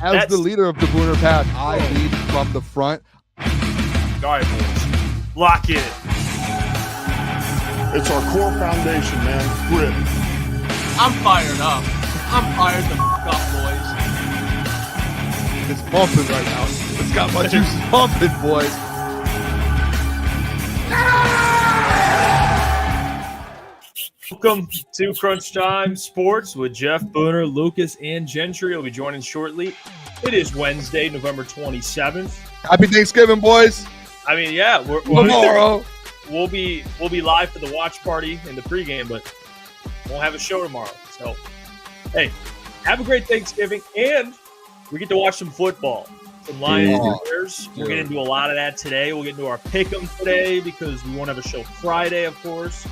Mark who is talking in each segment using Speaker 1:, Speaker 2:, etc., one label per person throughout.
Speaker 1: As the leader of the Booner Pack, I lead from the front.
Speaker 2: All right, boys. Lock in.
Speaker 3: It's our core foundation, man. Grit.
Speaker 4: I'm fired up. I'm fired the fuck up, boys.
Speaker 1: It's pumping right now. It's got my juices pumping, boys.
Speaker 2: Welcome to Crunch Time Sports with Jeff, Booner, Lukas, and Gentry. Will be joining shortly. It is Wednesday, November 27th.
Speaker 1: Happy Thanksgiving, boys.
Speaker 2: I mean, yeah,
Speaker 1: Tomorrow.
Speaker 2: We'll be live for the watch party and the pregame, but we'll have a show tomorrow. So, hey, have a great Thanksgiving, and we get to watch some football. Some Lions and Bears. We'll get into a lot of that today. We'll get into our pick'em today because we won't have a show Friday, of course.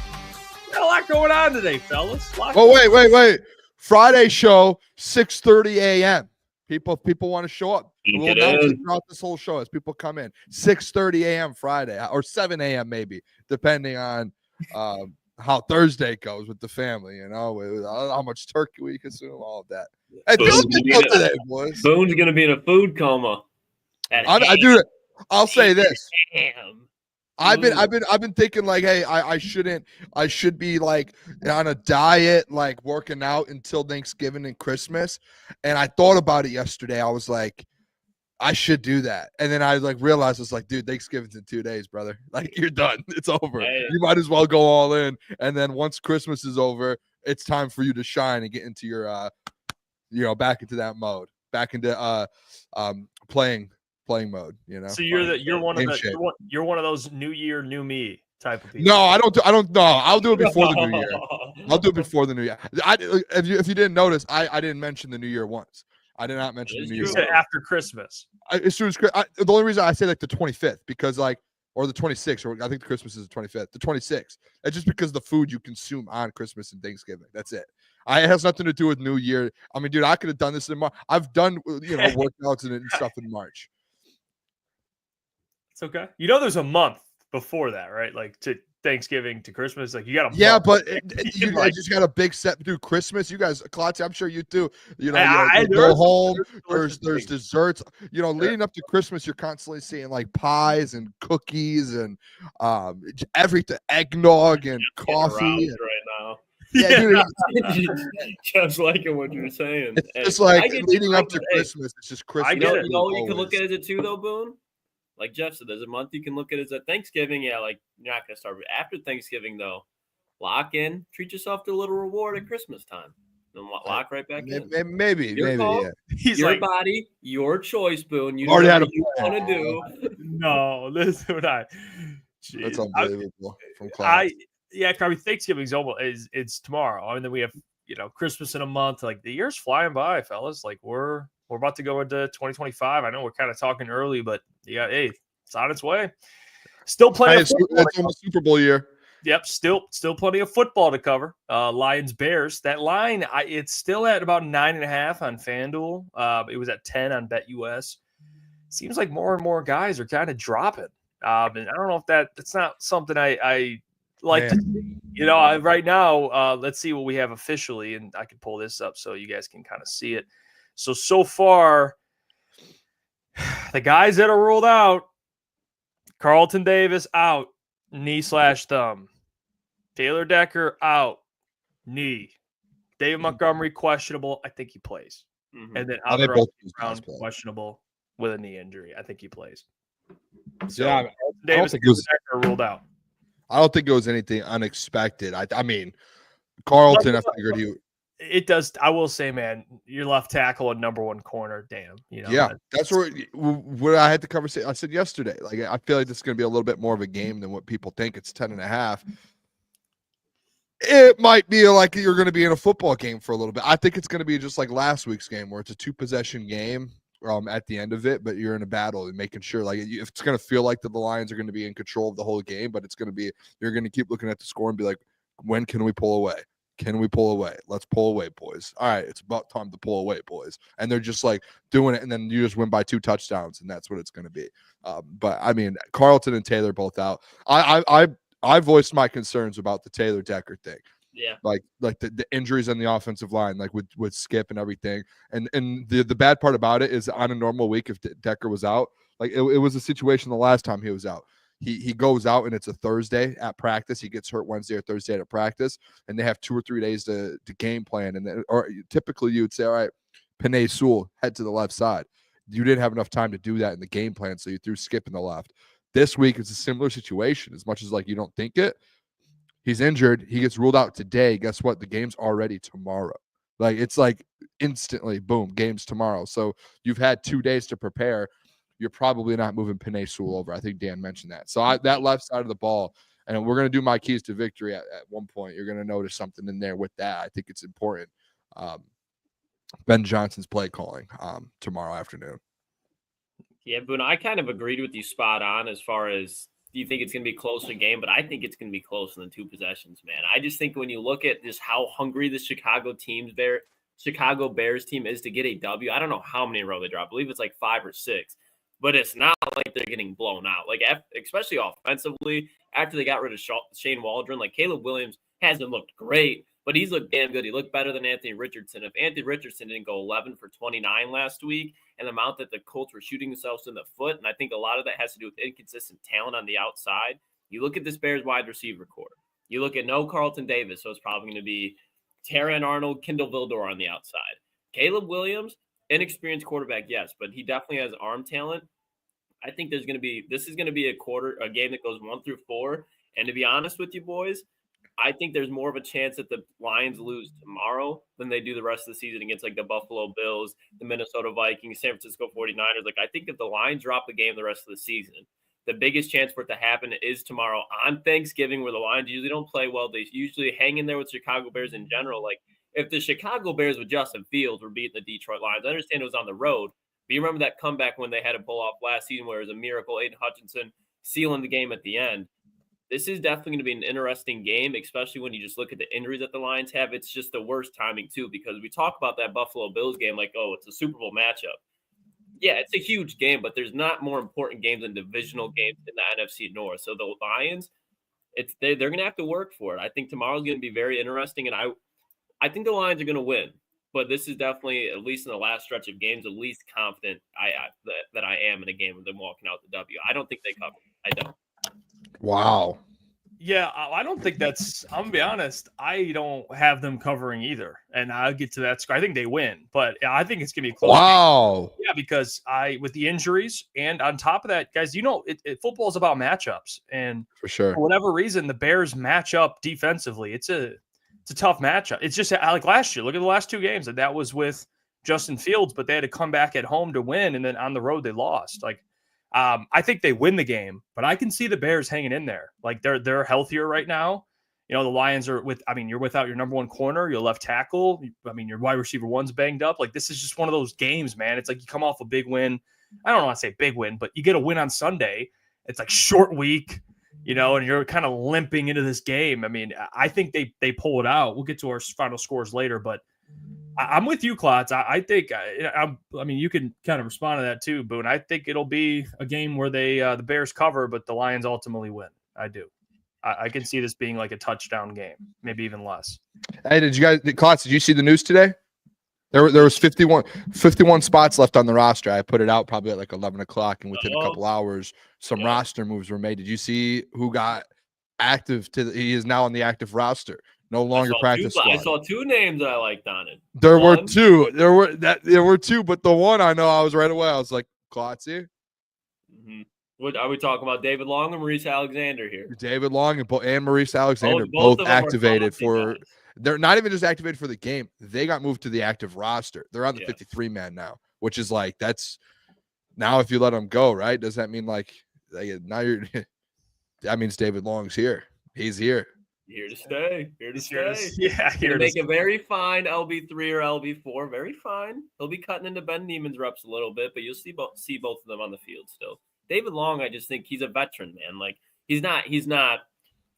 Speaker 2: Got a lot going on today, fellas.
Speaker 1: Wait. Friday show, 6:30 a.m. People want to show up. We'll announce it throughout this whole show as people come in. 6:30 a.m. Friday or 7 a.m. maybe, depending on how Thursday goes with the family, you know, with how much turkey we consume, all of that. Hey, today, boys.
Speaker 5: Boone's going to be in a food coma.
Speaker 1: I do it. I'll say this. I've been thinking like, hey, I should be like on a diet, like working out until Thanksgiving and Christmas. And I thought about it yesterday. I was like, I should do that. And then I like realized it's like, dude, Thanksgiving's in 2 days, brother. Like you're done. It's over.
Speaker 5: Yeah.
Speaker 1: You might as well go all in. And then once Christmas is over, it's time for you to shine and get into your back into that mode, back into playing mode, you know.
Speaker 2: So you're one of those new year, new me type of people.
Speaker 1: No, I don't know. I'll do it before the new year. I'll do it before the new year. If you didn't notice, I didn't mention the new year once. I did not mention the new year.
Speaker 2: You said after Christmas.
Speaker 1: As soon as the only reason I say like the 25th because or the 26th, or I think the Christmas is the 25th, the 26th. It's just because the food you consume on Christmas and Thanksgiving. That's it. It has nothing to do with New Year. I mean, dude, I could have done this in March. I've done workouts and stuff in March.
Speaker 2: It's okay. You know, there's a month before that, right? Like to Thanksgiving to Christmas. Like you got a
Speaker 1: yeah,
Speaker 2: month.
Speaker 1: but I just got a big set. Dude, Christmas, you guys, Klotz, I'm sure you do. You know,
Speaker 2: I
Speaker 1: go home. There's desserts. You know, leading up to Christmas, you're constantly seeing like pies and cookies and everything, eggnog and coffee.
Speaker 5: Right now.
Speaker 1: Yeah, dude.
Speaker 5: Just liking what you're saying.
Speaker 1: It's just like leading up to Christmas. It's just Christmas.
Speaker 5: You know, you can look at it too, though, Boone. Like Jeff said, there's a month you can look at it as Thanksgiving. Yeah, like you're not going to start after Thanksgiving, though. Lock in, treat yourself to a little reward at Christmas time. Then lock right back in.
Speaker 1: Maybe.
Speaker 5: Yeah.
Speaker 2: He's
Speaker 5: your
Speaker 2: like,
Speaker 5: body, your choice, Boone. You
Speaker 1: already
Speaker 5: know
Speaker 1: had
Speaker 5: what you want to do.
Speaker 2: No, this is what Jeez.
Speaker 1: That's unbelievable. From Klotz.
Speaker 2: Probably Thanksgiving's almost it's tomorrow. And then we have Christmas in a month. Like the year's flying by, fellas. Like we're about to go into 2025. I know we're kind of talking early, but it's on its way. Still plenty of football.
Speaker 1: It's almost Super Bowl year.
Speaker 2: Yep, still plenty of football to cover. Lions Bears. That line, it's still at about 9.5 on FanDuel. It was at 10 on BetUS. Seems like more and more guys are kind of dropping. And I don't know if that's not something I like to see. Right now, let's see what we have officially, and I can pull this up so you guys can kind of see it. So far, the guys that are ruled out, Carlton Davis out, knee/thumb. Taylor Decker out, knee. David Montgomery questionable. I think he plays. Mm-hmm. And then Brown questionable with a knee injury. I think he plays. So Davis and Decker ruled out.
Speaker 1: I don't think it was anything unexpected. I mean, Carlton, I figured he.
Speaker 2: It does. I will say, man, your left tackle and number one corner. Damn,
Speaker 1: that's what I had the conversation. I said yesterday. Like, I feel like this is going to be a little bit more of a game than what people think. It's 10.5. It might be like you're going to be in a football game for a little bit. I think it's going to be just like last week's game, where it's a 2-possession game at the end of it, but you're in a battle and making sure like it's going to feel like the Lions are going to be in control of the whole game, but it's going to be you're going to keep looking at the score and be like, when can we pull away? Can we pull away? Let's pull away, boys. All right, it's about time to pull away, boys. And they're just like doing it, and then you just win by 2 touchdowns, and that's what it's going to be. But I mean, Carlton and Taylor both out. I voiced my concerns about the Taylor Decker thing.
Speaker 5: Yeah.
Speaker 1: Like the injuries on the offensive line, like with Skip and everything. And the bad part about it is on a normal week, if Decker was out, like it was a situation the last time he was out. He goes out and it's a Thursday at practice. He gets hurt Wednesday or Thursday at practice, and they have 2 or 3 days to game plan. And then, or typically you would say, all right, Penei Sewell, head to the left side. You didn't have enough time to do that in the game plan, so you threw Skip in the left. This week it's a similar situation. As much as like you don't think it, he's injured. He gets ruled out today. Guess what? The game's already tomorrow. Like it's like instantly, boom, game's tomorrow. So you've had 2 days to prepare. You're probably not moving Penei Sewell over. I think Dan mentioned that. So that left side of the ball, and we're going to do my keys to victory at one point. You're going to notice something in there with that. I think it's important. Ben Johnson's play calling tomorrow afternoon.
Speaker 5: Yeah, Boone, I kind of agreed with you spot on as far as you think it's going to be a closer game, but I think it's going to be closer than 2 possessions, man. I just think when you look at just how hungry the Chicago Bears team is to get a W, I don't know how many in a row they drop. I believe it's like 5 or 6. But it's not like they're getting blown out. Like, especially offensively, after they got rid of Shane Waldron, like Caleb Williams hasn't looked great, but he's looked damn good. He looked better than Anthony Richardson. If Anthony Richardson didn't go 11 for 29 last week, and the amount that the Colts were shooting themselves in the foot, and I think a lot of that has to do with inconsistent talent on the outside. You look at this Bears wide receiver core. You look at no Carlton Davis, so it's probably going to be Terran Arnold, Kendall Vildor on the outside. Caleb Williams, inexperienced quarterback, yes, but he definitely has arm talent. I think this is going to be a game that goes 1 through 4. And to be honest with you boys, I think there's more of a chance that the Lions lose tomorrow than they do the rest of the season against like the Buffalo Bills, the Minnesota Vikings, San Francisco 49ers. Like I think if the Lions drop the game the rest of the season, the biggest chance for it to happen is tomorrow on Thanksgiving, where the Lions usually don't play well. They usually hang in there with Chicago Bears in general. Like if the Chicago Bears with Justin Fields were beating the Detroit Lions, I understand it was on the road, but you remember that comeback when they had to pull off last season where it was a miracle, Aiden Hutchinson sealing the game at the end. This is definitely going to be an interesting game, especially when you just look at the injuries that the Lions have. It's just the worst timing, too, because we talk about that Buffalo Bills game like, oh, it's a Super Bowl matchup. Yeah, it's a huge game, but there's not more important games than divisional games in the NFC North. So the Lions, they're going to have to work for it. I think tomorrow's going to be very interesting, and I think the Lions are going to win. But this is definitely, at least in the last stretch of games, the least confident that I am in a game with them walking out the W. I don't think they cover. I don't.
Speaker 1: Wow.
Speaker 2: Yeah, I don't think that's – I'm going to be honest. I don't have them covering either, and I'll get to that score. I think they win, but I think it's going to be close.
Speaker 1: Wow.
Speaker 2: Yeah, because with the injuries and on top of that, guys, football is about matchups. And
Speaker 1: for sure,
Speaker 2: for whatever reason, the Bears match up defensively. It's a tough matchup. It's just like last year. Look at the last 2 games. That was with Justin Fields, but they had to come back at home to win, and then on the road they lost. Like, I think they win the game, but I can see the Bears hanging in there. Like they're healthier right now. The Lions are you're without your number 1 corner, your left tackle. Your wide receiver 1's banged up. Like this is just one of those games, man. It's like you come off a big win. I don't want to say big win, but you get a win on Sunday. It's like short week, and you're kind of limping into this game. I think they pull it out. We'll get to our final scores later, but I'm with you, Klotz. I think you can kind of respond to that too, Boone. I think it'll be a game where the Bears cover, but the Lions ultimately win. I do. I can see this being like a touchdown game, maybe even less.
Speaker 1: Hey, Klotz, did you see the news today? There was 51 spots left on the roster. I put it out probably at like 11 o'clock, and within a couple hours, some roster moves were made. Did you see who got active? He is now on the active roster. No longer practice squad.
Speaker 5: I saw 2 names that I liked on it.
Speaker 1: There were 2. There were 2, but the one I know I was right away. I was like, Klotzy.
Speaker 5: Mm-hmm. What are we talking about? David Long and Maurice Alexander here.
Speaker 1: David Long and Maurice Alexander both activated for. Guys. They're not even just activated for the game. They got moved to the active roster. They're on the 53 man now, which is like that's now if you let them go, right? Does that mean like now you're? That means David Long's here. He's here.
Speaker 5: Here to stay.
Speaker 2: Here to
Speaker 5: make a very fine LB3 or LB4. Very fine. He'll be cutting into Ben Neiman's reps a little bit, but you'll see both of them on the field still. David Long, I just think he's a veteran, man. Like he's not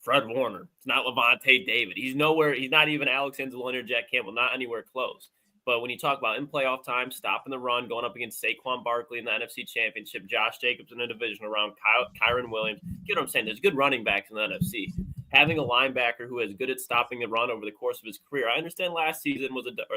Speaker 5: Fred Warner. It's not Levante David. He's nowhere. He's not even Alex Anzalone or Jack Campbell. Not anywhere close. But when you talk about in playoff time, stopping the run, going up against Saquon Barkley in the NFC Championship, Josh Jacobs in a divisional round, Kyron Williams. You know what I'm saying? There's good running backs in the NFC. having a linebacker who is good at stopping the run over the course of his career. I understand last season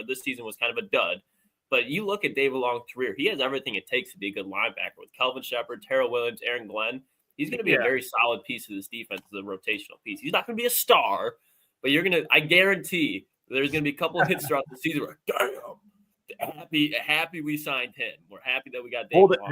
Speaker 5: this season was kind of a dud, but you look at David Long's career, he has everything it takes to be a good linebacker with Kelvin Shepard, Terrell Williams, Aaron Glenn. He's going to be a very solid piece of this defense as a rotational piece. He's not going to be a star, but I guarantee there's going to be a couple of hits throughout the season where, damn, happy we signed him. We're happy that we got David Long.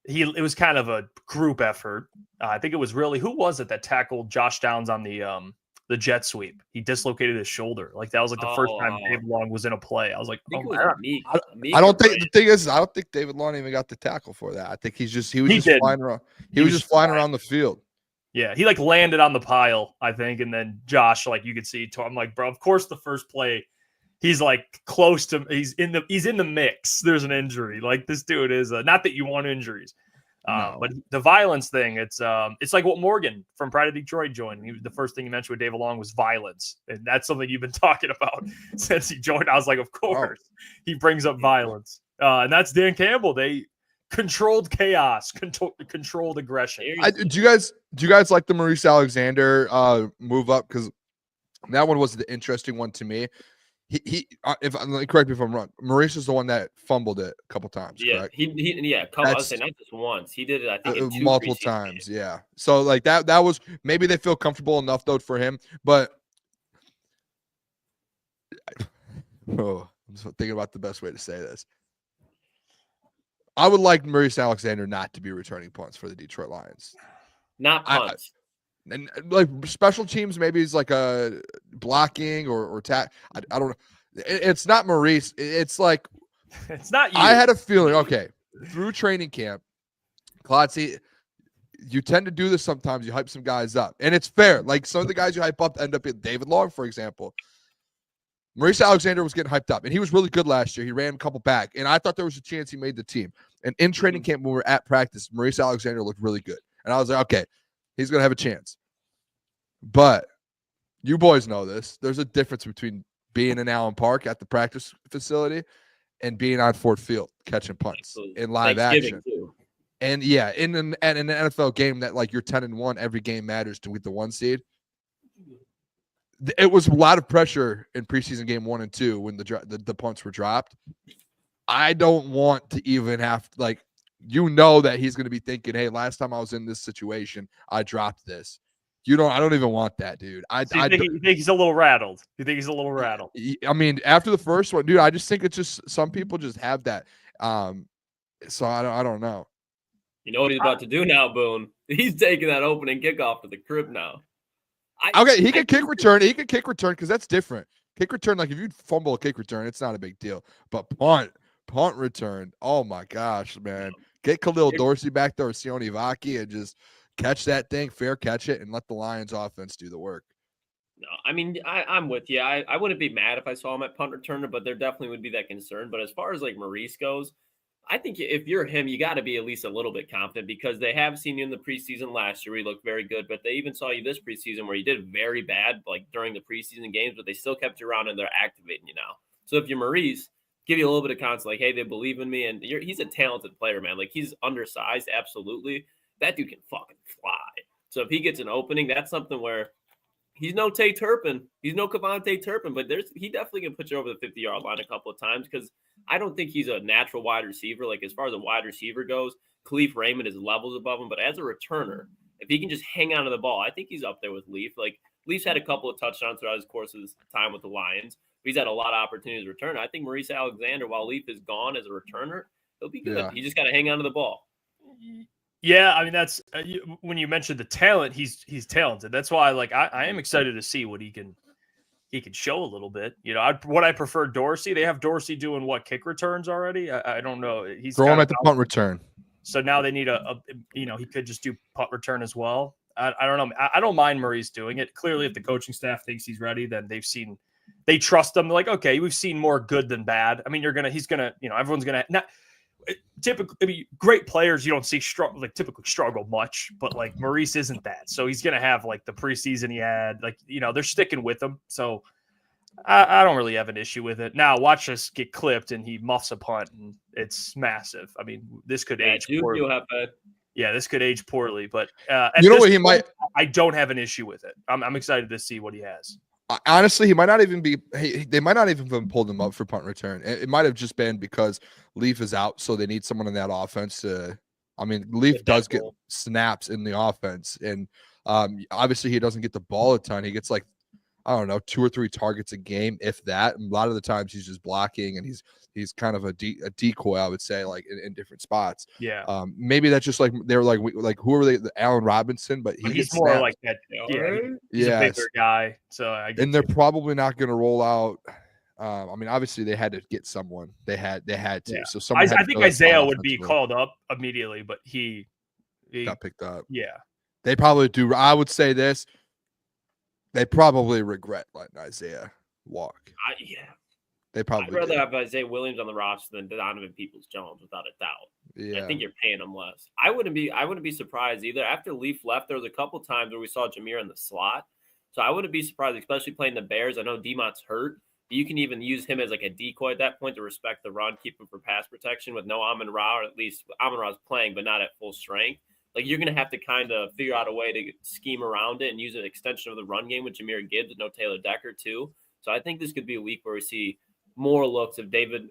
Speaker 2: It was kind of a group effort. I think it was who was it that tackled Josh Downs on the jet sweep? He dislocated his shoulder. Like that was like the first time David Long was in a play. I was like,
Speaker 1: I don't think the thing is, I don't think David Long even got the tackle for that. I think he was just flying around. He was just flying around the field.
Speaker 2: Yeah, he like landed on the pile, I think, and then Josh, like you could see, I'm like, bro, of course the first play, he's like close to, he's in the mix. There's an injury. Like this dude is not that you want injuries, no. But the violence thing, it's like what Morgan from Pride of Detroit joined. The first thing he mentioned with David Long was violence, and that's something you've been talking about since he joined. I was like, of course, he brings up violence, and that's Dan Campbell. They controlled chaos, controlled aggression.
Speaker 1: Do you guys like the Maurice Alexander move up? Because that one was the interesting one to me. He if correct me if I'm wrong, Maurice is the one that fumbled it a couple times.
Speaker 5: Yeah,
Speaker 1: correct?
Speaker 5: I would say not just once. He did it, I think, in 2
Speaker 1: multiple times. Games. Yeah. So like that was maybe they feel comfortable enough though for him, but I'm thinking about the best way to say this. I would like Maurice Alexander not to be returning punts for the Detroit Lions.
Speaker 5: Not punts.
Speaker 1: And like special teams, maybe it's like a blocking or tack. I don't know. It's not Maurice. It's like
Speaker 2: it's not you.
Speaker 1: I had a feeling. Okay, through training camp, Klotz, you tend to do this sometimes. You hype some guys up, and it's fair. Like some of the guys you hype up end up in David Long, for example. Maurice Alexander was getting hyped up, and he was really good last year. He ran a couple back, and I thought there was a chance he made the team. And in training camp, when we were at practice, Maurice Alexander looked really good. And I was like, okay, he's going to have a chance. But you boys know this. There's a difference between being in Allen Park at the practice facility and being on Ford Field catching punts in live action.
Speaker 5: Too.
Speaker 1: And, yeah, in an NFL game that, like, you're 10-1, every game matters to get the 1 seed. It was a lot of pressure in preseason game 1 and 2 when the punts were dropped. I don't want to even have that he's going to be thinking, hey, last time I was in this situation, I dropped this. I don't even want that, dude.
Speaker 2: You think he's a little rattled? You think he's a little rattled?
Speaker 1: I mean, after the first one, dude, I just think it's just some people just have that. So I don't know.
Speaker 5: You know what he's about to do now, Boone? He's taking that opening kickoff to the crib now.
Speaker 1: He can kick return. He can kick return because that's different. Kick return, like if you fumble a kick return, it's not a big deal. But punt return, oh my gosh, man. Get Khalil Dorsey back there or Sione Vaki and just catch that thing, fair catch it, and let the Lions offense do the work.
Speaker 5: No, I mean, I'm with you. I wouldn't be mad if I saw him at punt returner, but there definitely would be that concern. But as far as like Maurice goes, I think if you're him, you got to be at least a little bit confident because they have seen you in the preseason last year. He looked very good, but they even saw you this preseason where you did very bad, like during the preseason games, but they still kept you around and they're activating you now. So if you're Maurice, give you a little bit of confidence, like, hey, they believe in me. And he's a talented player, man. Like he's undersized. Absolutely. That dude can fucking fly. So if he gets an opening, that's something where he's no Tate Turpin. He's no Kevontae Turpin, but he definitely can put you over the 50-yard line a couple of times because I don't think he's a natural wide receiver. Like as far as a wide receiver goes, Khalif Raymond is levels above him. But as a returner, if he can just hang on to the ball, I think he's up there with Leaf. Like Leaf's had a couple of touchdowns throughout his course of his time with the Lions. But he's had a lot of opportunities to return. I think Maurice Alexander, while Leaf is gone as a returner, he'll be good. Yeah. He just got to hang on to the ball.
Speaker 2: Yeah, I mean that's when you mentioned the talent, he's talented. That's why I am excited to see what he can show a little bit. What I prefer Dorsey. They have Dorsey doing what, kick returns already? I don't know. He's
Speaker 1: throw him at the punt return.
Speaker 2: So now they need he could just do punt return as well. I don't know. I don't mind Maurice doing it. Clearly, if the coaching staff thinks he's ready, then they trust him. They're like, okay, we've seen more good than bad. I mean, he's gonna, everyone's gonna not. Typically, great players you don't see typically struggle much, but like Maurice isn't that, so he's gonna have like the preseason he had, they're sticking with him. So I don't really have an issue with it. Now watch us get clipped and he muffs a punt and it's massive. I mean, this could age.
Speaker 5: You'll have
Speaker 2: Yeah, this could age poorly, but
Speaker 1: you know what he might.
Speaker 2: I don't have an issue with it. I'm excited to see what he has.
Speaker 1: Honestly, he might not even be. They might not even have pulled him up for punt return. It might have just been because Leaf is out, so they need someone in that offense to. I mean, Leaf does get snaps in the offense, and obviously he doesn't get the ball a ton. He gets like, I don't know, 2 or 3 targets a game, if that. And a lot of the times he's just blocking, and he's kind of a decoy, I would say, like in different spots.
Speaker 2: Yeah.
Speaker 1: Maybe that's just like they're like who are they? The Allen Robinson, but
Speaker 2: he's more
Speaker 1: snaps.
Speaker 2: like that. Yeah, he's a bigger guy. So
Speaker 1: they're probably not going to roll out. I mean, obviously they had to get someone. They had to.
Speaker 2: Yeah.
Speaker 1: So someone.
Speaker 2: I think Isaiah would be called up immediately, but he
Speaker 1: got picked up.
Speaker 2: Yeah.
Speaker 1: They probably do. I would say this. They probably regret letting Isaiah walk.
Speaker 5: Yeah.
Speaker 1: They probably.
Speaker 5: I'd rather have Isaiah Williams on the roster than Donovan Peoples-Jones, without a doubt.
Speaker 1: Yeah.
Speaker 5: I think you're paying him less. I wouldn't be surprised either. After Leaf left, there was a couple times where we saw Jameer in the slot. So I wouldn't be surprised, especially playing the Bears. I know DeMont's hurt. But you can even use him as like a decoy at that point to respect the run, keep him for pass protection with no Amon-Ra, or at least Amon-Ra's playing, but not at full strength. Like, you're going to have to kind of figure out a way to scheme around it and use an extension of the run game with Jahmyr Gibbs and no Taylor Decker too. So I think this could be a week where we see more looks of David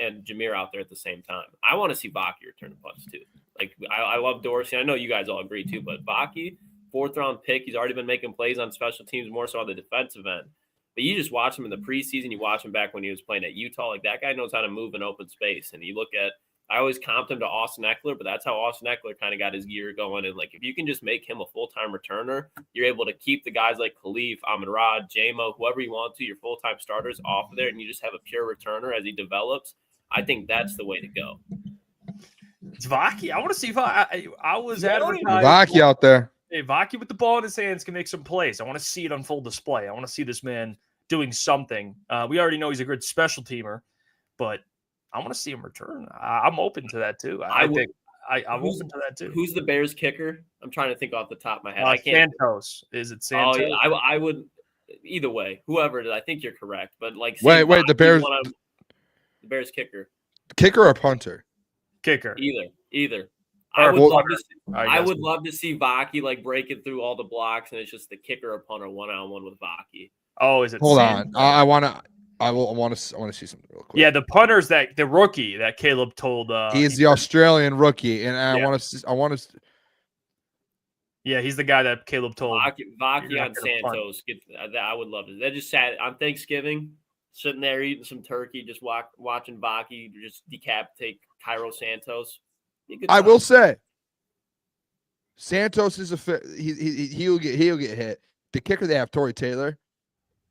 Speaker 5: and Jahmyr out there at the same time. I want to see Vaki return to punts too. Like, I love Dorsey. I know you guys all agree too, but Vaki, 4th-round pick, he's already been making plays on special teams, more so on the defensive end. But you just watch him in the preseason. You watch him back when he was playing at Utah. Like, that guy knows how to move in open space. And you look at, I always comped him to Austin Eckler, but that's how Austin Eckler kind of got his gear going. And, like, if you can just make him a full-time returner, you're able to keep the guys like Khalif, Amon-Ra, J-Mo, whoever you want to, your full-time starters off of there, and you just have a pure returner as he develops. I think that's the way to go.
Speaker 2: It's Vaki. I want to see if I was advertising.
Speaker 1: Vaki out there.
Speaker 2: Hey, Vaki with the ball in his hands can make some plays. I want to see it on full display. I want to see this man doing something. We already know he's a good special teamer, but I want to see him return. I'm open to that too. I'm open to that too.
Speaker 5: Who's the Bears kicker? I'm trying to think off the top of my head. I can't.
Speaker 2: Santos. Is it Santos?
Speaker 5: Oh, yeah. I would either way. Whoever it is, I think you're correct. But like,
Speaker 1: wait, the Bears.
Speaker 5: The Bears kicker.
Speaker 1: Kicker or punter?
Speaker 2: Kicker.
Speaker 5: Either.
Speaker 2: I
Speaker 5: would love to see Vaki like breaking through all the blocks, and it's just the kicker or punter 1-on-1 with Vaki.
Speaker 2: Oh, is it?
Speaker 1: Hold on. I want to see something real quick.
Speaker 2: Yeah, the punter's the rookie that Caleb told.
Speaker 1: He's the Australian rookie, and I want to.
Speaker 2: Yeah, he's the guy that Caleb told.
Speaker 5: Vaki on Santos. I would love it. They just sat on Thanksgiving, sitting there eating some turkey, just watching Vaki just decapitate Cairo Santos.
Speaker 1: I will say, Santos is he'll get hit. The kicker they have, Torrey Taylor.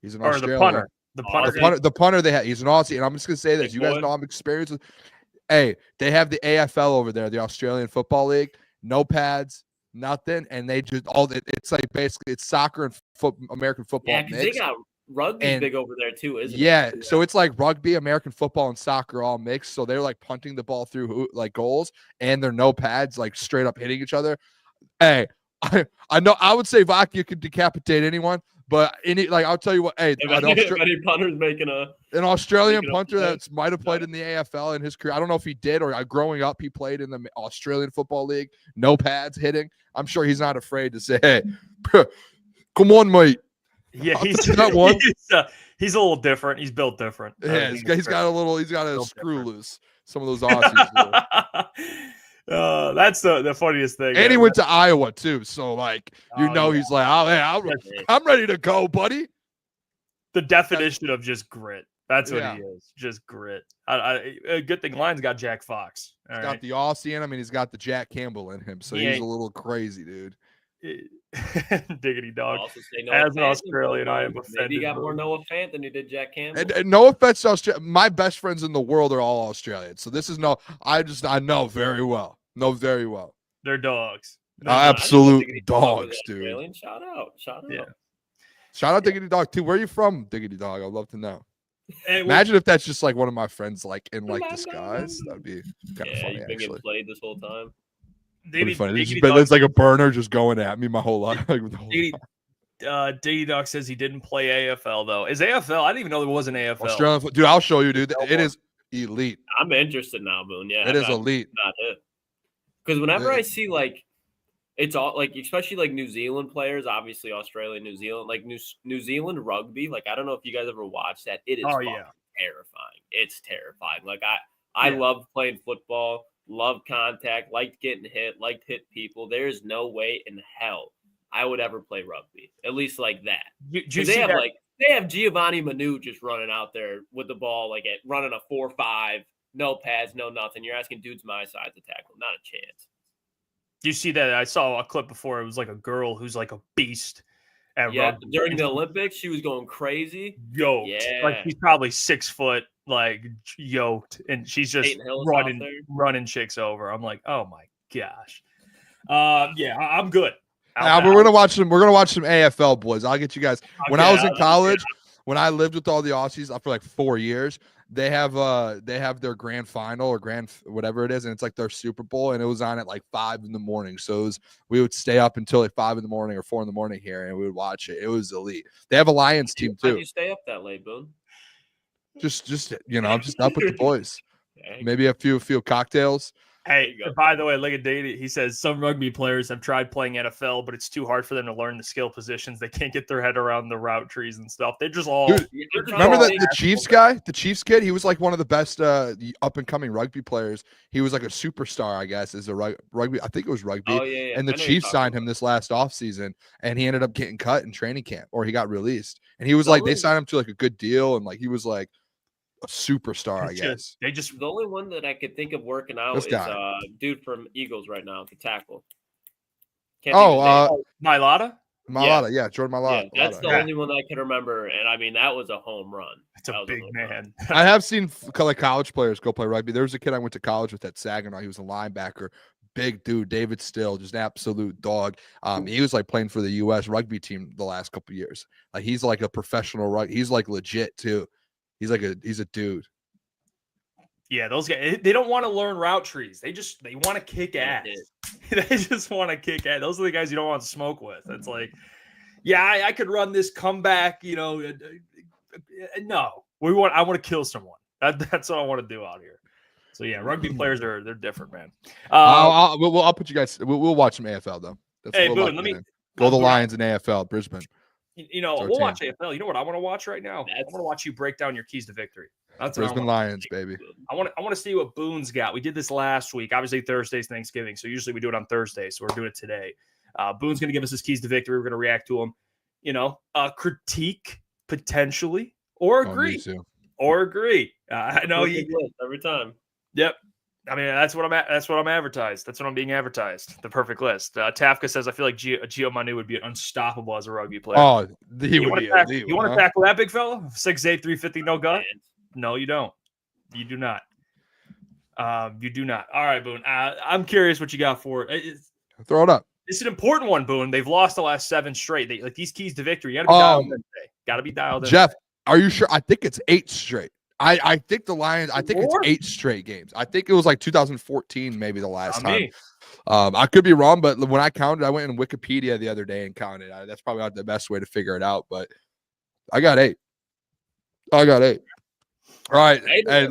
Speaker 1: He's an Australian. The punter they have. He's an Aussie, and I'm just gonna say this. You guys know I'm experienced with. Hey, they have the AFL over there, the Australian Football League. No pads, nothing, and they just it's like basically it's soccer and American football.
Speaker 5: Yeah, because they got rugby big over there too, isn't it?
Speaker 1: Yeah, so it's like rugby, American football, and soccer all mixed. So they're like punting the ball through like goals, and they're no pads, like straight up hitting each other. Hey, I know I would say Vaki could decapitate anyone, but I'll tell you what. Hey,
Speaker 5: any punter's making
Speaker 1: an Australian punter that might have played in the AFL in his career. I don't know if he did or growing up he played in the Australian Football League. No pads hitting. I'm sure he's not afraid to say, "Hey, come on, mate."
Speaker 2: Yeah, he's a little different. He's built different.
Speaker 1: Yeah, he's got a screw loose. Some of those Aussies.
Speaker 2: That's the funniest thing.
Speaker 1: And he went to Iowa too, so he's like, "Oh, hey, I'm ready to go, buddy."
Speaker 2: The definition of just grit. That's what he is. Just grit. A good thing Lions got Jack Fox.
Speaker 1: He's got the Aussie in him, and he's got the Jack Campbell in him, so he's a little crazy, dude.
Speaker 2: Diggity dog. As an Australian, I am offended.
Speaker 5: Maybe he got more Noah Fant than he did Jack Campbell.
Speaker 1: And no offense to Australia. My best friends in the world are all Australian. So this is I know very well.
Speaker 2: They're dogs.
Speaker 1: Absolute dogs, dude.
Speaker 5: Shout out.
Speaker 2: Yeah.
Speaker 1: Shout out Diggity Dog too. Where are you from, Diggity Dog? I'd love to know. Imagine if that's just like one of my friends like in like disguise. That'd be kind of funny.
Speaker 5: You've been getting played this whole time.
Speaker 1: It's like a burner just going at me my whole life.
Speaker 2: Diggity Dog says he didn't play AFL though. Is AFL? I didn't even know there was an AFL.
Speaker 1: Australian, dude, I'll show you, dude. It is elite.
Speaker 5: I'm interested now, Boone. Yeah,
Speaker 1: it is elite.
Speaker 5: Not it. Because whenever I see like it's all like, especially like New Zealand players, obviously Australia, New Zealand, like New Zealand rugby. Like I don't know if you guys ever watched that. It is fucking terrifying. It's terrifying. Like I love playing football, love contact, liked getting hit, liked hit people. There's no way in hell I would ever play rugby, at least like that. They have Giovanni Manu just running out there with the ball, like running a 4-5, no pads, no nothing. You're asking dudes my size to tackle, not a chance.
Speaker 2: Do you see that? I saw a clip before. It was like a girl who's like a beast at rugby.
Speaker 5: During the Olympics, she was going crazy.
Speaker 2: Yoked.
Speaker 5: Yeah.
Speaker 2: Like she's probably 6 foot, like yoked, and she's just running chicks over. I'm like, oh my gosh. I'm good.
Speaker 1: We're gonna watch some AFL, boys. I'll get you guys. When I was in college, when I lived with all the Aussies for like 4 years, they have their grand final or grand whatever it is, and it's like their Super Bowl, and it was on at like 5 a.m. So we would stay up until like 5 a.m. or 4 a.m. here, and we would watch it. It was elite. They have a Lions team too.
Speaker 5: How'd you stay up that late, Boone?
Speaker 1: Just I'm just up with the boys. Maybe a few cocktails.
Speaker 2: Hey, by the way, look at Dady. He says some rugby players have tried playing NFL, but it's too hard for them to learn the skill positions. They can't get their head around the route trees and stuff. They're just all.
Speaker 1: Dude, remember the Chiefs guy, the Chiefs kid? He was like one of the best up and coming rugby players. He was like a superstar, I guess, as a rugby. I think it was rugby.
Speaker 5: Oh, yeah.
Speaker 1: And the Chiefs signed him this last offseason, and he ended up getting cut in training camp, or he got released. And he was they signed him to like a good deal, and like he was like a superstar, I guess.
Speaker 5: The only one that I could think of working out is dude from Eagles right now, the tackle.
Speaker 2: Mailata?
Speaker 1: Yeah, Jordan Mailata.
Speaker 5: Yeah, that's the only one I can remember, and I mean that was a home run.
Speaker 2: It's a big man.
Speaker 1: I have seen like college players go play rugby. There was a kid I went to college with at Saginaw. He was a linebacker, big dude, David Still, just an absolute dog. He was like playing for the U.S. rugby team the last couple of years. Like he's like a professional rugby. He's like legit too. He's a dude.
Speaker 2: Yeah, those guys, they don't want to learn route trees. They want to kick ass. They just want to kick ass. Those are the guys you don't want to smoke with. It's like, I could run this comeback, No, I want to kill someone. That's what I want to do out here. So yeah, rugby players they're different, man.
Speaker 1: I'll put you guys. We'll watch some AFL though.
Speaker 2: Hey, Boone, let me
Speaker 1: go the Lions in AFL, Brisbane.
Speaker 2: We'll watch AFL. You know what I want to watch right now? I want to watch you break down your keys to victory. That's
Speaker 1: Brisbane Lions, baby.
Speaker 2: I want to see what Boone's got. We did this last week. Obviously, Thursday's Thanksgiving, so usually we do it on Thursday. So we're doing it today. Boone's going to give us his keys to victory. We're going to react to him. Critique potentially or agree. I know
Speaker 5: every time.
Speaker 2: Yep. I mean, that's what I'm advertised. That's what I'm being advertised. The perfect list. Tafka says, I feel like Gio Manu would be unstoppable as a rugby player.
Speaker 1: Oh, he would be elite.
Speaker 2: You want to tackle that big fella? 6'8", 350, no gut? No, you don't. You do not. You do not. All right, Boone. I'm curious what you got for it.
Speaker 1: Throw it up.
Speaker 2: It's an important one, Boone. They've lost the last 7 straight. These keys to victory. You got to be dialed in today. Got to be dialed in.
Speaker 1: Jeff, are you sure? I think it's 8 straight. I think the Lions. I think it's 8 straight games. I think it was like 2014, maybe the last time. I could be wrong, but when I counted, I went in Wikipedia the other day and counted. That's probably not the best way to figure it out, but I got 8. All right, I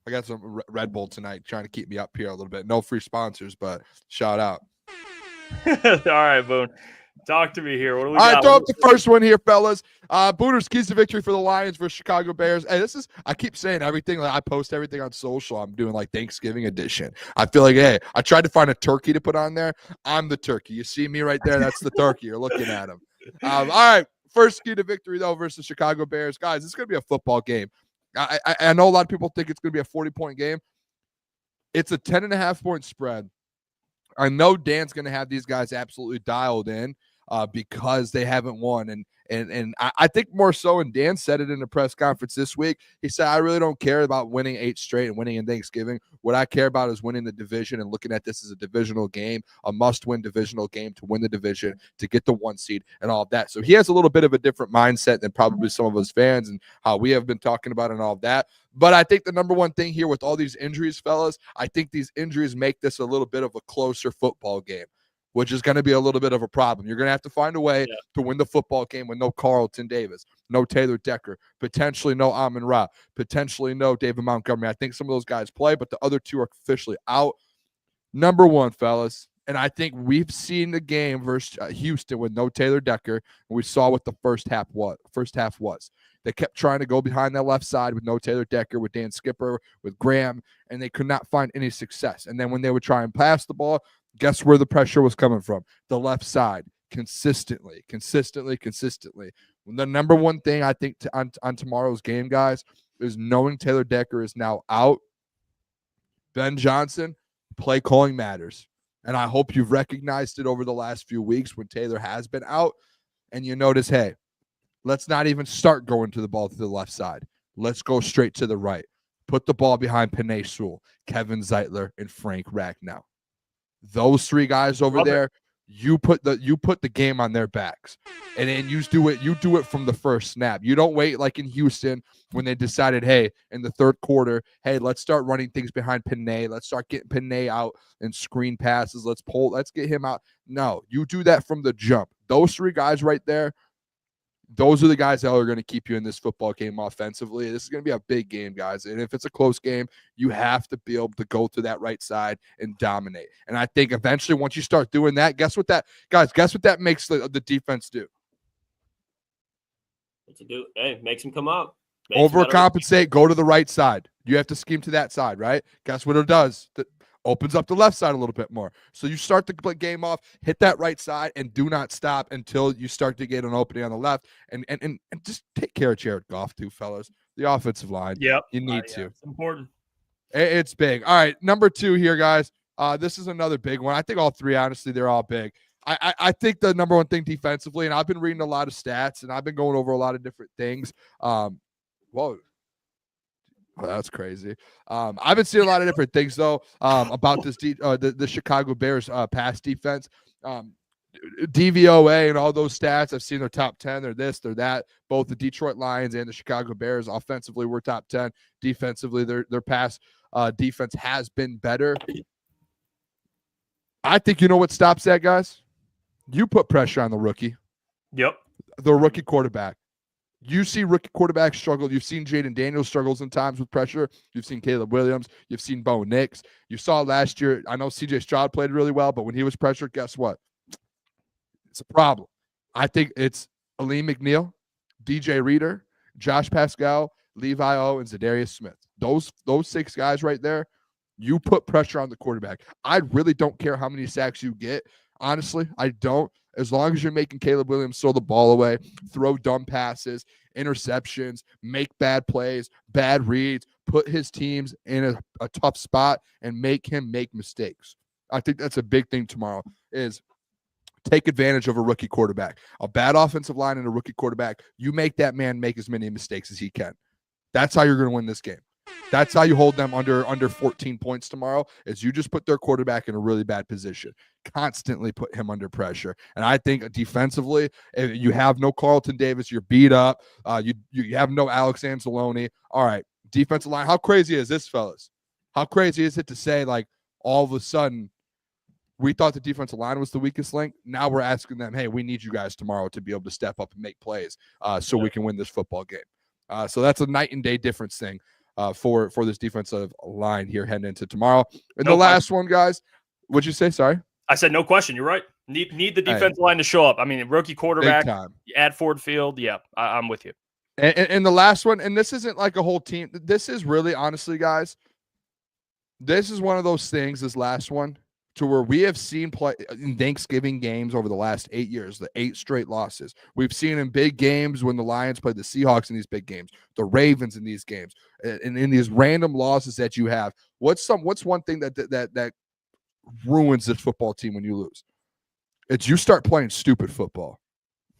Speaker 1: got some Red Bull tonight, trying to keep me up here a little bit. No free sponsors, but shout out.
Speaker 2: All right, Boone. Talk to me here. What do we got?
Speaker 1: All right, throw up the first one here, fellas. Booner's keys to victory for the Lions versus Chicago Bears. Hey, I keep saying everything. Like I post everything on social. I'm doing like Thanksgiving edition. I feel like, hey, I tried to find a turkey to put on there. I'm the turkey. You see me right there? That's the turkey. You're looking at him. All right, first key to victory though versus Chicago Bears. Guys, it's gonna be a football game. I know a lot of people think it's gonna be a 40-point game. It's a 10.5-point spread. I know Dan's going to have these guys absolutely dialed in because they haven't won. And I think more so, and Dan said it in the press conference this week, he said, I really don't care about winning 8 straight and winning in Thanksgiving. What I care about is winning the division and looking at this as a divisional game, a must-win divisional game to win the division, to get the 1 seed and all of that. So he has a little bit of a different mindset than probably some of us fans and how we have been talking about and all of that. But I think the number one thing here with all these injuries, fellas, I think these injuries make this a little bit of a closer football game, which is going to be a little bit of a problem. You're going to have to find a way to win the football game with no Carlton Davis, no Taylor Decker, potentially no Amon-Ra, potentially no David Montgomery. I think some of those guys play, but the other 2 are officially out. Number one, fellas. And I think we've seen the game versus Houston with no Taylor Decker, and we saw what the first half was. They kept trying to go behind that left side with no Taylor Decker, with Dan Skipper, with Graham, and they could not find any success. And then when they would try and pass the ball, guess where the pressure was coming from? The left side, consistently. The number one thing I think on tomorrow's game, guys, is knowing Taylor Decker is now out. Ben Johnson, play calling matters. And I hope you've recognized it over the last few weeks when Taylor has been out. And you notice, hey, let's not even start going to the ball to the left side. Let's go straight to the right. Put the ball behind Penei Sewell, Kevin Zeitler, and Frank Ragnow. Those three guys over there, you put the game on their backs. And then you do it from the first snap. You don't wait like in Houston when they decided, hey, in the third quarter, hey, let's start running things behind Penei. Let's start getting Penei out and screen passes. Let's get him out. No, you do that from the jump. Those three guys right there, those are the guys that are going to keep you in this football game offensively. This is going to be a big game, guys. And if it's a close game, you have to be able to go to that right side and dominate. And I think eventually once you start doing that, guess what that makes the defense do?
Speaker 5: Hey, makes them come up.
Speaker 1: Overcompensate, go to the right side. You have to scheme to that side, right? Guess what it does? That opens up the left side a little bit more. So you start the game off, hit that right side, and do not stop until you start to get an opening on the left. And just take care of Jared Goff too, fellas. The offensive line.
Speaker 2: Yep.
Speaker 1: You need to.
Speaker 2: It's important.
Speaker 1: It's big. All right, number 2 here, guys. This is another big one. I think all three, honestly, they're all big. I think the number one thing defensively, and I've been reading a lot of stats, and I've been going over a lot of different things. Whoa. Oh, that's crazy. I've been seeing a lot of different things, though, about this the Chicago Bears pass defense. DVOA and all those stats, I've seen their top 10. They're this, they're that. Both the Detroit Lions and the Chicago Bears offensively were top 10. Defensively, their pass defense has been better. I think you know what stops that, guys? You put pressure on the rookie.
Speaker 2: Yep.
Speaker 1: The rookie quarterback. You see rookie quarterbacks struggle. You've seen Jaden Daniels struggles in times with pressure. You've seen Caleb Williams. You've seen Bo Nix. You saw last year, I know CJ Stroud played really well, but when he was pressured, guess what? It's a problem. I think it's Aleem McNeil, DJ Reader, Josh Pascal, Levi O, and Zadarius Smith. Those 6 guys right there, you put pressure on the quarterback. I really don't care how many sacks you get. Honestly, I don't. As long as you're making Caleb Williams throw the ball away, throw dumb passes, interceptions, make bad plays, bad reads, put his teams in a tough spot and make him make mistakes. I think that's a big thing tomorrow is take advantage of a rookie quarterback. A bad offensive line and a rookie quarterback, you make that man make as many mistakes as he can. That's how you're going to win this game. That's how you hold them under 14 points tomorrow is you just put their quarterback in a really bad position. Constantly put him under pressure. And I think defensively, if you have no Carlton Davis, you're beat up. You have no Alex Anzalone. All right, defensive line. How crazy is this, fellas? How crazy is it to say, like, all of a sudden, we thought the defensive line was the weakest link. Now we're asking them, hey, we need you guys tomorrow to be able to step up and make plays so we can win this football game. So that's a night and day difference thing for this defensive line here heading into tomorrow. And the last one, guys, what'd you say? Sorry.
Speaker 2: I said no question. You're right. Need the defensive line to show up. I mean, rookie quarterback, add Ford Field. Yeah, I'm with you.
Speaker 1: And the last one, and this isn't like a whole team. This is really, honestly, guys, this is one of those things, this last one, to where we have seen play in Thanksgiving games over the last 8 years, the 8 straight losses. We've seen in big games when the Lions played the Seahawks in these big games, the Ravens in these games, and in these random losses that you have. What's one thing that ruins this football team when you lose? It's you start playing stupid football.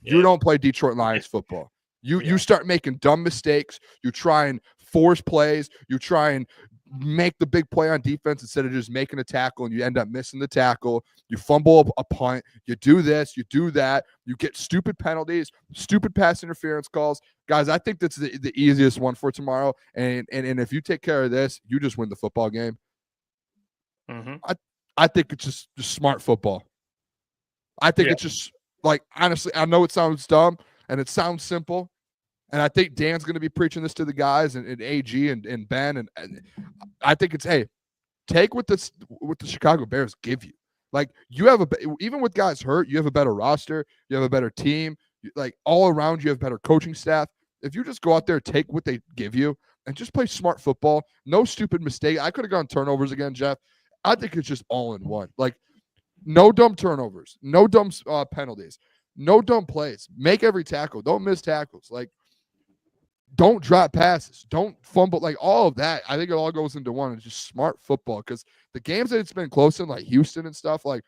Speaker 1: Yeah. You don't play Detroit Lions football. You start making dumb mistakes. You try and force plays. You try and make the big play on defense instead of just making a tackle, and you end up missing the tackle. You fumble a punt. You do this. You do that. You get stupid penalties, stupid pass interference calls. Guys, I think that's the easiest one for tomorrow. And if you take care of this, you just win the football game.
Speaker 2: Mm-hmm.
Speaker 1: I think it's just smart football. I think it's just, like, honestly, I know it sounds dumb and it sounds simple. And I think Dan's going to be preaching this to the guys and AG and Ben. And I think it's, hey, take what the Chicago Bears give you. Like, you have even with guys hurt, you have a better roster, you have a better team, like all around you have better coaching staff. If you just go out there, take what they give you, and just play smart football, no stupid mistake. I could have gone turnovers again, Jeff. I think it's just all in one. Like, no dumb turnovers, no dumb penalties, no dumb plays. Make every tackle. Don't miss tackles. Like, don't drop passes. Don't fumble. Like, all of that, I think it all goes into one. It's just smart football, because the games that it's been close in, like Houston and stuff, like,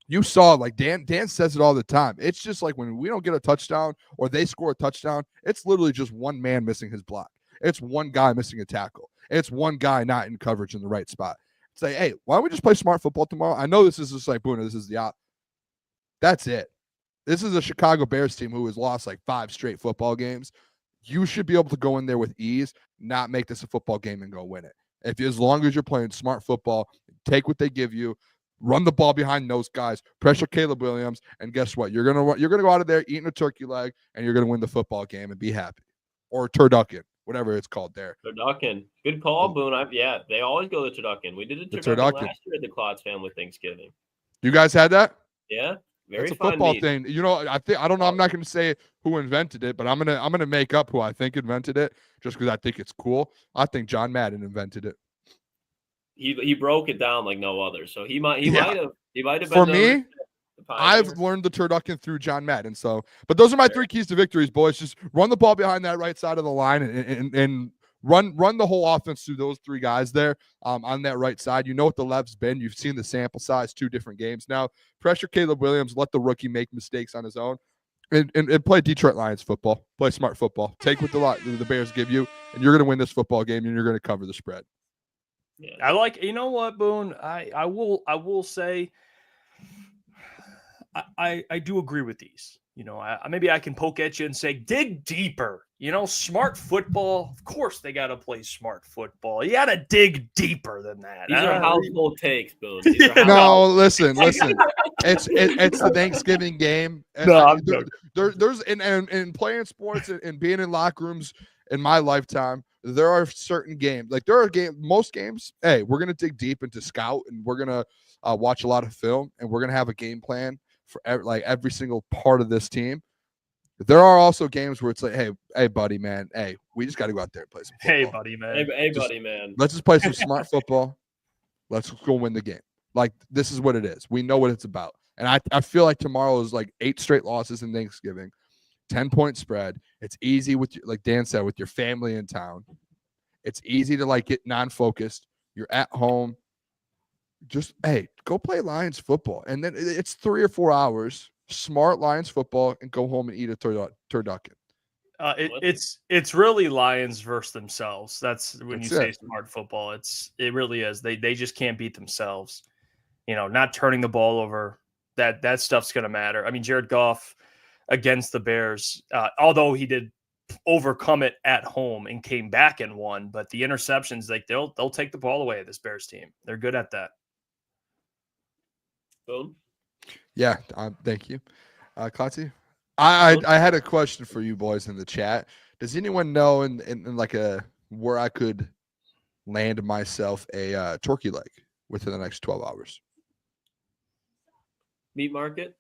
Speaker 1: you saw, like Dan says it all the time. It's just like when we don't get a touchdown or they score a touchdown, it's literally just one man missing his block. It's one guy missing a tackle. It's one guy not in coverage in the right spot. Say, hey, why don't we just play smart football tomorrow? I know this is just like Booner. This is the op. That's it. This is a Chicago Bears team who has lost like 5 straight football games. You should be able to go in there with ease, not make this a football game and go win it. As long as you're playing smart football, take what they give you, run the ball behind those guys, pressure Caleb Williams, and guess what? You're gonna go out of there eating a turkey leg, and you're gonna win the football game and be happy, or turducken, whatever it's called there.
Speaker 5: Turducken, good call, Boone. They always go to turducken. We did a turducken last year at the Klotz family Thanksgiving.
Speaker 1: You guys had that?
Speaker 5: Yeah, very
Speaker 1: it's a football thing. You know, I don't know. I'm not gonna say who invented it, but I'm gonna make up who I think invented it, just because I think it's cool. I think John Madden invented it.
Speaker 5: He broke it down like no other. So he might have been.
Speaker 1: For me, I've learned the turducken through John Madden. So, but those are my 3 keys to victories, boys. Just run the ball behind that right side of the line and run the whole offense through those 3 guys there on that right side. You know what the left's been. You've seen the sample size, 2 different games now. Pressure Caleb Williams. Let the rookie make mistakes on his own. And play Detroit Lions football. Play smart football. Take what the Bears give you, and you're going to win this football game, and you're going to cover the spread.
Speaker 2: Yeah. I like, you know what, Boone? I will say I do agree with these. You know, maybe I can poke at you and say, dig deeper. You know, smart football. Of course, they got to play smart football. You got to dig deeper than that.
Speaker 5: These are household takes, Boone.
Speaker 1: No, listen. It's the Thanksgiving game.
Speaker 2: No,
Speaker 1: there's in playing sports and being in locker rooms in my lifetime, there are certain games. Like, there are most games. Hey, we're gonna dig deep into scout, and we're gonna watch a lot of film, and we're gonna have a game plan for every single part of this team. There are also games where it's like, hey, buddy, man, hey, we just got to go out there and play some football.
Speaker 2: Hey, buddy, man.
Speaker 5: Buddy, man.
Speaker 1: Let's just play some smart football. Let's go win the game. Like, this is what it is. We know what it's about. And I feel like tomorrow is like 8 straight losses in Thanksgiving, 10-point spread. It's easy like Dan said, with your family in town. It's easy to like get non-focused. You're at home. Just, hey, go play Lions football. And then it's 3 or 4 hours, smart Lions football, and go home and eat a turducken.
Speaker 2: It's really Lions versus themselves. That's when you say smart football. It really is. They just can't beat themselves. You know, not turning the ball over. That stuff's gonna matter. I mean, Jared Goff against the Bears, although he did overcome it at home and came back and won, but the interceptions, like they'll take the ball away. This Bears team, they're good at that.
Speaker 5: Boom.
Speaker 1: Yeah, thank you, Klotz. I had a question for you boys in the chat. Does anyone know in like where I could land myself a turkey leg within the next 12 hours?
Speaker 5: Meat market?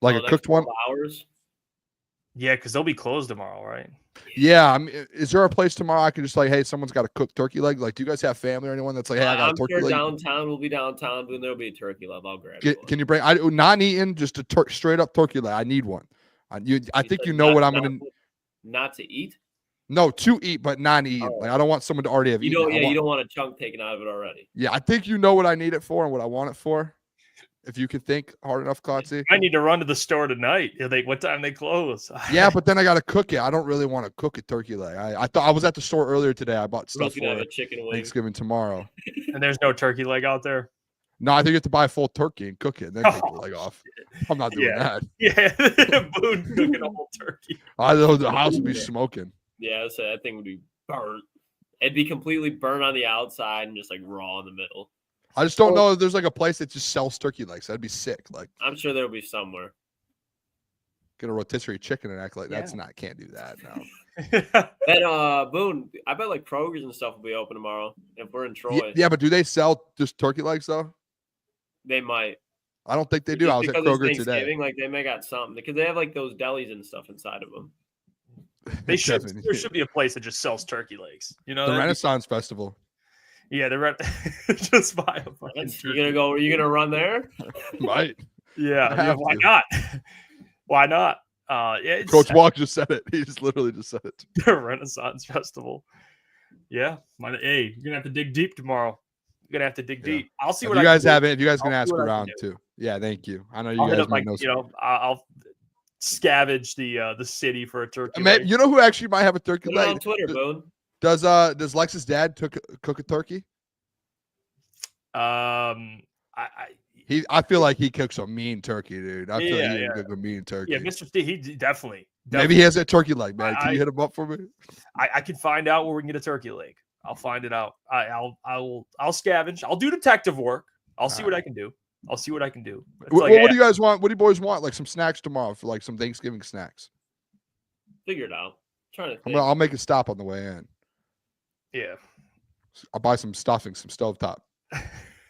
Speaker 1: Like a cooked one?
Speaker 5: Hours?
Speaker 2: Yeah, because they'll be closed tomorrow, right?
Speaker 1: Yeah. I mean, is there a place tomorrow I can just like, hey, someone's got a cooked turkey leg? Like, do you guys have family or anyone that's like, hey, I got a turkey leg?
Speaker 5: Downtown will be downtown, but there'll be a turkey leg. I'll grab it.
Speaker 1: Can you bring non-eaten, just a straight up turkey leg? I need one. I think you know what I'm going to.
Speaker 5: Not to eat?
Speaker 1: No, to eat, but non-eaten. Like, I don't want someone to already have eaten.
Speaker 5: You don't want a chunk taken out of it already.
Speaker 1: Yeah, I think you know what I need it for and what I want it for. If you can think hard enough, Klotz.
Speaker 2: I need to run to the store tonight. What time they close?
Speaker 1: Yeah, but then I got to cook it. I don't really want to cook a turkey leg. I thought I was at the store earlier today. I bought stuff for Thanksgiving tomorrow.
Speaker 2: And there's no turkey leg out there?
Speaker 1: No, I think you have to buy a full turkey and cook it and then take the leg off. I'm not doing that.
Speaker 2: Yeah, Boone cooking a whole turkey.
Speaker 1: I know the house would be smoking.
Speaker 5: Yeah, so that thing would be burnt. It'd be completely burnt on the outside and just like raw in the middle.
Speaker 1: I just don't know if there's like a place that just sells turkey legs. That'd be sick. Like,
Speaker 5: I'm sure there'll be somewhere.
Speaker 1: Get a rotisserie chicken and act like can't do that. No.
Speaker 5: Bet Boone, I bet like Kroger's and stuff will be open tomorrow if we're in Troy.
Speaker 1: Yeah, but do they sell just turkey legs though?
Speaker 5: They might.
Speaker 1: I don't think they do. I was at
Speaker 5: Because it's
Speaker 1: Kroger today.
Speaker 5: Thanksgiving, like they may got something because they have like those delis and stuff inside of them.
Speaker 2: They should.
Speaker 1: Definitely.
Speaker 2: There should be a place that just sells turkey legs. You know,
Speaker 1: The
Speaker 2: that'd be-
Speaker 1: Renaissance Festival.
Speaker 2: Yeah, just buy a fucking
Speaker 5: You gonna go? Are you gonna run there?
Speaker 1: Right.
Speaker 2: Yeah,
Speaker 1: have
Speaker 2: why
Speaker 1: to.
Speaker 2: not? Why not? Yeah, it's
Speaker 1: Coach Walk just said it. He just literally just said it.
Speaker 2: the Renaissance Festival. Yeah, hey, you're gonna have to dig deep tomorrow. You're gonna have to dig
Speaker 1: Yeah.
Speaker 2: deep. I'll see
Speaker 1: If
Speaker 2: what
Speaker 1: you
Speaker 2: I
Speaker 1: guys
Speaker 2: can do.
Speaker 1: have it, if you guys can
Speaker 2: I'll
Speaker 1: ask
Speaker 2: see what I can
Speaker 1: around
Speaker 2: do.
Speaker 1: too. Yeah, thank you. I know you
Speaker 2: I'll hit
Speaker 1: guys
Speaker 2: up
Speaker 1: might know.
Speaker 2: I'll scavenge the city for a turkey.
Speaker 1: Man,
Speaker 2: leg.
Speaker 1: you know who actually might have a turkey
Speaker 5: Put it on
Speaker 1: leg?
Speaker 5: Twitter, Boone.
Speaker 1: Does Lex's dad cook a turkey? I feel like he cooks a mean turkey, dude. I feel like he would cook a mean turkey.
Speaker 2: Yeah, Mr. Steve, he definitely.
Speaker 1: Maybe he has a turkey leg, man. Can
Speaker 2: I-
Speaker 1: you hit him up for me?
Speaker 2: I can find out where we can get a turkey leg. I'll find it out. I'll scavenge. I'll do detective work. I'll see what I can do. I'll see what I can do. It's
Speaker 1: What,
Speaker 2: like,
Speaker 1: what do you guys want? What do you boys want? Like some snacks tomorrow for like some Thanksgiving snacks.
Speaker 5: Figure it out. trying to think.
Speaker 1: I'll make a stop on the way in.
Speaker 2: yeah.
Speaker 1: I'll buy some stuffing, some stovetop.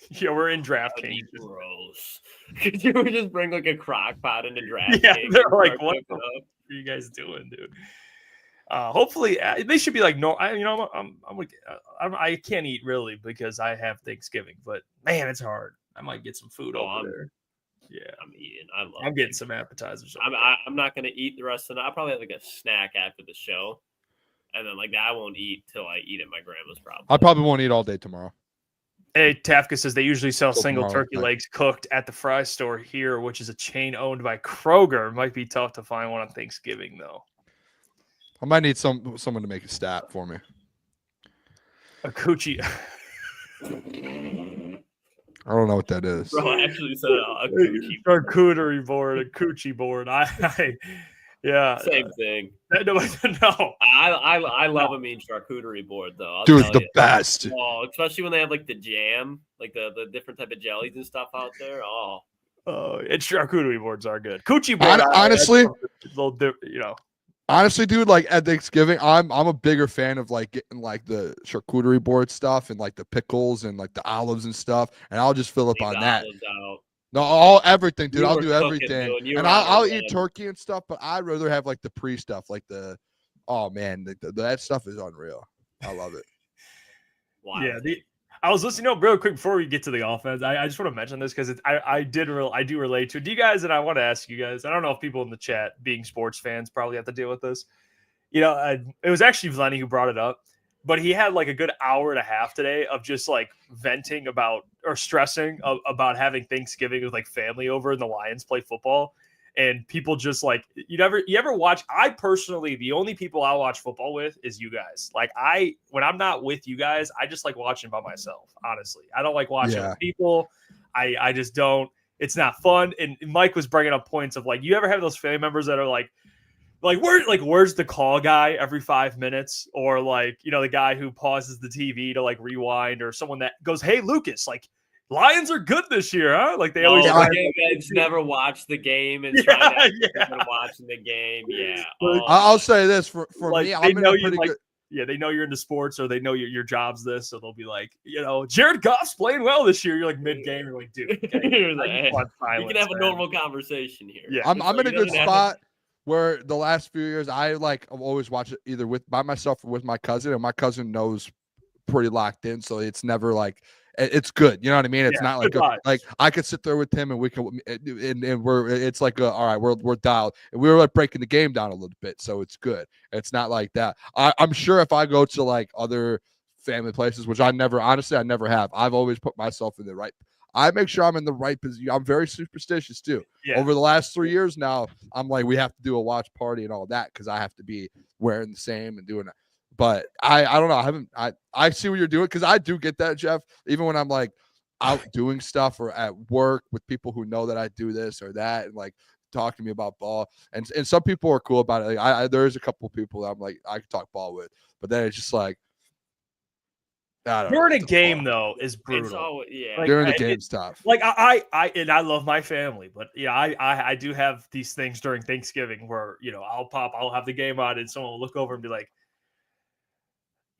Speaker 2: Yeah, we're in
Speaker 5: That'd
Speaker 2: DraftKings.
Speaker 5: be gross. Could you just bring like a crock pot into draft?
Speaker 2: Yeah,
Speaker 5: game
Speaker 2: they're
Speaker 5: and
Speaker 2: like,
Speaker 5: start
Speaker 2: what
Speaker 5: cooking
Speaker 2: the
Speaker 5: up?
Speaker 2: What are you guys doing, dude? Hopefully, they should be like no. I can't eat really because I have Thanksgiving, but man, it's hard. I might get some food over there. Yeah,
Speaker 5: I'm eating. I love.
Speaker 2: I'm getting some appetizers.
Speaker 5: I'm not gonna eat the rest of the night. I'll probably have like a snack after the show, and then like that I won't eat till I eat at my grandma's. Probably.
Speaker 1: I probably won't eat all day tomorrow.
Speaker 2: Hey, Tafka says they usually sell
Speaker 1: Till
Speaker 2: single
Speaker 1: tomorrow,
Speaker 2: turkey
Speaker 1: right.
Speaker 2: legs cooked at the fry store here, which is a chain owned by Kroger. Might be tough to find one on Thanksgiving though.
Speaker 1: I might need someone to make a stat for me.
Speaker 2: A coochie.
Speaker 1: I don't know what that is.
Speaker 5: Bro, I actually said a coochie.
Speaker 2: Charcuterie board, a coochie board. Yeah.
Speaker 5: Same thing.
Speaker 2: No.
Speaker 5: I love a mean charcuterie board though. I'll
Speaker 1: Dude,
Speaker 5: tell
Speaker 1: the
Speaker 5: you.
Speaker 1: best.
Speaker 5: Oh, especially when they have like the jam, like the different type of jellies and stuff out there. Oh,
Speaker 2: It's charcuterie boards are good. Coochie board.
Speaker 1: Honestly,
Speaker 2: little.
Speaker 1: Honestly, dude, like at Thanksgiving, I'm a bigger fan of like getting like the charcuterie board stuff and like the pickles and like the olives and stuff, and I'll just fill up
Speaker 5: leave
Speaker 1: on
Speaker 5: the
Speaker 1: that.
Speaker 5: olives out.
Speaker 1: No, everything, dude.
Speaker 5: You
Speaker 1: I'll
Speaker 5: were
Speaker 1: do
Speaker 5: cooking,
Speaker 1: everything,
Speaker 5: dude. You
Speaker 1: and
Speaker 5: were out
Speaker 1: I'll
Speaker 5: there,
Speaker 1: eat
Speaker 5: man.
Speaker 1: turkey and stuff, but I'd rather have like the pre stuff, like the. Oh man, that stuff is unreal. I love it.
Speaker 5: Wow.
Speaker 2: Yeah. I was listening to real quick before we get to the offense. I just want to mention this because I do relate to it. Do you guys, and I want to ask you guys, I don't know if people in the chat being sports fans probably have to deal with this. It was actually Lenny who brought it up, but he had like a good hour and a half today of just like venting about or stressing about having Thanksgiving with like family over and the Lions play football. And people just like, you ever watch, I personally, the only people I watch football with is you guys. Like when I'm not with you guys, I just like watching by myself, honestly. I don't like watching with people. I just don't, it's not fun. And Mike was bringing up points of like, you ever have those family members that are like where's the call guy every 5 minutes? Or like, the guy who pauses the TV to like rewind, or someone that goes, hey, Lucas, like, Lions are good this year, huh? Like they always
Speaker 5: guys never watch the game and try to watching the game. Yeah.
Speaker 1: I'll say this for
Speaker 2: like,
Speaker 1: me,
Speaker 2: they
Speaker 1: I'm in
Speaker 2: know
Speaker 1: a
Speaker 2: you
Speaker 1: pretty
Speaker 2: like,
Speaker 1: good.
Speaker 2: yeah, they know you're into sports, or they know your job's this, so they'll be like, Jared Goff's playing well this year. You're like mid game, you're like, dude, okay,
Speaker 5: You're like,
Speaker 2: I want
Speaker 5: you
Speaker 2: silence,
Speaker 5: can have a
Speaker 2: man.
Speaker 5: normal conversation here.
Speaker 2: Yeah.
Speaker 1: I'm in a
Speaker 5: He
Speaker 1: good
Speaker 5: doesn't have
Speaker 1: spot where the last few years I've always watched it either by myself or with my cousin, and my cousin knows pretty locked in, so it's never like it's good. You know what I mean? It's not like like I could sit there with him and we can and it's like all right, we're dialed, and we were like breaking the game down a little bit, so it's good. It's not like that. I'm sure if I go to like other family places, which I never have, I've always put myself in the right. I make sure I'm in the right position. I'm very superstitious too.
Speaker 2: Yeah.
Speaker 1: Over the last 3 years now, I'm like, we have to do a watch party and all that because I have to be wearing the same and doing it. But I don't know. I see what you're doing because I do get that, Jeff. Even when I'm like out doing stuff or at work with people who know that I do this or that, and like talk to me about ball. And some people are cool about it. Like there's a couple of people that I'm like I can talk ball with, but then it's just like I don't know
Speaker 2: During a
Speaker 1: what the
Speaker 2: game
Speaker 1: fuck.
Speaker 2: though is
Speaker 5: It's
Speaker 2: brutal.
Speaker 5: always, yeah.
Speaker 2: Like,
Speaker 1: During the game's tough.
Speaker 2: Like I love my family, but yeah, I do have these things during Thanksgiving where I'll have the game on and someone will look over and be like,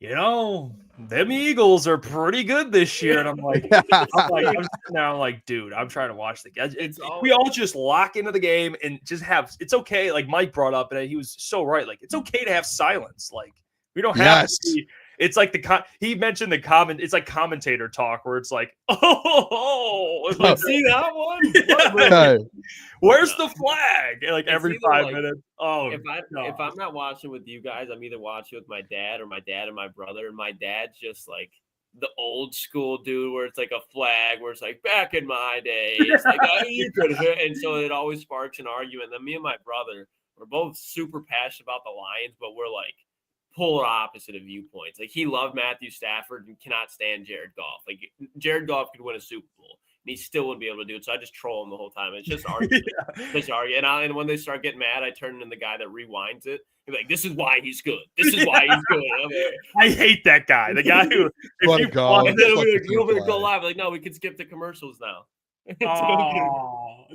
Speaker 2: them Eagles are pretty good this year, and I'm like, I'm sitting there, I'm like, dude, I'm trying to watch the game. We all just lock into the game and just have. It's okay. Like Mike brought up, and he was so right. Like it's okay to have silence. Like we don't have to be. It's like he mentioned the comment. It's like commentator talk where it's like, like,
Speaker 5: see that one?
Speaker 2: Yeah. Where's the flag? Like every 5 minutes. Oh,
Speaker 5: if I'm not watching with you guys, I'm either watching with my dad or my dad and my brother. And my dad's just like the old school dude where it's like a flag where it's like back in my day. It's like, oh, you could have. And so it always sparks an argument. Then me and my brother, we're both super passionate about the Lions, but we're like polar opposite of viewpoints. Like he loved Matthew Stafford and cannot stand Jared Goff. Like Jared Goff could win a Super Bowl and he still wouldn't be able to do it. So I just troll him the whole time. It's just argument. Just argue. And when they start getting mad, I turn into the guy that rewinds it. He's like, this is why he's good. This is why he's good.
Speaker 2: I hate that guy. The guy who
Speaker 1: Let him go.
Speaker 5: And then we're gonna go live. Like, no, we can skip the commercials now.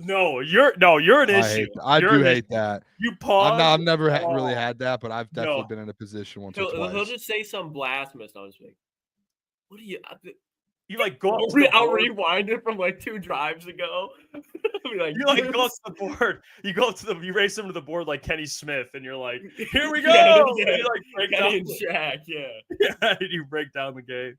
Speaker 2: No, you're an issue.
Speaker 1: I do hate that.
Speaker 2: You pause.
Speaker 1: I've never really had that, but I've definitely been in a position once or twice.
Speaker 5: He'll just say some blasphemous. I'm just like, what do you?
Speaker 2: You like go up
Speaker 5: I'll rewind it from like 2 drives ago. Like,
Speaker 2: you like go up to the board. You go up to you race them to the board like Kenny Smith, and you're like, here we go.
Speaker 5: Yeah.
Speaker 2: And you like break
Speaker 5: Kenny
Speaker 2: down
Speaker 5: and Shaq, yeah.
Speaker 2: and you break down the game.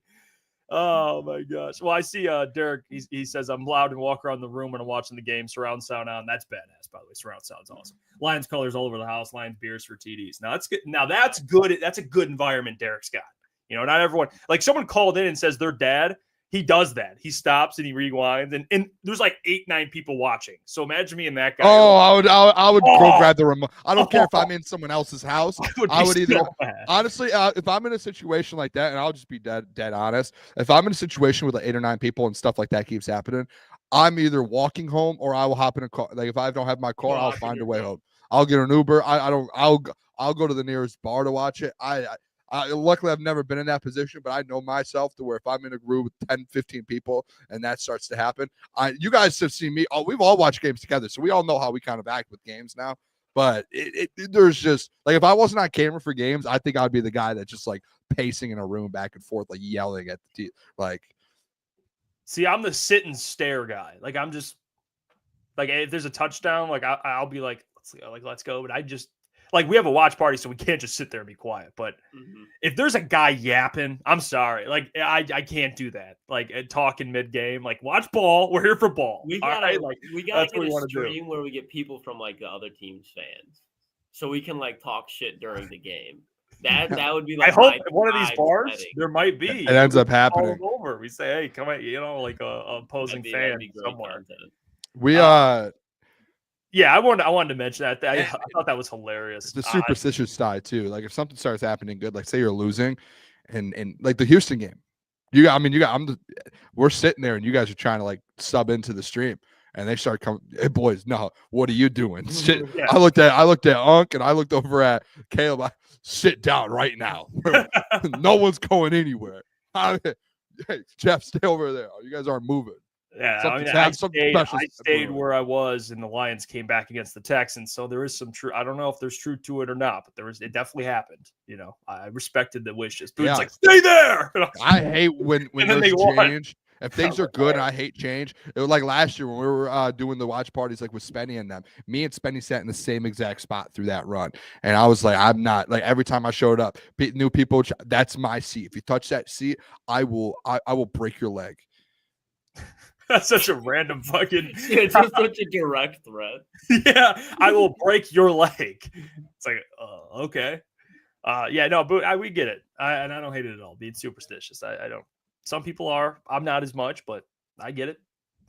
Speaker 2: Oh my gosh. Well, I see Derek, he says I'm loud and walk around the room when I'm watching the game, surround sound on. That's badass, by the way. Surround sound's awesome. Lions colors all over the house, Lions beers for TDs. Now that's good. Now that's good. That's a good environment Derek's got. Not everyone, like someone called in and says their dad, he does that. He stops and he rewinds, and there's like 8-9 people watching. So imagine me and that guy.
Speaker 1: Oh, I would go grab the remote. I don't care if I'm in someone else's house. I would either honestly, if I'm in a situation like that, and I'll just be dead honest. If I'm in a situation with like 8 or 9 people and stuff like that keeps happening, I'm either walking home or I will hop in a car. Like if I don't have my car, I'll find a way home. I'll get an Uber. I'll go to the nearest bar to watch it. Luckily, I've never been in that position, but I know myself to where if I'm in a group with 10, 15 people and that starts to happen, you guys have seen me. We've all watched games together, so we all know how we kind of act with games now. But there's just like if I wasn't on camera for games, I think I'd be the guy that's just like pacing in a room back and forth, like yelling at the team. Like,
Speaker 2: see, I'm the sit and stare guy. Like I'm just like if there's a touchdown, like I'll be like, let's go. But I just. Like, we have a watch party, so we can't just sit there and be quiet. But if there's a guy yapping, I'm sorry. Like, I can't do that. Like, talking mid-game. Like, watch ball. We're here for ball.
Speaker 5: We gotta get a stream where we get people from, like, the other team's fans. So we can, like, talk shit during the game. That would be, like,
Speaker 2: I hope one of these bars,
Speaker 5: setting.
Speaker 2: there might be.
Speaker 1: It ends up happening.
Speaker 2: All over. We say, hey, come on, like a opposing fan somewhere.
Speaker 1: We,
Speaker 2: Yeah, I wanted to mention that. I thought that was hilarious.
Speaker 1: It's the superstitious side too. Like if something starts happening good, like say you're losing, and like the Houston game, we're sitting there and you guys are trying to like sub into the stream, and they start coming. Hey boys, no, what are you doing? Sit. Yeah. I looked at Unc and I looked over at Caleb. Sit down right now. No one's going anywhere. Hey, Jeff, stay over there. You guys aren't moving.
Speaker 2: Yeah, I stayed where I was, and the Lions came back against the Texans. So there is some truth. I don't know if there's truth to it or not, but it definitely happened. I respected the wishes. Dude's like, stay there.
Speaker 1: I hate when there's change. If things are good, and I hate change. It was like last year when we were doing the watch parties, like with Spenny and them. Me and Spenny sat in the same exact spot through that run, and I was like, I'm not like every time I showed up, new people. That's my seat. If you touch that seat, I will break your leg.
Speaker 2: That's such a random fucking.
Speaker 5: It's just such a direct threat.
Speaker 2: Yeah, I will break your leg. It's like, okay. Yeah, no, but we get it. And I don't hate it at all. Being superstitious, I don't. Some people are. I'm not as much, but I get it.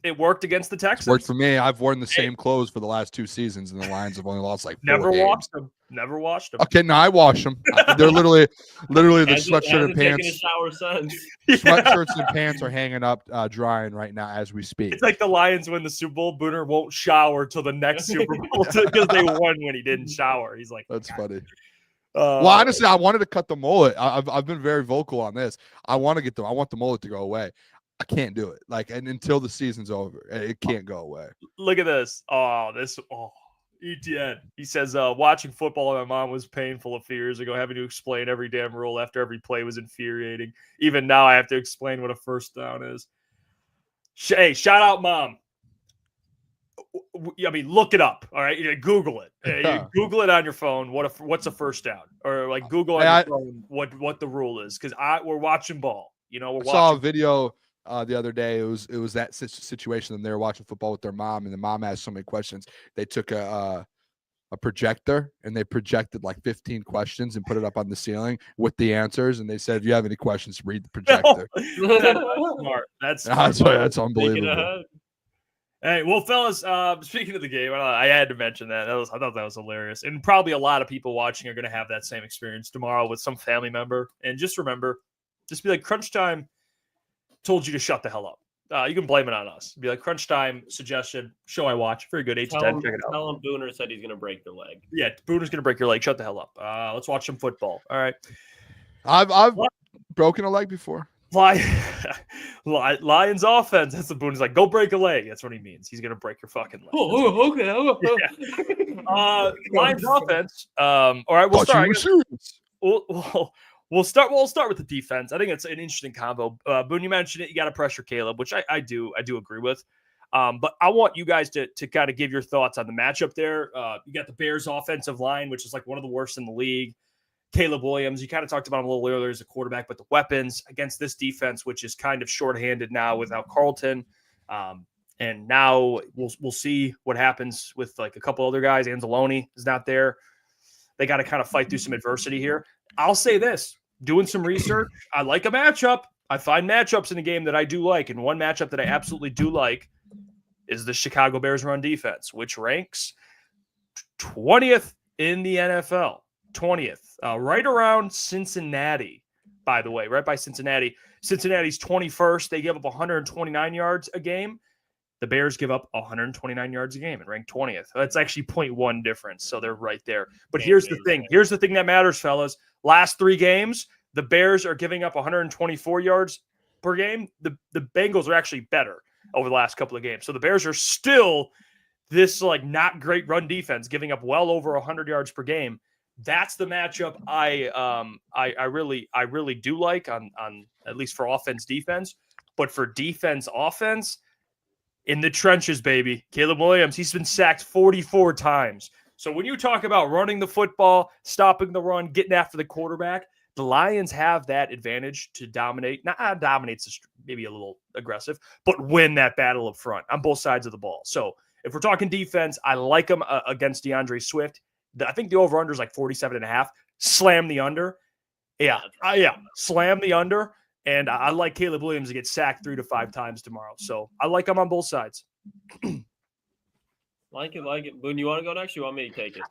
Speaker 2: It worked against the Texans.
Speaker 1: Worked for me. I've worn the same clothes for the last 2 seasons, and the Lions have only lost like 4
Speaker 2: Never
Speaker 1: games.
Speaker 2: washed them. Never washed them.
Speaker 1: Okay, no, I wash them. They're literally the sweatshirt and pants.
Speaker 5: A shower since.
Speaker 1: Sweatshirts and pants are hanging up, drying right now as we speak.
Speaker 2: It's like the Lions win the Super Bowl. Booner won't shower till the next Super Bowl because they won when he didn't shower. He's like,
Speaker 1: that's funny. Well, honestly, I wanted to cut the mullet. I've been very vocal on this. I want the mullet to go away. I can't do it. Like, and until the season's over, it can't go away.
Speaker 2: Look at this. ETN. He says, watching football with my mom was painful a few years ago. Having to explain every damn rule after every play was infuriating. Even now, I have to explain what a first down is. Hey, shout out, Mom. I mean, look it up. All right, Google it. You Google it on your phone. What's a first down? Or like Google on your phone what the rule is. Because we're watching ball. I
Speaker 1: saw a video the other day. It was that situation, and they were watching football with their mom, and the mom asked so many questions. They took a projector and they projected like 15 questions and put it up on the ceiling with the answers. And they said, if you have any questions, read the projector.
Speaker 2: That's smart.
Speaker 1: That's unbelievable.
Speaker 2: Hey, well, fellas, speaking of the game, I had to mention that. I thought that was hilarious. And probably a lot of people watching are going to have that same experience tomorrow with some family member. And just remember, just be like, crunch time told you to shut the hell up. You can blame it on us. Be like, crunch time suggestion, show I watch. Very good, 8 to 10. Check it out.
Speaker 5: Tell him Booner said he's going to break the leg.
Speaker 2: Yeah, Booner's going to break your leg. Shut the hell up. Let's watch some football. All right.
Speaker 1: I've broken a leg before.
Speaker 2: Lions offense. That's the Booner's like, go break a leg. That's what he means. He's going to break your fucking leg. Okay. Yeah. Lions offense. All right, we'll start. We'll start with the defense. I think it's an interesting combo. Boone, you mentioned it. You got to pressure Caleb, which I do agree with. But I want you guys to kind of give your thoughts on the matchup there. You got the Bears offensive line, which is like one of the worst in the league. Caleb Williams, you kind of talked about him a little earlier as a quarterback, but the weapons against this defense, which is kind of shorthanded now without Carlton. And now we'll see what happens with like a couple other guys. Anzalone is not there. They got to kind of fight through some adversity here. I'll say this. Doing some research, I like a matchup. I find matchups in the game that I do like, and one matchup that I absolutely do like is the Chicago Bears run defense, which ranks 20th in the NFL. 20th, right around Cincinnati, by the way, right by Cincinnati. Cincinnati's 21st. They give up 129 yards a game. The Bears give up 129 yards a game and rank 20th. That's actually 0.1 difference, so they're right there. But here's the thing. Here's the thing that matters, fellas. Last 3 games, the Bears are giving up 124 yards per game. The Bengals are actually better over the last couple of games. So the Bears are still this like not great run defense, giving up well over 100 yards per game. That's the matchup I really do like on at least for offense defense. But for defense offense, in the trenches, baby. Caleb Williams, he's been sacked 44 times. So when you talk about running the football, stopping the run, getting after the quarterback, the Lions have that advantage to dominate. Not dominates, maybe a little aggressive, but win that battle up front on both sides of the ball. So if we're talking defense, I like them against DeAndre Swift. I think the over-under is like 47.5. Slam the under. Yeah. Slam the under. And I like Caleb Williams to get sacked 3 to 5 times tomorrow. So I like him on both sides.
Speaker 5: Like it. Boone, you want to go next? Or you want me to take it?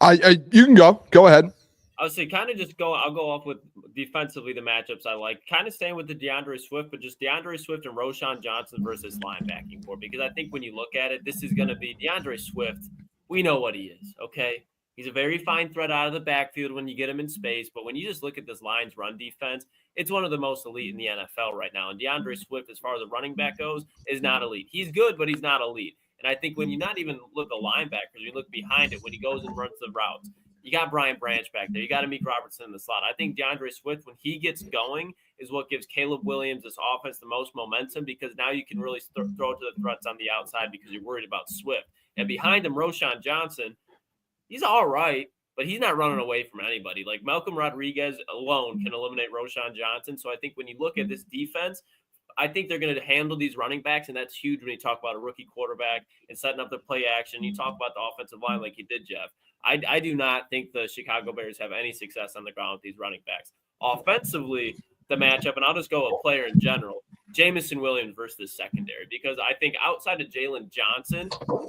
Speaker 1: You can go. Go ahead.
Speaker 5: I would say I'll go off with defensively the matchups I like. Kind of staying with the DeAndre Swift, but just DeAndre Swift and Roschon Johnson versus linebacking core. Because I think when you look at it, this is going to be DeAndre Swift. We know what he is, okay? He's a very fine threat out of the backfield when you get him in space. But when you just look at this Lions run defense, it's one of the most elite in the NFL right now. And DeAndre Swift, as far as the running back goes, is not elite. He's good, but he's not elite. And I think when you not even look at linebackers, you look behind it when he goes and runs the routes. You got Brian Branch back there. You got Amik Robertson in the slot. I think DeAndre Swift, when he gets going, is what gives Caleb Williams this offense the most momentum because now you can really throw to the threats on the outside because you're worried about Swift. And behind him, Roschon Johnson, he's all right, but he's not running away from anybody. Like Malcolm Rodriguez alone can eliminate Roschon Johnson. So I think when you look at this defense, I think they're going to handle these running backs, and that's huge when you talk about a rookie quarterback and setting up the play action. You talk about the offensive line like you did, Jeff. I do not think the Chicago Bears have any success on the ground with these running backs. Offensively, the matchup, and I'll just go a player in general, Jamison Williams versus the secondary, because I think outside of Jalen Johnson,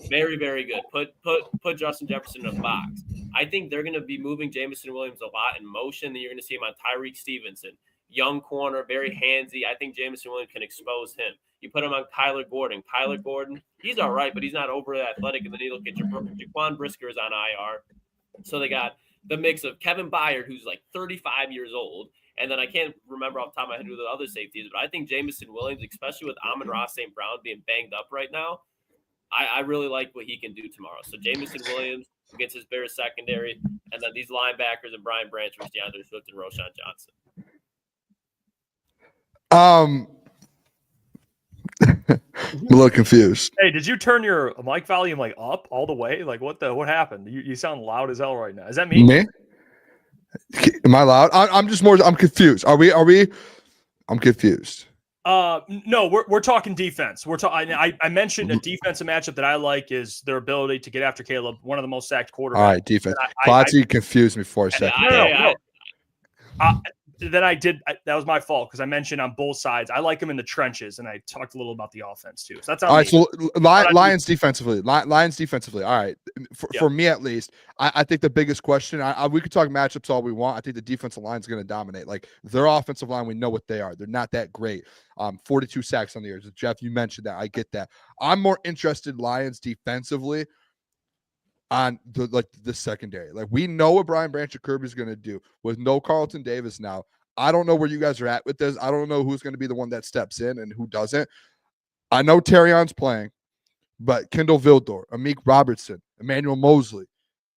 Speaker 5: very, very good. Put Justin Jefferson in a box. I think they're going to be moving Jamison Williams a lot in motion. Then you're going to see him on Tyreek Stevenson. Young corner, very handsy. I think Jamison Williams can expose him. You put him on Kyler Gordon. Kyler Gordon, he's all right, but he's not overly athletic. And then you look at Jaquan Brisker is on IR. So they got the mix of Kevin Byard, who's like 35 years old, and then I can't remember off the top of my head who the other safety is, but I think Jamison Williams, especially with Amon-Ra St. Brown being banged up right now, I really like what he can do tomorrow. So Jamison Williams against his Bears secondary, and then these linebackers and Brian Branch versus DeAndre Swift and Roschon Johnson.
Speaker 1: I'm a little confused.
Speaker 2: Hey, did you turn your mic volume like up all the way? Like what happened? You sound loud as hell right now. Is that me?
Speaker 1: Me? Am I loud? I'm confused. Are we? I'm confused.
Speaker 2: No, we're talking defense. I mentioned a defensive matchup that I like is their ability to get after Caleb, one of the most sacked quarterbacks.
Speaker 1: All right, defense. Klotz confused me for a second.
Speaker 2: No. Then I did. That was my fault because I mentioned on both sides. I like him in the trenches, and I talked a little about the offense too. So that's
Speaker 1: all right. So Lions defensively. Lions defensively. All right. For me at least, I think the biggest question. We could talk matchups all we want. I think the defensive line is going to dominate. Like their offensive line, we know what they are. They're not that great. 42 sacks on the year. Jeff, you mentioned that. I get that. I'm more interested Lions defensively on the secondary. Like we know what Brian Branch and Kirby's going to do with no Carlton Davis now. I don't know where you guys are at with this. I don't know who's going to be the one that steps in and who doesn't. I know Terrion's playing, but Kendall Vildor, Amik Robertson, Emmanuel Mosley,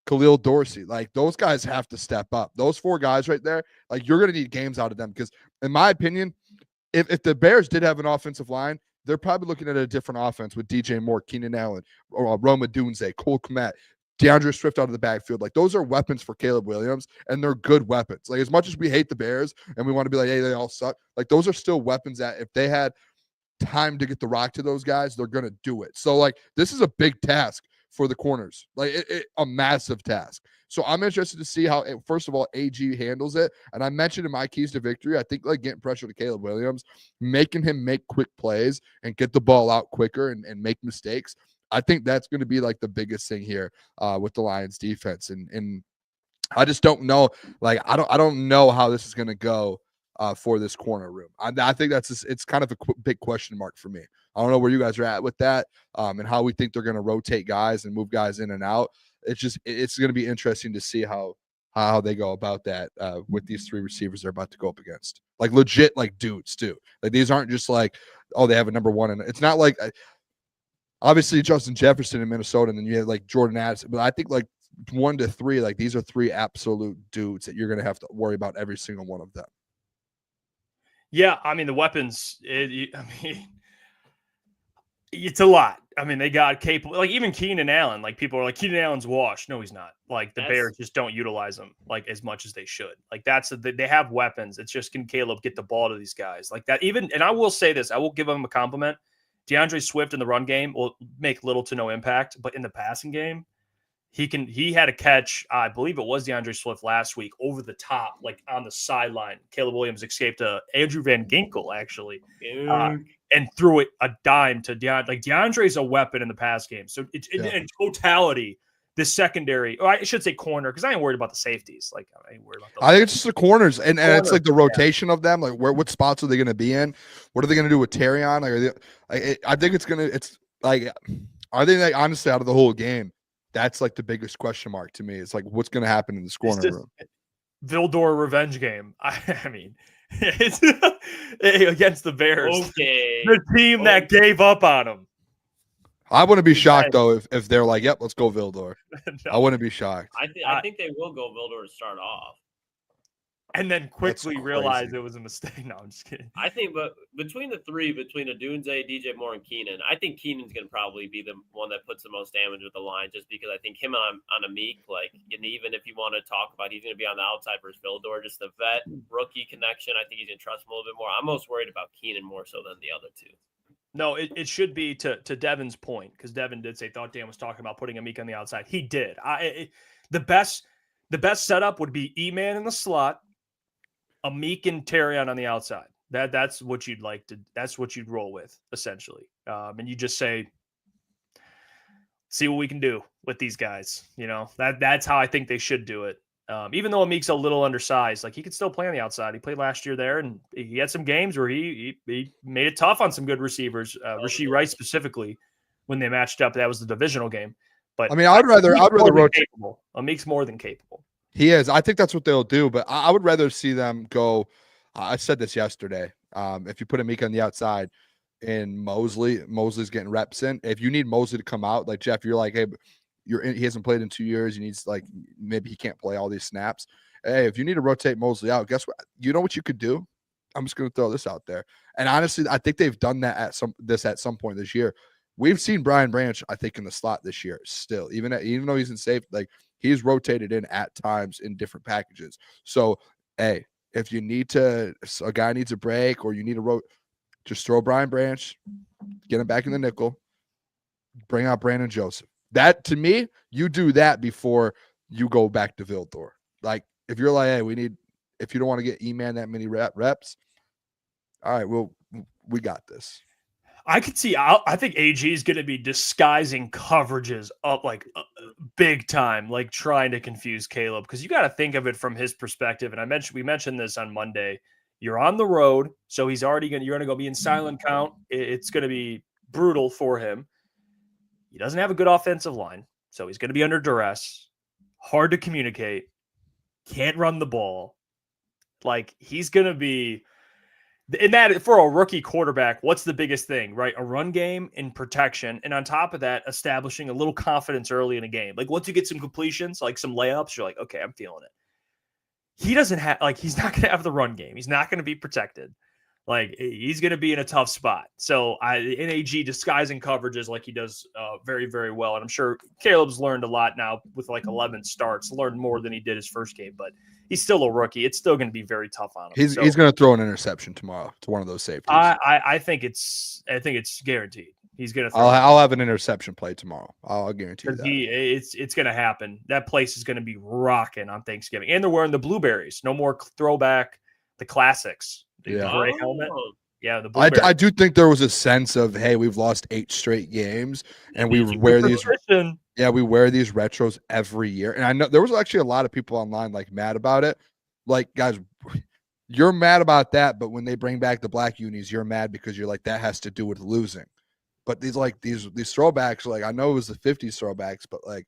Speaker 1: Khalil Dorsey, like those guys have to step up. Those four guys right there, like you're going to need games out of them because in my opinion, if the Bears did have an offensive line, they're probably looking at a different offense with DJ Moore, Keenan Allen, Roma Dunze, Cole Kmet, DeAndre Swift out of the backfield. Like those are weapons for Caleb Williams, and they're good weapons. Like as much as we hate the Bears and we want to be like, hey, they all suck. Like those are still weapons that if they had time to get the rock to those guys, they're going to do it. So like this is a big task for the corners, like a massive task. So I'm interested to see how, first of all, AG handles it. And I mentioned in my keys to victory, I think like getting pressure to Caleb Williams, making him make quick plays and get the ball out quicker and make mistakes. I think that's going to be like the biggest thing here with the Lions defense. And I just don't know, like, I don't know how this is going to go for this corner room. I think it's kind of a big question mark for me. I don't know where you guys are at with that and how we think they're going to rotate guys and move guys in and out. It's going to be interesting to see how they go about that with these three receivers they're about to go up against. Like legit, like dudes too. Like these aren't just like, oh, they have a number one. And it's not like, obviously Justin Jefferson in Minnesota, and then you have like Jordan Addison. But I think like 1 to 3, like these are three absolute dudes that you're going to have to worry about every single one of them.
Speaker 2: Yeah, I mean the weapons. It's a lot. I mean, they got capable. Like even Keenan Allen. Like people are like Keenan Allen's washed. No, he's not. Like the Bears just don't utilize him like as much as they should. Like they have weapons. It's just can Caleb get the ball to these guys like that? Even and I will say this. I will give him a compliment. DeAndre Swift in the run game will make little to no impact, but in the passing game, he had a catch. I believe it was DeAndre Swift last week over the top, like on the sideline. Caleb Williams escaped Andrew Van Ginkel actually, and threw it a dime to DeAndre. Like DeAndre's a weapon in the pass game. So it's in totality, the secondary, or I should say corner, because I ain't worried about the safeties. Like I ain't worried about those.
Speaker 1: I think it's just the corners, and it's like the rotation of them. Like what spots are they going to be in? What are they going to do with Terrion? Like I think it's like are they like honestly out of the whole game? That's like the biggest question mark to me. It's like what's going to happen in this corner room.
Speaker 2: Vildor revenge game. I mean, it's against the Bears.
Speaker 5: Okay,
Speaker 2: the team that gave up on them.
Speaker 1: I wouldn't be shocked though if they're like, "Yep, let's go Vildor." No. I wouldn't be shocked.
Speaker 5: I think they will go Vildor to start off,
Speaker 2: and then quickly realize it was a mistake. No, I'm just kidding.
Speaker 5: I think, but between the three, between Adunze, DJ Moore, and Keenan, I think Keenan's going to probably be the one that puts the most damage with the line, just because I think him on Amik, like, and even if you want to talk about, he's going to be on the outside versus Vildor, just the vet rookie connection. I think he's going to trust him a little bit more. I'm most worried about Keenan more so than the other two.
Speaker 2: No, it should be to Devin's point, because Devin did say thought Dan was talking about putting Amik on the outside. He did. The best setup would be E-Man in the slot, Amik and Terrion on the outside. That's what you'd like to. That's what you'd roll with essentially, and you just say, see what we can do with these guys. You know that's how I think they should do it. Even though Amik's a little undersized, like he could still play on the outside. He played last year there, and he had some games where he made it tough on some good receivers. Rashee Rice specifically, when they matched up, that was the divisional game. But
Speaker 1: I mean, I'd rather rotate.
Speaker 2: Amik's more than capable.
Speaker 1: He is. I think that's what they'll do, but I would rather see them go. I said this yesterday. If you put Amika on the outside and Mosley's getting reps in. If you need Mosley to come out, like Jeff, you're like, hey, he hasn't played in 2 years. He needs like maybe he can't play all these snaps. Hey, if you need to rotate Mosley out, guess what? You know what you could do? I'm just going to throw this out there. And honestly, I think they've done that at some point this year. We've seen Brian Branch, I think, in the slot this year still, even though he's in safe, like he's rotated in at times in different packages. So, hey, if you need a guy needs a break or you need a just throw Brian Branch, get him back in the nickel, bring out Brandon Joseph. That, to me, you do that before you go back to Vildor. Like, if you're like, hey, if you don't want to get E-Man that many reps, all right, we got this.
Speaker 2: I could see. I think AG is going to be disguising coverages up like big time, like trying to confuse Caleb, because you got to think of it from his perspective. And we mentioned this on Monday. You're on the road, so you're going to go be in silent count. It's going to be brutal for him. He doesn't have a good offensive line, so he's going to be under duress. Hard to communicate. Can't run the ball. Like, he's going to be. And that, for a rookie quarterback, what's the biggest thing, right? A run game and protection. And on top of that, establishing a little confidence early in a game. Like, once you get some completions, like some layups, you're like, okay, I'm feeling it. He doesn't have, like, he's not going to have the run game. He's not going to be protected. Like, he's going to be in a tough spot. So, NAG disguising coverages like he does very, very well. And I'm sure Caleb's learned a lot now with like 11 starts, learned more than he did his first game. But he's still a rookie. It's still going to be very tough on him.
Speaker 1: He's going to throw an interception tomorrow to one of those safeties.
Speaker 2: I think it's guaranteed. He's going to.
Speaker 1: I'll have an interception play tomorrow. I'll guarantee that.
Speaker 2: It's going to happen. That place is going to be rocking on Thanksgiving, and they're wearing the blueberries. No more throwback, the classics. The gray helmet. Yeah, the blueberries.
Speaker 1: I do think there was a sense of, hey, we've lost 8 straight games, and we wear these. Yeah, we wear these retros every year. And I know there was actually a lot of people online like mad about it. Like, guys, you're mad about that, but when they bring back the black unis, you're mad because you're like, that has to do with losing. But these throwbacks, like, I know it was the 50s throwbacks, but like,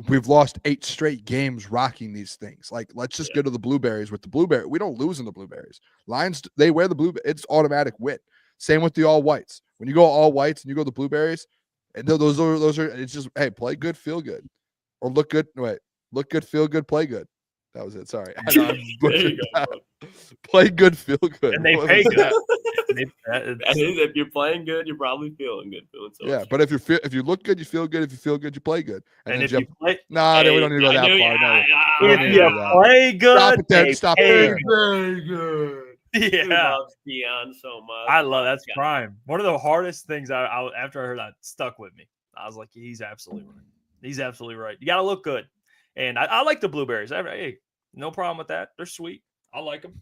Speaker 1: we've lost 8 straight games rocking these things. Like, let's just go to the blueberries with the blueberry. We don't lose in the blueberries. Lions, they wear the blue. It's automatic win. Same with the all whites. When you go all whites and you go the blueberries, and those are. It's just, hey, play good, feel good, or look good. Wait, look good, feel good, play good. That was it. Sorry. Play good, feel good.
Speaker 2: And they pay good.
Speaker 5: If you're playing good, you're probably feeling good. So
Speaker 1: yeah, but if you look good, you feel good. If you feel good, you play good.
Speaker 2: And if you play,
Speaker 1: we don't need to go that far.
Speaker 2: If you play good,
Speaker 1: stop it there. Stop it there.
Speaker 5: Very good.
Speaker 2: Yeah,
Speaker 5: loves Dion so much.
Speaker 2: I love that's prime. One of the hardest things I after I heard that stuck with me. I was like, he's absolutely right. He's absolutely right. You got to look good, and I like the blueberries. Hey, no problem with that. They're sweet. I like them.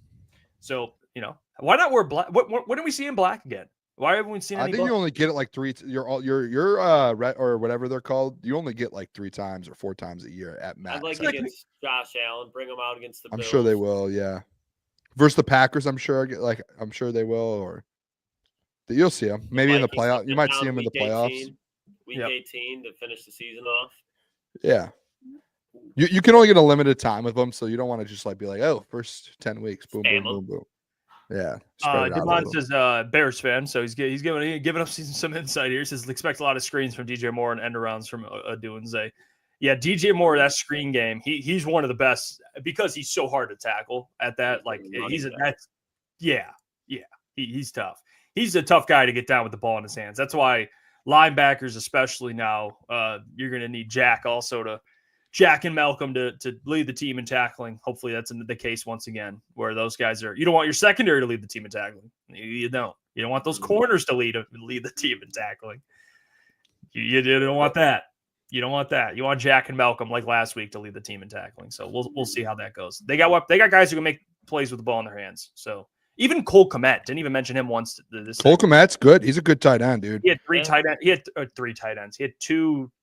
Speaker 2: So, why not wear black? When do we see in black again? Why haven't we seen any?
Speaker 1: I think you only get it like 3. Your red or whatever they're called. You only get like 3 times or 4 times a year at max.
Speaker 5: I'd like against Josh Allen, bring him out against the Bills.
Speaker 1: I'm sure they will. Yeah, versus the Packers. I'm sure they will. Or you'll see them maybe in the playoffs. You might see them in the playoffs.
Speaker 5: Week 18 to finish the season off.
Speaker 1: Yeah. You can only get a limited time with them, so you don't want to just like be like, oh, first 10 weeks, boom, boom, boom, boom. Yeah.
Speaker 2: Devon says Bears fan, so he's giving us some insight here. He says expect a lot of screens from DJ Moore and end arounds from Adunze. Yeah, DJ Moore, that screen game, he's one of the best because he's so hard to tackle at that. Like he's tough. He's a tough guy to get down with the ball in his hands. That's why linebackers, especially now, you're going to need Jack and Malcolm to lead the team in tackling. Hopefully that's the case once again, where those guys are. You don't want your secondary to lead the team in tackling. You don't. You don't want those corners to lead the team in tackling. You don't want that. You don't want that. You want Jack and Malcolm like last week to lead the team in tackling. So we'll see how that goes. They got guys who can make plays with the ball in their hands. So even Cole Kmet, didn't even mention him once.
Speaker 1: Cole Kmet's good. He's a good tight end, dude.
Speaker 2: He had 3 tight ends. He had 3 tight ends. He had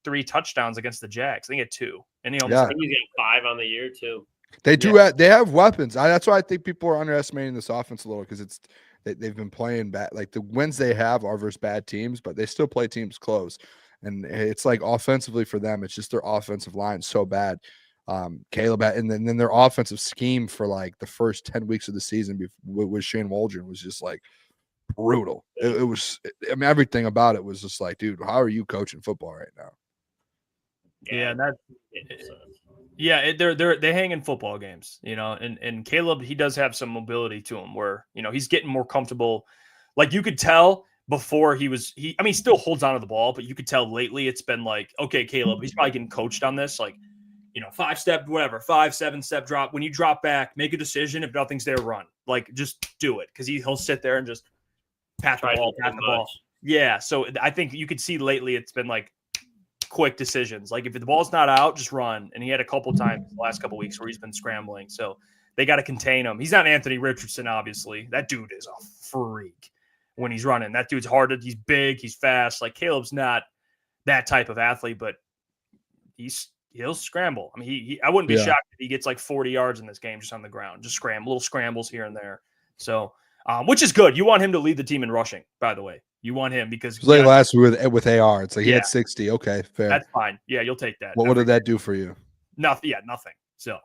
Speaker 2: 3 touchdowns against the Jags. I think he had 2. And he almost
Speaker 5: he's getting 5 on the year too.
Speaker 1: They do. They have weapons. That's why I think people are underestimating this offense a little because they've been playing bad. Like the wins they have are versus bad teams, but they still play teams close. And it's like offensively for them, it's just their offensive line so bad. Caleb, and then their offensive scheme for like the first 10 weeks of the season with Shane Waldron was just like brutal. It was, I mean, everything about it was just like, dude, how are you coaching football right now?
Speaker 2: Yeah, they hang in football games, and Caleb, he does have some mobility to him where, he's getting more comfortable. Like you could tell before he still holds on to the ball, but you could tell lately it's been like, okay, Caleb, he's probably getting coached on this. Like, 5-step, whatever, 5-7-step drop. When you drop back, make a decision. If nothing's there, run. Like, just do it. Cause he'll sit there and just pat the ball. Yeah. So I think you could see lately it's been like quick decisions. Like if the ball's not out, just run. And he had a couple times the last couple weeks where he's been scrambling. So they got to contain him. He's not Anthony Richardson, obviously. That dude is a freak when he's running. That dude's hard. He's big. He's fast. Like Caleb's not that type of athlete, but he'll scramble. I mean, I wouldn't be shocked if he gets like 40 yards in this game just on the ground, just little scrambles here and there. So, which is good. You want him to lead the team in rushing, by the way. You want him because
Speaker 1: like last week with AR, it's like he had 60. Okay, fair.
Speaker 2: That's fine. Yeah, you'll take that.
Speaker 1: What did that do for you?
Speaker 2: Nothing. Yeah, nothing. So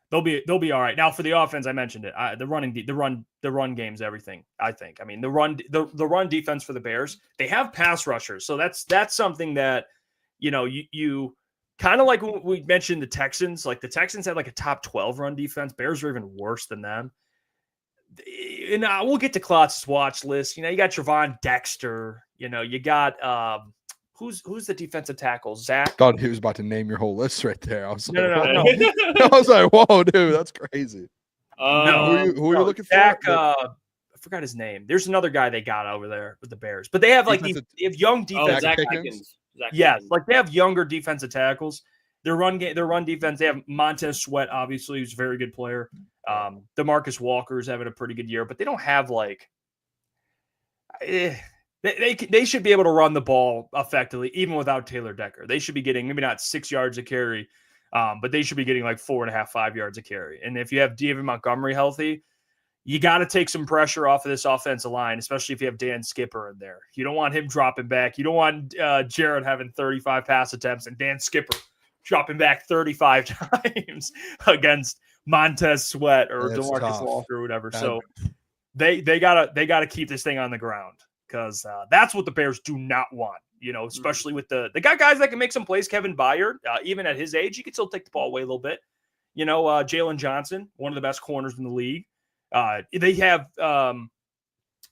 Speaker 2: they'll be all right. Now for the offense, I mentioned it. The run game's everything. I think. I mean, the run defense for the Bears. They have pass rushers, so that's something that you kind of like when we mentioned the Texans. Like the Texans had like a top 12 run defense. Bears are even worse than them. And we'll get to Klotz's watch list. You got Trevon Dexter. You got who's the defensive tackle? Zach.
Speaker 1: Thought he was about to name your whole list right there. I was like,
Speaker 2: no.
Speaker 1: I was like, whoa, dude, that's crazy. Who are you looking
Speaker 2: Zach,
Speaker 1: for?
Speaker 2: I forgot his name. There's another guy they got over there with the Bears, but they have like they have young defense.
Speaker 5: Zach Pickens.
Speaker 2: Yes, like they have younger defensive tackles. Their run defense. They have Montez Sweat, obviously, who's a very good player. DeMarcus Walker's having a pretty good year, but they don't have like. They should be able to run the ball effectively, even without Taylor Decker. They should be getting maybe not 6 yards a carry, but they should be getting like 4.5, 5 yards a carry. And if you have David Montgomery healthy, you got to take some pressure off of this offensive line, especially if you have Dan Skipper in there. You don't want him dropping back. You don't want Jared having 35 pass attempts and Dan Skipper dropping back 35 times against Montez Sweat or DeMarcus Walker or whatever. So they gotta keep this thing on the ground because that's what the Bears do not want. Especially with the guys that can make some plays. Kevin Byard, even at his age, he can still take the ball away a little bit. Jalen Johnson, one of the best corners in the league. They have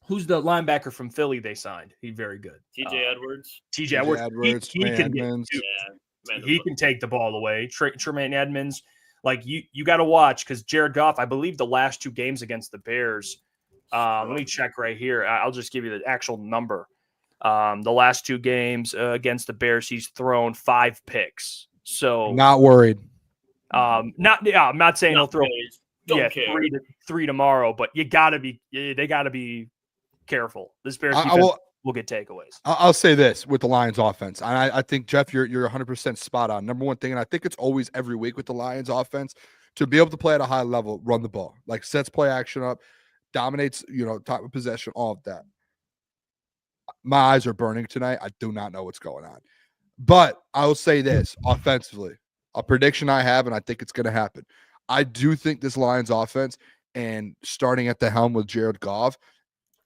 Speaker 2: who's the linebacker from Philly they signed? He's very good.
Speaker 5: TJ Edwards.
Speaker 2: TJ Edwards. He can take the ball away. Tremaine Edmonds. Like you got to watch because Jared Goff, I believe the last 2 games against the Bears. Let me check right here. I'll just give you the actual number. The last 2 games against the Bears, he's thrown 5 picks. So
Speaker 1: not worried.
Speaker 2: I'm not saying he'll throw.
Speaker 5: Don't care.
Speaker 2: 3 tomorrow, but they gotta be careful. This Bears defense will get takeaways.
Speaker 1: I'll say this with the Lions offense. I think, Jeff, you're 100% spot on. Number one thing, and I think it's always every week with the Lions offense, to be able to play at a high level, run the ball, like sets play action up, dominates, top of possession, all of that. My eyes are burning tonight. I do not know what's going on. But I will say this, offensively, a prediction I have, and I think it's going to happen. I do think this Lions offense, and starting at the helm with Jared Goff,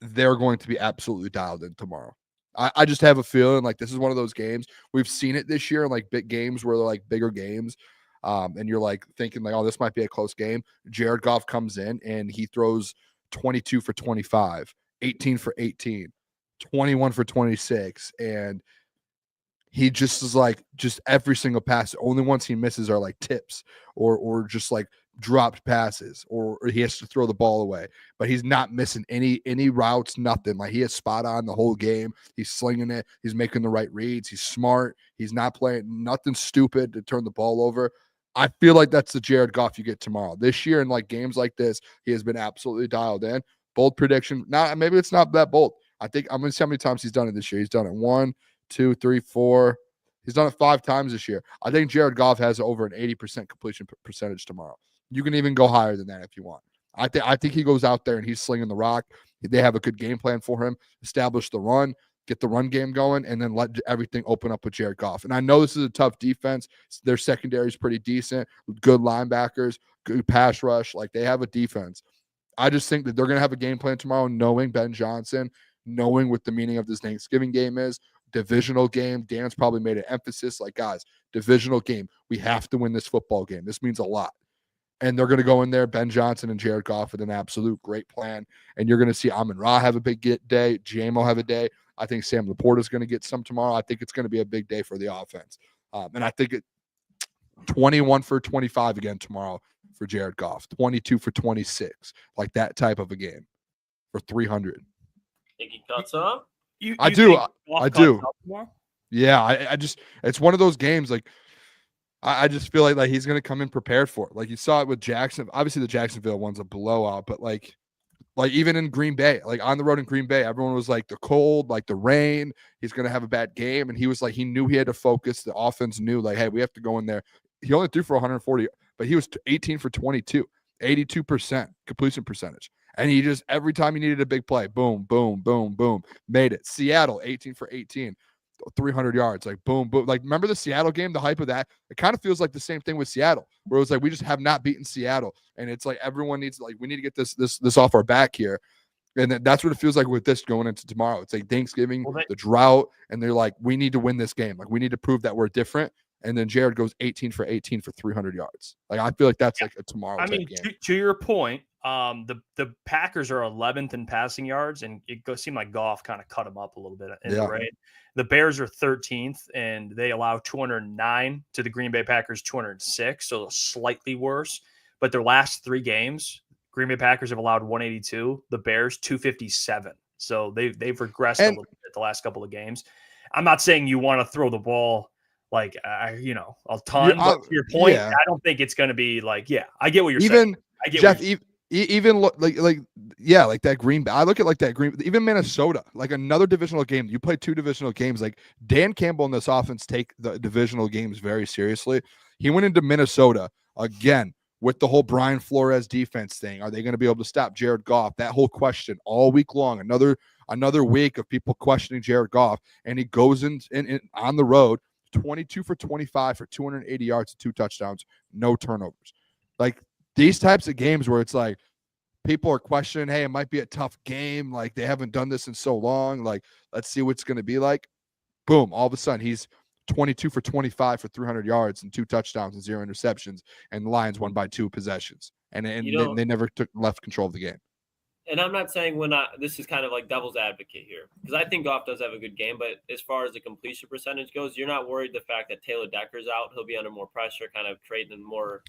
Speaker 1: they're going to be absolutely dialed in tomorrow. I just have a feeling like this is one of those games. We've seen it this year in like big games where they're like bigger games. And you're like thinking like, oh, this might be a close game. Jared Goff comes in and he throws 22 for 25, 18 for 18, 21 for 26. And he just is like, just every single pass. The only ones he misses are like tips or just like dropped passes, or he has to throw the ball away, but he's not missing any routes, nothing. Like he is spot on the whole game. He's slinging it. He's making the right reads. He's smart. He's not playing nothing stupid to turn the ball over. I feel like that's the Jared Goff you get tomorrow. This year in like games like this, he has been absolutely dialed in. Bold prediction. Now, maybe it's not that bold. I think I'm going to see how many times he's done it this year. He's done it 1, 2, 3, 4. He's done it 5 times this year. I think Jared Goff has over an 80% completion percentage tomorrow. You can even go higher than that if you want. I think he goes out there and he's slinging the rock. They have a good game plan for him, establish the run, get the run game going, and then let everything open up with Jared Goff. And I know this is a tough defense. Their secondary is pretty decent, good linebackers, good pass rush. Like, they have a defense. I just think that they're going to have a game plan tomorrow, knowing Ben Johnson, knowing what the meaning of this Thanksgiving game is. Divisional game. Dan's probably made an emphasis, like, guys, divisional game. We have to win this football game. This means a lot. And they're going to go in there, Ben Johnson and Jared Goff, with an absolute great plan. And you're going to see Amon-Ra have a big day. JMO have a day. I think Sam Laporta is going to get some tomorrow. I think it's going to be a big day for the offense. And I think 21 for 25 again tomorrow for Jared Goff. 22 for 26. Like that type of a game for 300.
Speaker 5: Think he cuts up?
Speaker 1: I do. Yeah, I just, it's one of those games, like, I just feel like he's going to come in prepared for it. Like, you saw it with Jackson. Obviously, the Jacksonville one's a blowout, but like even in Green Bay, like on the road in Green Bay, everyone was like, the cold, like the rain, he's going to have a bad game. And he was like, he knew he had to focus. The offense knew, like, hey, we have to go in there. He only threw for 140, but he was 18 for 22, 82% completion percentage. And he just, every time he needed a big play, boom, boom, boom, boom, made it. Seattle, 18 for 18. 300 yards, like boom, boom. Like, remember the Seattle game, the hype of that? It kind of feels like the same thing with Seattle, where it was like, we just have not beaten Seattle. And it's like, everyone needs, like, we need to get this off our back here. And that's what it feels like with this going into tomorrow. It's like Thanksgiving, the drought, and they're like, we need to win this game. Like, we need to prove that we're different. And then Jared goes 18 for 18 for 300 yards. Like, I feel like that's like a tomorrow type game.
Speaker 2: To your point, the Packers are 11th in passing yards, and it seemed like Goff kind of cut them up a little bit in the raid. The Bears are 13th, and they allow 209 to the Green Bay Packers, 206, so slightly worse. But their last 3 games, Green Bay Packers have allowed 182, the Bears 257. So they've regressed a little bit the last couple of games. I'm not saying you want to throw the ball like a ton. But to your point, I don't think it's going to be like, I get what you're saying. I get
Speaker 1: Jeff, even look like that Green Bay. I look at like that even Minnesota, like another divisional game. You play 2 divisional games. Like, Dan Campbell and this offense take the divisional games very seriously. He went into Minnesota again with the whole Brian Flores defense thing. Are they going to be able to stop Jared Goff? That whole question all week long. Another week of people questioning Jared Goff, and he goes in on the road, 22 for 25 for 280 yards and 2 touchdowns, no turnovers. Like, these types of games where it's like people are questioning, hey, it might be a tough game. Like, they haven't done this in so long. Like, let's see what's going to be like. Boom. All of a sudden, he's 22 for 25 for 300 yards and 2 touchdowns and 0 interceptions. And the Lions won by 2 possessions. And they never left control of the game.
Speaker 5: And I'm not saying this is kind of like devil's advocate here, because I think Goff does have a good game. But as far as the completion percentage goes, you're not worried the fact that Taylor Decker's out. He'll be under more pressure, kind of creating more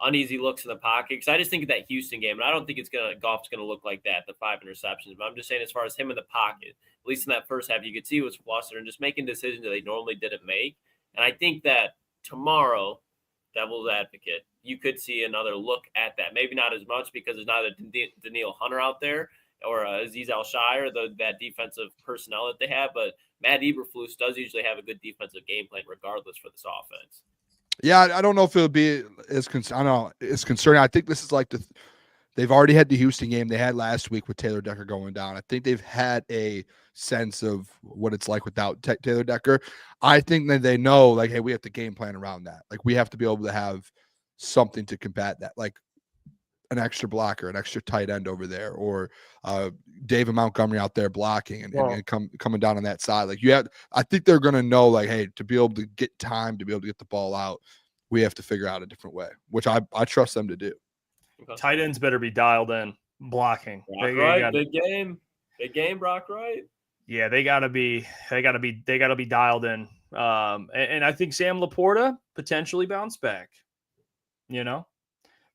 Speaker 5: uneasy looks in the pocket, because I just think of that Houston game, and I don't think Goff's gonna look like that, the 5 interceptions. But I'm just saying, as far as him in the pocket, at least in that first half, you could see he was flustered and just making decisions that they normally didn't make. And I think that tomorrow, devil's advocate, you could see another look at that. Maybe not as much, because there's not a Daniil Hunter out there or Azeez Al-Shai or that defensive personnel that they have. But Matt Eberflus does usually have a good defensive game plan regardless for this offense.
Speaker 1: Yeah, I don't know if it'll be as concerning. I think this is like they've already had the Houston game they had last week with Taylor Decker going down. I think they've had a sense of what it's like without Taylor Decker. I think that they know, like, hey, we have to game plan around that. Like, we have to be able to have something to combat that, like an extra blocker, an extra tight end over there, or David Montgomery out there blocking and coming down on that side. Like, I think they're going to know, like, hey, to be able to get time, to be able to get the ball out, we have to figure out a different way, which I trust them to do.
Speaker 2: Tight ends better be dialed in blocking.
Speaker 5: Big game, Brock Wright.
Speaker 2: Yeah, they gotta be dialed in. And I think Sam Laporta potentially bounce back.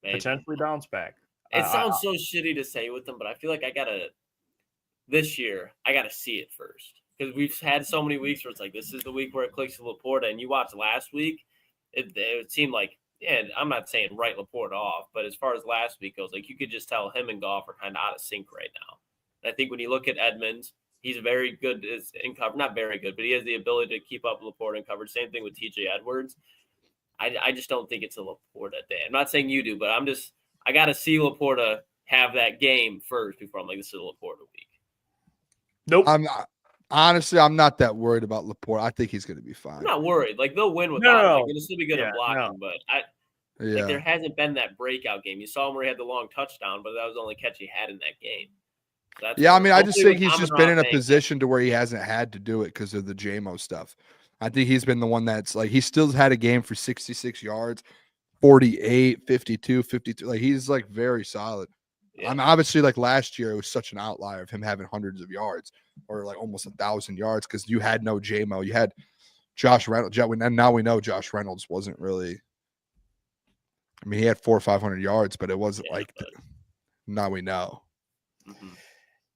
Speaker 2: Potentially bounce back.
Speaker 5: It sounds so shitty to say with them, but I feel like this year I gotta see it first, because we've had so many weeks where it's like, this is the week where it clicks to Laporta, and you watch last week, it seemed like, and I'm not saying write Laporta off, but as far as last week goes, like, you could just tell him and Goff are kind of out of sync right now. And I think when you look at Edmonds, he's very good in cover, not very good, but he has the ability to keep up Laporta in coverage. Same thing with TJ Edwards. I just don't think it's a Laporta day. I'm not saying you do, but I got to see Laporta have that game first before I'm like, this is a Laporta week.
Speaker 2: Nope.
Speaker 1: Honestly, I'm not that worried about Laporte. I think he's going to be fine.
Speaker 5: I'm not worried. Like they'll win without him. Like, it'll still be good at blocking, but like there hasn't been that breakout game. You saw him where he had the long touchdown, but that was the only catch he had in that game. So
Speaker 1: I mean, I just think he's just been in a position to where he hasn't had to do it because of the JMO stuff. I think he's been the one that's like he still had a game for 66 yards, 48, 52, 52. Like he's like very solid. Yeah. I mean, obviously, like last year, it was such an outlier of him having hundreds of yards or like almost 1,000 yards because you had no JMO. You had Josh Reynolds. And now we know Josh Reynolds wasn't really. I mean, he had 400 or 500 yards, but it wasn't now we know.
Speaker 2: Mm-hmm.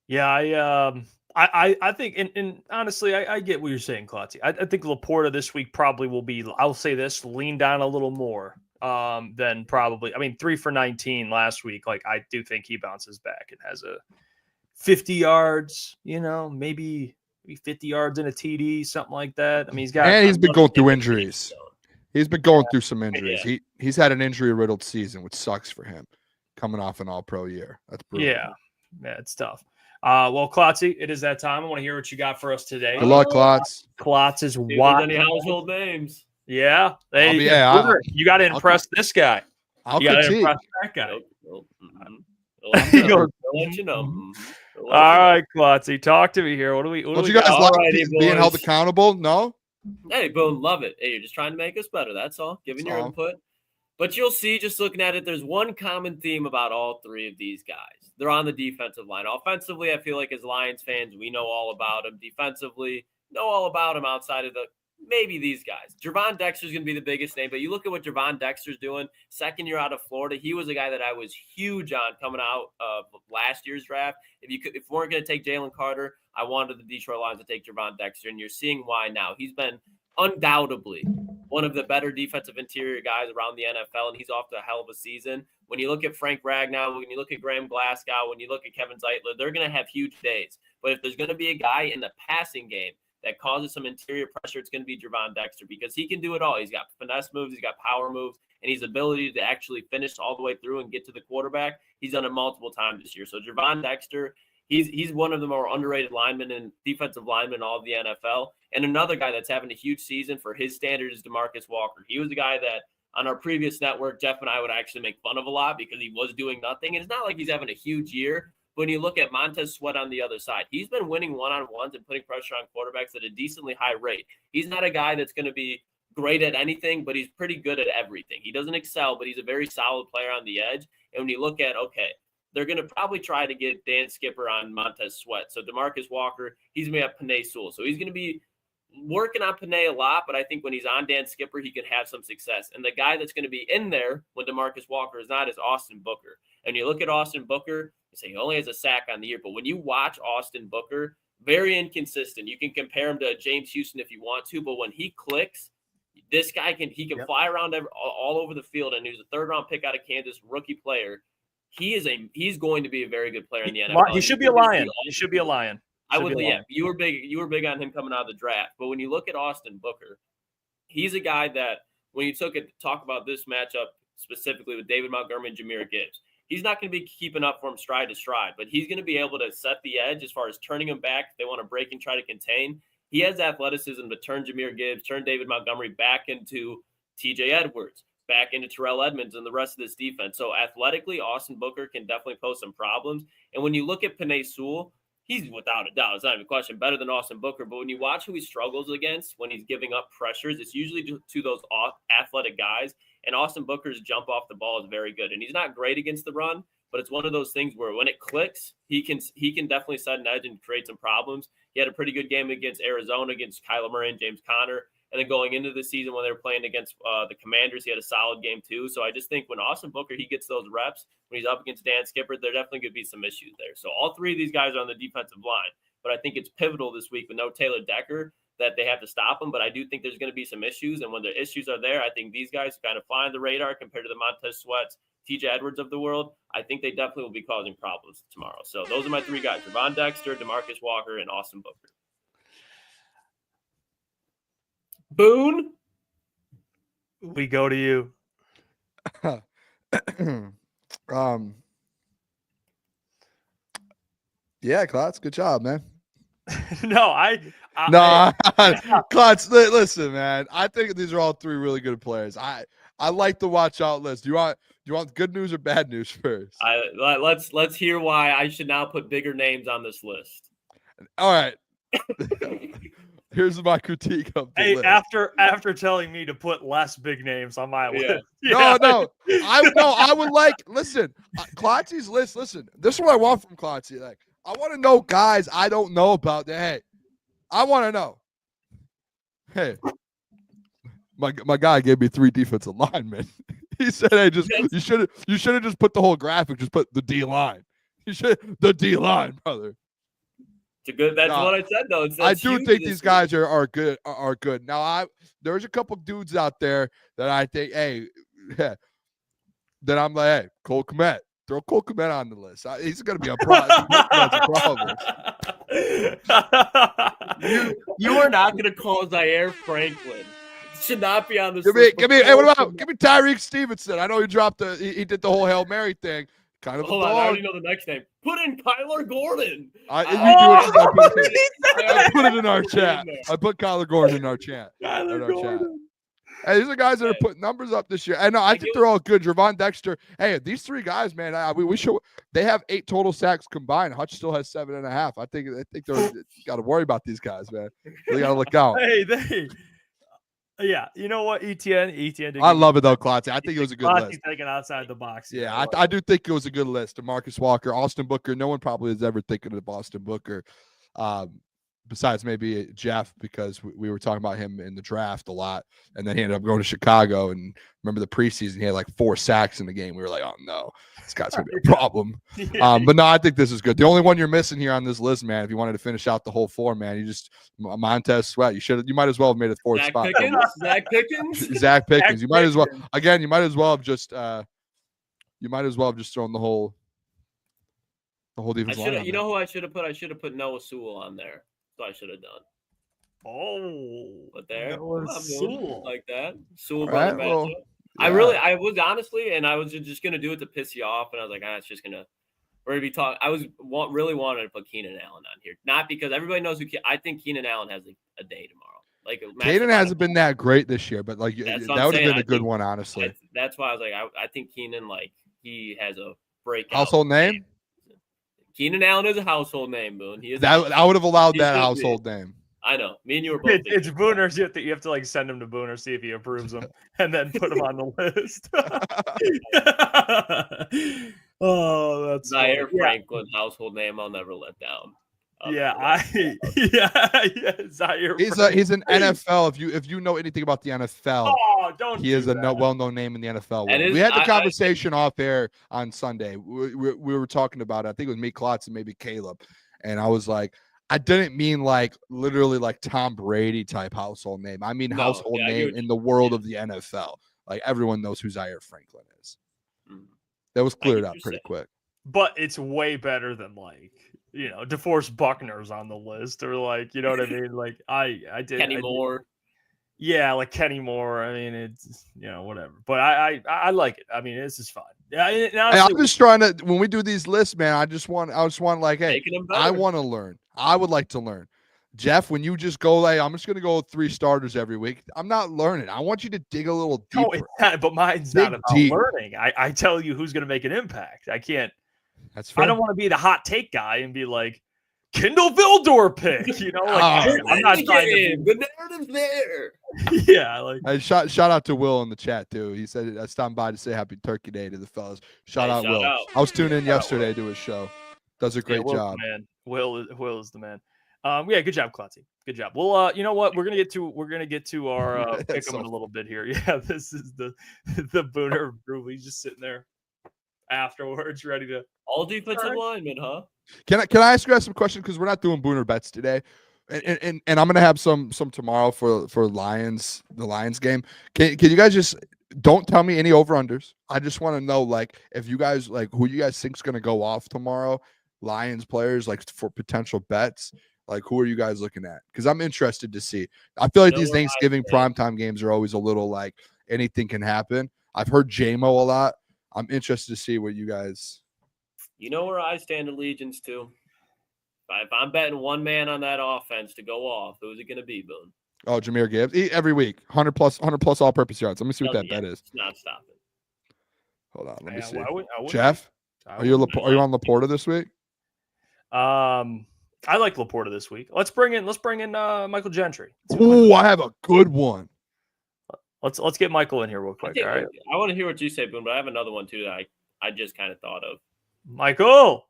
Speaker 2: Yeah, I think, and honestly, I get what you're saying, Klotz. I think Laporta this week probably will be, I'll say this, lean down a little more than probably. I mean, 3 for 19 last week. Like, I do think he bounces back and has a 50 yards, maybe 50 yards in a TD, something like that. I mean,
Speaker 1: he's been going through injuries. He's been going through some injuries. Yeah. He's had an injury-riddled season, which sucks for him, coming off an all-pro year. That's brutal.
Speaker 2: Yeah, it's tough. Well, Klotzy, it is that time. I want to hear what you got for us today.
Speaker 1: Good luck, Klotz.
Speaker 2: Klotz is wild.
Speaker 5: Any household names?
Speaker 2: Yeah. You got to impress this guy. You got to impress that guy.
Speaker 5: Nope. I'll let you know.
Speaker 2: All right, Klotzy, talk to me here. What do we
Speaker 1: you guys like being held accountable? No?
Speaker 5: Hey, Boone, love it. Hey, you're just trying to make us better. That's all. Giving your input. But you'll see, just looking at it, there's one common theme about all three of these guys. They're on the defensive line. Offensively, I feel like as Lions fans, we know all about them. Defensively, know all about them outside of maybe these guys. Gervon Dexter's going to be the biggest name, but you look at what Gervon Dexter's doing, second year out of Florida. He was a guy that I was huge on coming out of last year's draft. If we weren't going to take Jalen Carter, I wanted the Detroit Lions to take Gervon Dexter, and you're seeing why now. He's been undoubtedly one of the better defensive interior guys around the NFL, and he's off to a hell of a season. When you look at Frank Ragnow, when you look at Graham Glasgow, when you look at Kevin Zeitler, they're going to have huge days. But if there's going to be a guy in the passing game that causes some interior pressure, it's going to be Gervon Dexter because he can do it all. He's got finesse moves, he's got power moves, and his ability to actually finish all the way through and get to the quarterback. He's done it multiple times this year. So Gervon Dexter, he's one of the more underrated linemen and defensive linemen in all of the NFL. And another guy that's having a huge season for his standard is DeMarcus Walker. He was the guy that on our previous network, Jeff and I would actually make fun of a lot because he was doing nothing. And it's not like he's having a huge year. But when you look at Montez Sweat on the other side, he's been winning one-on-ones and putting pressure on quarterbacks at a decently high rate. He's not a guy that's going to be great at anything, but he's pretty good at everything. He doesn't excel, but he's a very solid player on the edge. And when you look at, they're going to probably try to get Dan Skipper on Montez Sweat. So DeMarcus Walker, he's going to have Penei Sewell. So he's going to be working on Penei a lot, but I think when he's on Dan Skipper, he can have some success. And the guy that's going to be in there when DeMarcus Walker is not is Austin Booker. And you look at Austin Booker, you say he only has a sack on the year. But when you watch Austin Booker, very inconsistent. You can compare him to James Houston if you want to, but when he clicks, this guy can fly around all over the field. And he's a third-round pick out of Kansas, rookie player. He's going to be a very good player in the NFL.
Speaker 2: He should be a Lion. He should be a Lion.
Speaker 5: You were big on him coming out of the draft. But when you look at Austin Booker, he's a guy that when you talk about this matchup specifically with David Montgomery and Jahmyr Gibbs, he's not going to be keeping up for him stride to stride, but he's going to be able to set the edge as far as turning him back if they want to break and try to contain. He has athleticism to turn Jahmyr Gibbs, turn David Montgomery back into TJ Edwards, back into Terrell Edmonds and the rest of this defense. So athletically, Austin Booker can definitely pose some problems. And when you look at Penei Sewell, he's without a doubt, it's not even a question, better than Austin Booker. But when you watch who he struggles against when he's giving up pressures, it's usually to those athletic guys. And Austin Booker's jump off the ball is very good. And he's not great against the run, but it's one of those things where when it clicks, he can definitely set an edge and create some problems. He had a pretty good game against Arizona, against Kyler Murray and James Conner. And then going into the season when they were playing against the Commanders, he had a solid game too. So I just think when Austin Booker, he gets those reps, when he's up against Dan Skipper, there definitely could be some issues there. So all three of these guys are on the defensive line. But I think it's pivotal this week with no Taylor Decker that they have to stop him. But I do think there's going to be some issues. And when the issues are there, I think these guys kind of fly on the radar compared to the Montez Sweats, TJ Edwards of the world. I think they definitely will be causing problems tomorrow. So those are my three guys: Gervon Dexter, DeMarcus Walker, and Austin Booker. Boone,
Speaker 2: we go to you.
Speaker 1: Yeah, Klotz, good job, man.
Speaker 2: No,
Speaker 1: No, Klotz, listen, man. I think these are all three really good players. I like the watch out list. Do you want good news or bad news first?
Speaker 5: Let's hear why I should now put bigger names on this list.
Speaker 1: All right. Here's my critique of the list.
Speaker 2: After telling me to put less big names on my list.
Speaker 1: Yeah. No. I would like listen, Klotzy's list. Listen, this is what I want from Klotzy. Like, I want to know guys I don't know about. Hey, I want to know. Hey, my guy gave me 3 defensive linemen. He said, "Hey, you should have just put the whole graphic. Just put the D line. You should the D line, brother."
Speaker 5: That's what I said though.
Speaker 1: I do think these guys are good. Are good. Now, there's a couple dudes out there that I think, hey, that I'm like, hey, Cole Kmet. Throw Cole Kmet on the list. He's going to be a problem.
Speaker 5: You are not going to call Zaire Franklin. Should not be on this
Speaker 1: list. Give me Tyreek Stevenson. I know he dropped he did the whole Hail Mary thing. Kind of.
Speaker 5: Hold on, I already know the next name. Put in Kyler Gordon.
Speaker 1: I put it in our chat. I put Kyler Gordon in our chat. Hey, these are guys that are putting numbers up this year. And I think they're all good. Javon Dexter. Hey, these 3 guys, man, we should. They have 8 total sacks combined. Hutch still has 7.5. I think they're got to worry about these guys, man. They got to look out.
Speaker 2: Yeah, you know what, ETN.
Speaker 1: I love it though, Klotzy. I think it was a good list.
Speaker 2: Thinking outside the box.
Speaker 1: Yeah, I do think it was a good list. DeMarcus Walker, Austin Booker. No one probably is ever thinking of Austin Booker, besides maybe Jeff, because we were talking about him in the draft a lot, and then he ended up going to Chicago. And remember the preseason, he had like 4 sacks in the game. We were like, oh no, this guy's gonna be a problem. But no, I think this is good. The only one you're missing here on this list, man, if you wanted to finish out the whole 4, man, you just Montez Sweat. You might as well have made it 4th spot.
Speaker 5: Zach
Speaker 1: Pickens. You might as well have just thrown the whole defense line.
Speaker 5: You know who I should have put? I should have put Noah Sewell on there. So I should have done. But there, Sewell like that. Sewell brother matchup. Yeah. I was honestly, and I was just gonna do it to piss you off, and I was like, it's just gonna. We're gonna be talking. I really wanted to put Keenan Allen on here, not because everybody knows who. I think Keenan Allen has a day tomorrow. Like
Speaker 1: Keenan hasn't been that great this year, but like that would have been a good one, honestly.
Speaker 5: That's why I was like, I think Keenan, like, he has a breakout.
Speaker 1: Household name.
Speaker 5: Keenan Allen is a household name, Boone. He is.
Speaker 1: I would have allowed that household name.
Speaker 5: I know. Me and you were both.
Speaker 2: It's Booner's. You have to like send him to Booner, see if he approves him, and then put him on the list. Oh, that's
Speaker 5: Zaire Franklin's household name. I'll never let down.
Speaker 1: Zaire. He's an NFL. If you know anything about the NFL, he is a well-known name in the NFL. We had the conversation off air on Sunday. We were talking about it. I think it was me, Klotz, and maybe Caleb, and I was like, I didn't mean like literally like Tom Brady type household name. I mean household name in the world of the NFL. Like everyone knows who Zaire Franklin is. That was cleared up pretty quick.
Speaker 2: But it's way better than like, DeForest Buckner's on the list, or like, you know what I mean? Like I did
Speaker 5: Kenny Moore.
Speaker 2: Yeah, like Kenny Moore. I mean, it's whatever. But I like it. I mean, this is fine. Yeah,
Speaker 1: I'm just trying to. When we do these lists, man, I just want like, hey, I want to learn. I would like to learn. Jeff, when you just go, like, I'm just going to go with 3 starters every week. I'm not learning. I want you to dig a little deeper.
Speaker 2: But mine's not about learning. I tell you who's going to make an impact. I can't.
Speaker 1: That's fair.
Speaker 2: I don't want to be the hot take guy and be like, Kindle Vildor pick. I'm not trying to.
Speaker 5: The narrative's there.
Speaker 2: Yeah, like
Speaker 1: shout out to Will in the chat too. He said I stopped by to say Happy Turkey Day to the fellas. Shout out Will. I was tuning in yesterday to his show. Does a great job.
Speaker 2: Man, Will is the man. Good job, Klotzy. Good job. Well, you know what? We're gonna get to our pick 'em in a little bit here. Yeah, this is the Booner group. He's just sitting there afterwards, ready to
Speaker 5: all defensive linemen, huh?
Speaker 1: Can I ask you guys some questions, because we're not doing Booner bets today, and I'm gonna have some tomorrow for the Lions game. Can you guys just don't tell me any over unders? I just want to know, like, if you guys like who you guys think's gonna go off tomorrow, Lions players, like, for potential bets. Like, who are you guys looking at? Because I'm interested to see. I feel like these Thanksgiving primetime games are always a little like anything can happen. I've heard JMO a lot. I'm interested to see what you guys.
Speaker 5: You know where I stand allegiance to? If I'm betting one man on that offense to go off, who's it going to be, Boone?
Speaker 1: Oh, Jahmyr Gibbs. Every week, 100 plus all-purpose yards. Let me see what that bet is.
Speaker 5: It's not stopping.
Speaker 1: Hold on, let me see.
Speaker 2: I wouldn't-
Speaker 1: Jeff, are you on Laporta this week?
Speaker 2: I like Laporta this week. Let's bring in Michael Gentry.
Speaker 1: Oh, I have a good one.
Speaker 2: Let's get Michael in here real quick. All right,
Speaker 5: I want to hear what you say, Boone, but I have another one too that I just kind of thought of.
Speaker 2: Michael.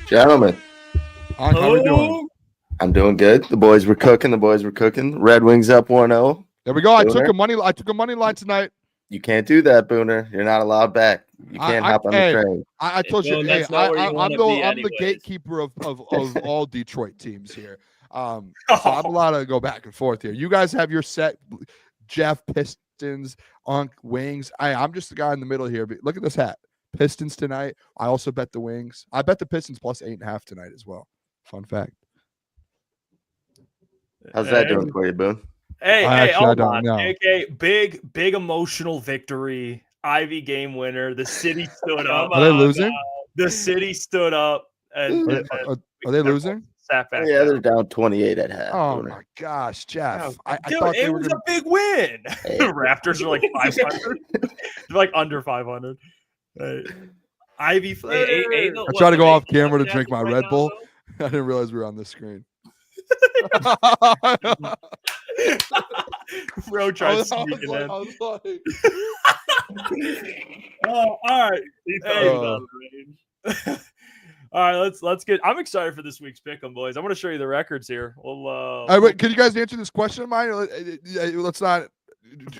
Speaker 6: Gentlemen,
Speaker 1: How are we doing?
Speaker 6: I'm doing good. The boys were cooking. Red Wings up 1-0.
Speaker 1: There we go. I took
Speaker 6: Booner?
Speaker 1: a money line tonight.
Speaker 6: You can't do that, Booner. You're not allowed back. You can't hop on the train.
Speaker 1: I told you,
Speaker 5: Boone,
Speaker 1: hey,
Speaker 5: that's not where you
Speaker 1: I'm
Speaker 5: wanna
Speaker 1: the
Speaker 5: be
Speaker 1: I'm the
Speaker 5: anyways.
Speaker 1: gatekeeper of all Detroit teams here. So I'm allowed to go back and forth here. You guys have your set. Jeff, Pistons, Unk, Wings. I'm just the guy in the middle here. But look at this hat. Pistons tonight. I also bet the Wings. I bet the Pistons plus 8.5 tonight as well. Fun fact.
Speaker 6: How's that doing for you, Boone?
Speaker 2: I
Speaker 1: don't know.
Speaker 2: Okay, big emotional victory. Ivy game winner. The city stood up.
Speaker 1: Are they losing?
Speaker 2: The city stood up. And
Speaker 1: Are they losing?
Speaker 2: Sat back.
Speaker 6: Yeah,
Speaker 2: down.
Speaker 6: they're down 28 at half.
Speaker 1: Oh
Speaker 6: Booner.
Speaker 1: my gosh, Jeff! I
Speaker 2: Dude,
Speaker 1: thought they
Speaker 2: it
Speaker 1: were
Speaker 2: was
Speaker 1: gonna.
Speaker 2: a big win.
Speaker 6: Hey.
Speaker 2: The Raptors are like 500. They're like under 500. Ivy Flair.
Speaker 1: I try to go off camera to drink my Red Bull. I didn't realize we were on the screen.
Speaker 2: Bro tried sneaking in.
Speaker 1: I was like,
Speaker 2: Oh, all right.
Speaker 1: Oh.
Speaker 2: All right, let's get. I'm excited for this week's pick'em, boys. I'm going to show you the records here. We'll.
Speaker 1: wait, can you guys answer this question of mine? Let's not.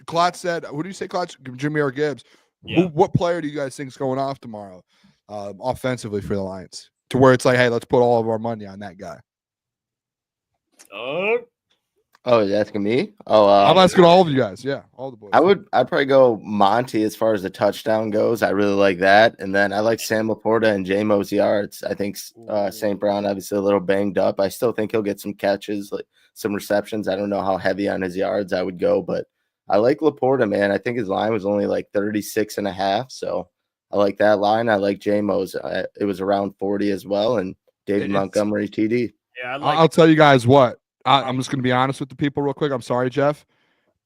Speaker 1: Klotz said, "Who do you say, Klotz? Jahmyr Gibbs.
Speaker 5: Yeah.
Speaker 1: What player do you guys think is going off tomorrow, offensively for the Lions? To where it's like, hey, let's put all of our money on that guy."
Speaker 6: Oh, you're asking me? Oh,
Speaker 1: I'm asking all of you guys. Yeah, all the boys.
Speaker 6: I'd probably go Monty as far as the touchdown goes. I really like that. And then I like Sam Laporta and J-Mo's yards. I think St. Brown obviously a little banged up. I still think he'll get some catches, like some receptions. I don't know how heavy on his yards I would go, but I like Laporta, man. I think his line was only like 36.5. So I like that line. I like J-Mo's. It was around 40 as well. And David Montgomery TD.
Speaker 2: Yeah,
Speaker 1: I'll tell you guys what. I'm just going to be honest with the people real quick. I'm sorry, Jeff.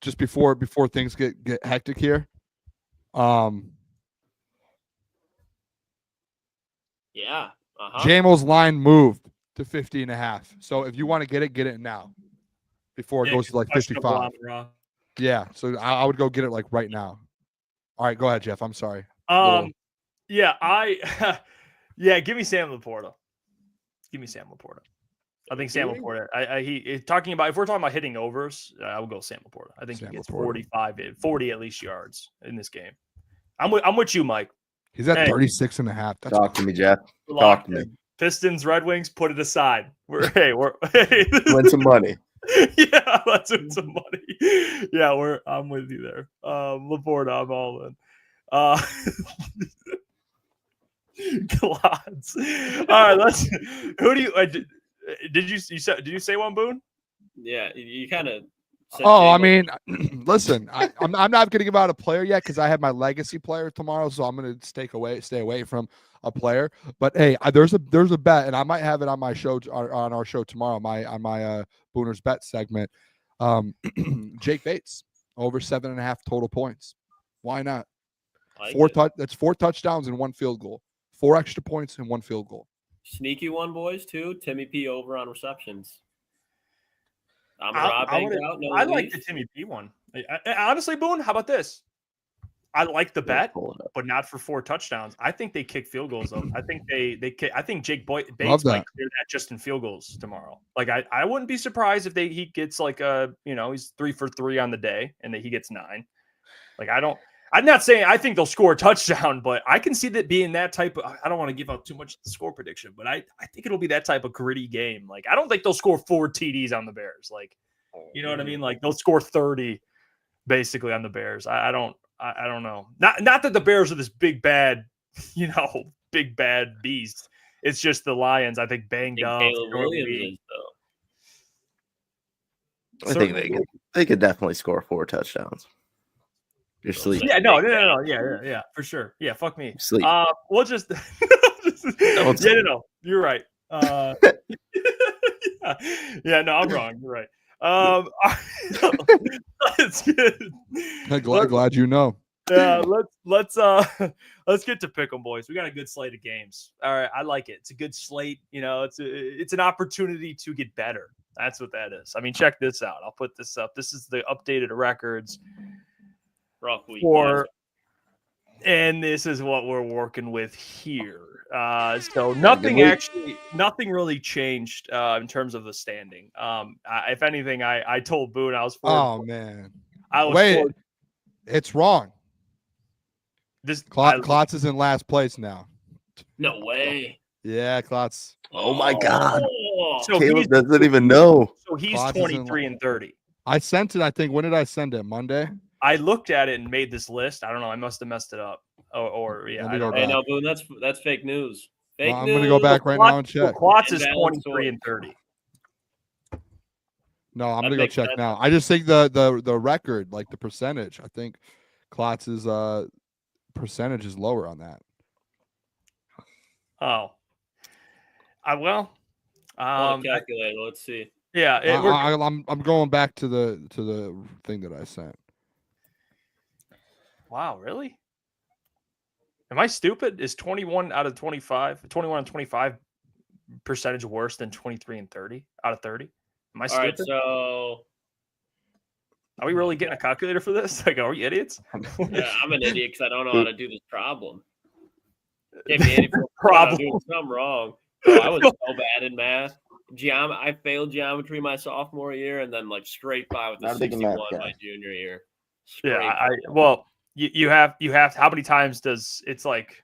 Speaker 1: Just before things get hectic here.
Speaker 5: Yeah.
Speaker 1: JMO's line moved to 50.5. So if you want to get it now before it goes to like 55. Yeah. So I would go get it like right now. All right, go ahead, Jeff. I'm sorry.
Speaker 2: Yeah, give me Sam Laporta. I think Sam Laporta. He talking about if we're talking about hitting overs, I would go Sam Laporta. I think he gets 40 at least yards in this game. I'm with you, Mike.
Speaker 1: He's at 36.5.
Speaker 6: Talk to me, Jeff. Talk to me.
Speaker 2: Pistons, Red Wings, put it aside. We're
Speaker 6: win some money.
Speaker 2: Yeah, let's win some money. Yeah, I'm with you there. Laporta, I'm all in. Klotz. All right, who do you did you say one, Boone?
Speaker 5: Yeah, you kind of.
Speaker 1: I mean, listen, I'm not going to give out a player yet because I have my legacy player tomorrow, so I'm going to stay away from a player. But hey, there's a bet, and I might have it on my show on our show tomorrow, on my Booner's bet segment. Jake Bates over 7.5 total points. Why not? That's 4 touchdowns and 1 field goal. 4 extra points and 1 field goal.
Speaker 5: Sneaky one, boys, too. Timmy P over on receptions.
Speaker 2: I like the Timmy P one. Honestly, Boone, how about this? I like the bet, but not for 4 touchdowns. I think they kick field goals though. I think I think Jake Bates might clear that just in field goals tomorrow. Like I wouldn't be surprised if he gets like he's 3 for 3 on the day and that he gets 9. Like I'm not saying I think they'll score a touchdown, but I can see that being that type of. I don't want to give out too much score prediction, but I think it'll be that type of gritty game. Like I don't think they'll score 4 TDs on the Bears. Like, you know what I mean? Like they'll score 30 basically on the Bears. I don't know. Not that the Bears are this big bad beast. It's just the Lions. I think banged up.
Speaker 5: Caleb Williams is,
Speaker 6: I think they could definitely score 4 touchdowns. You're sleeping.
Speaker 2: Yeah, no. Yeah, for sure. Yeah, fuck me.
Speaker 6: Sleep.
Speaker 2: We'll just. No. You're right. Yeah, no, I'm wrong. You're right. Let's get,
Speaker 1: Glad you know.
Speaker 2: yeah, let's get to pick 'em, boys. We got a good slate of games. All right, I like it. It's a good slate. You know, it's an opportunity to get better. That's what that is. I mean, check this out. I'll put this up. This is the updated records
Speaker 5: Rough week.
Speaker 2: and this is what we're working with here. So nothing really changed in terms of the standing. If anything, I told Boone I was
Speaker 1: man.
Speaker 2: I was
Speaker 1: Wait, it's wrong.
Speaker 2: This
Speaker 1: Klotz is in last place now.
Speaker 5: No way.
Speaker 1: Yeah, Klotz.
Speaker 6: Oh my God.
Speaker 2: So
Speaker 6: Caleb doesn't even know.
Speaker 2: So he's
Speaker 1: Klotz is in
Speaker 2: 23 and 30.
Speaker 1: I sent it. I think. When did I send it? Monday.
Speaker 2: I looked at it and made this list. I don't know. I must have messed it up. Or yeah.
Speaker 1: Let me
Speaker 2: I
Speaker 1: go
Speaker 2: don't
Speaker 1: back.
Speaker 5: Hey, no, Boone, that's fake news. Fake
Speaker 1: I'm
Speaker 5: news.
Speaker 1: going to go back right now and check.
Speaker 2: Klotz is
Speaker 5: Invalid
Speaker 2: 23
Speaker 5: source.
Speaker 2: and 30.
Speaker 1: No, I'm
Speaker 5: That
Speaker 1: going to go
Speaker 5: makes
Speaker 1: check
Speaker 5: sense.
Speaker 1: now. I just think the record, like the percentage, I think Klotz's percentage is lower on that.
Speaker 2: Oh. Well.
Speaker 5: Calculator. Let's see.
Speaker 2: Yeah.
Speaker 1: I'm going back to the thing that I sent.
Speaker 2: Wow, really? Am I stupid? Is 21 out of 25 percentage worse than 23 and 30 out of 30? Am I
Speaker 5: All
Speaker 2: stupid?
Speaker 5: right, so
Speaker 2: Are we really getting a calculator for this? Like, are we idiots?
Speaker 5: yeah, I'm an idiot because I don't know how to do this problem. Can't be an idiot for
Speaker 2: Problem.
Speaker 5: doing something wrong. Oh, I was so bad in math. I failed geometry my sophomore year, and then like straight by with a
Speaker 6: Not a big math
Speaker 5: 61
Speaker 6: guy.
Speaker 5: my junior year.
Speaker 2: Yeah,
Speaker 5: Straight
Speaker 2: well, you have how many times does it's like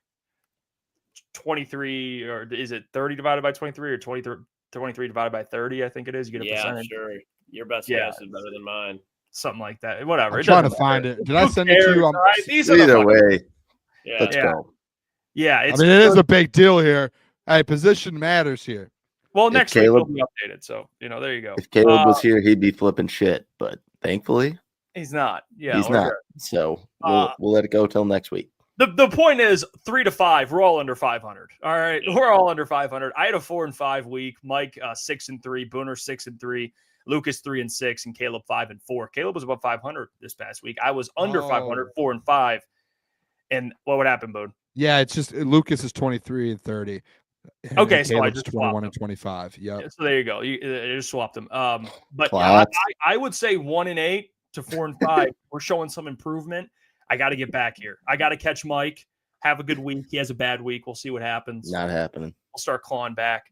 Speaker 2: 23 or is it 30 divided by 23 or 23 divided by 30? I think it is. You get a
Speaker 5: yeah,
Speaker 2: percentage,
Speaker 5: sure. Your best
Speaker 2: Yeah,
Speaker 5: guess is better than mine.
Speaker 2: something like that. Whatever.
Speaker 1: I'm
Speaker 2: It
Speaker 1: trying to
Speaker 2: doesn't
Speaker 1: find
Speaker 2: matter.
Speaker 1: it. Did I
Speaker 2: Who
Speaker 1: send it to
Speaker 2: cares,
Speaker 1: you?
Speaker 2: all right? These are the
Speaker 6: Either
Speaker 2: fucking-
Speaker 6: way,
Speaker 5: Yeah,
Speaker 6: let's
Speaker 2: Yeah.
Speaker 6: go.
Speaker 2: Yeah,
Speaker 1: I
Speaker 2: it's
Speaker 1: mean, it is a big deal here. Hey, position matters here.
Speaker 2: well
Speaker 6: If
Speaker 2: next week will
Speaker 6: Caleb-
Speaker 2: be updated. So there you go.
Speaker 6: If Caleb was here, he'd be flipping shit. But thankfully,
Speaker 2: He's not. Yeah,
Speaker 6: he's
Speaker 2: we're
Speaker 6: not.
Speaker 2: good.
Speaker 6: So we'll let it go till next week.
Speaker 2: The point is 3 to 5. We're all under 500. All right, we're all under 500. I had a 4 and 5 week. Mike 6 and 3. Booner 6 and 3. Lucas 3 and 6, and Caleb 5 and 4. Caleb was above 500 this past week. I was under 500, 4 and 5. And what would happen, Boone?
Speaker 1: Yeah, it's just Lucas is 23 and 30. And
Speaker 2: Okay, so I
Speaker 1: Caleb's
Speaker 2: just
Speaker 1: 21
Speaker 2: swapped
Speaker 1: and 25. Yep.
Speaker 2: So there you go. You just swapped them. But yeah,
Speaker 6: Klotz.
Speaker 2: I would say 1 and 8 to 4 and 5. We're showing some improvement. I got to get back here. I got to catch Mike. Have a good week. He has a bad week. We'll see what happens.
Speaker 6: Not happening.
Speaker 2: We'll start clawing back.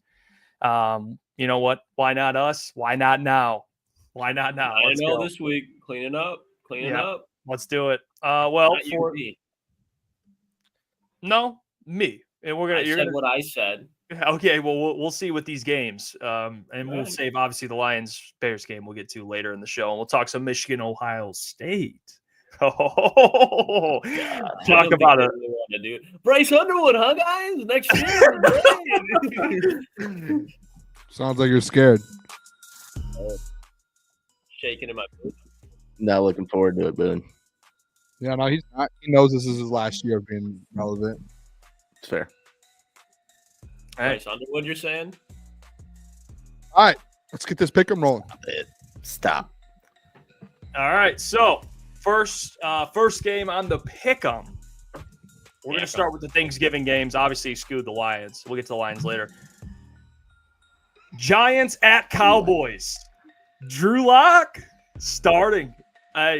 Speaker 2: You know what? Why not us? Why not now? Why not now?
Speaker 5: I
Speaker 2: Let's
Speaker 5: know
Speaker 2: go.
Speaker 5: this week. Clean it up.
Speaker 2: Yeah.
Speaker 5: Up.
Speaker 2: Let's do it. Well,
Speaker 5: Not you, me.
Speaker 2: no, me. And we're gonna.
Speaker 5: I
Speaker 2: You're
Speaker 5: said
Speaker 2: gonna.
Speaker 5: what I said.
Speaker 2: Okay, well, we'll see with these games, and we'll
Speaker 5: Right.
Speaker 2: save obviously the Lions-Bears game. We'll get to later in the show, and we'll talk some Michigan-Ohio State. Oh,
Speaker 5: I
Speaker 2: talk
Speaker 5: don't think
Speaker 2: about
Speaker 5: they
Speaker 2: it.
Speaker 5: really want to do it. Bryce Underwood, huh, guys? Next year.
Speaker 1: Sounds like you're scared.
Speaker 5: Shaking in my boots.
Speaker 6: Not looking forward to it, Boone.
Speaker 1: Yeah, no, he's not. He knows this is his last year of being relevant.
Speaker 6: It's fair.
Speaker 2: All right.
Speaker 5: Bryce Underwood, you're saying?
Speaker 1: All right, let's get this pick'em rolling.
Speaker 6: Stop.
Speaker 2: All right, so first game on the pick'em. We're going to start with the Thanksgiving games. Obviously, exclude the Lions. We'll get to the Lions later. Giants at Cowboys. Drew Lock starting.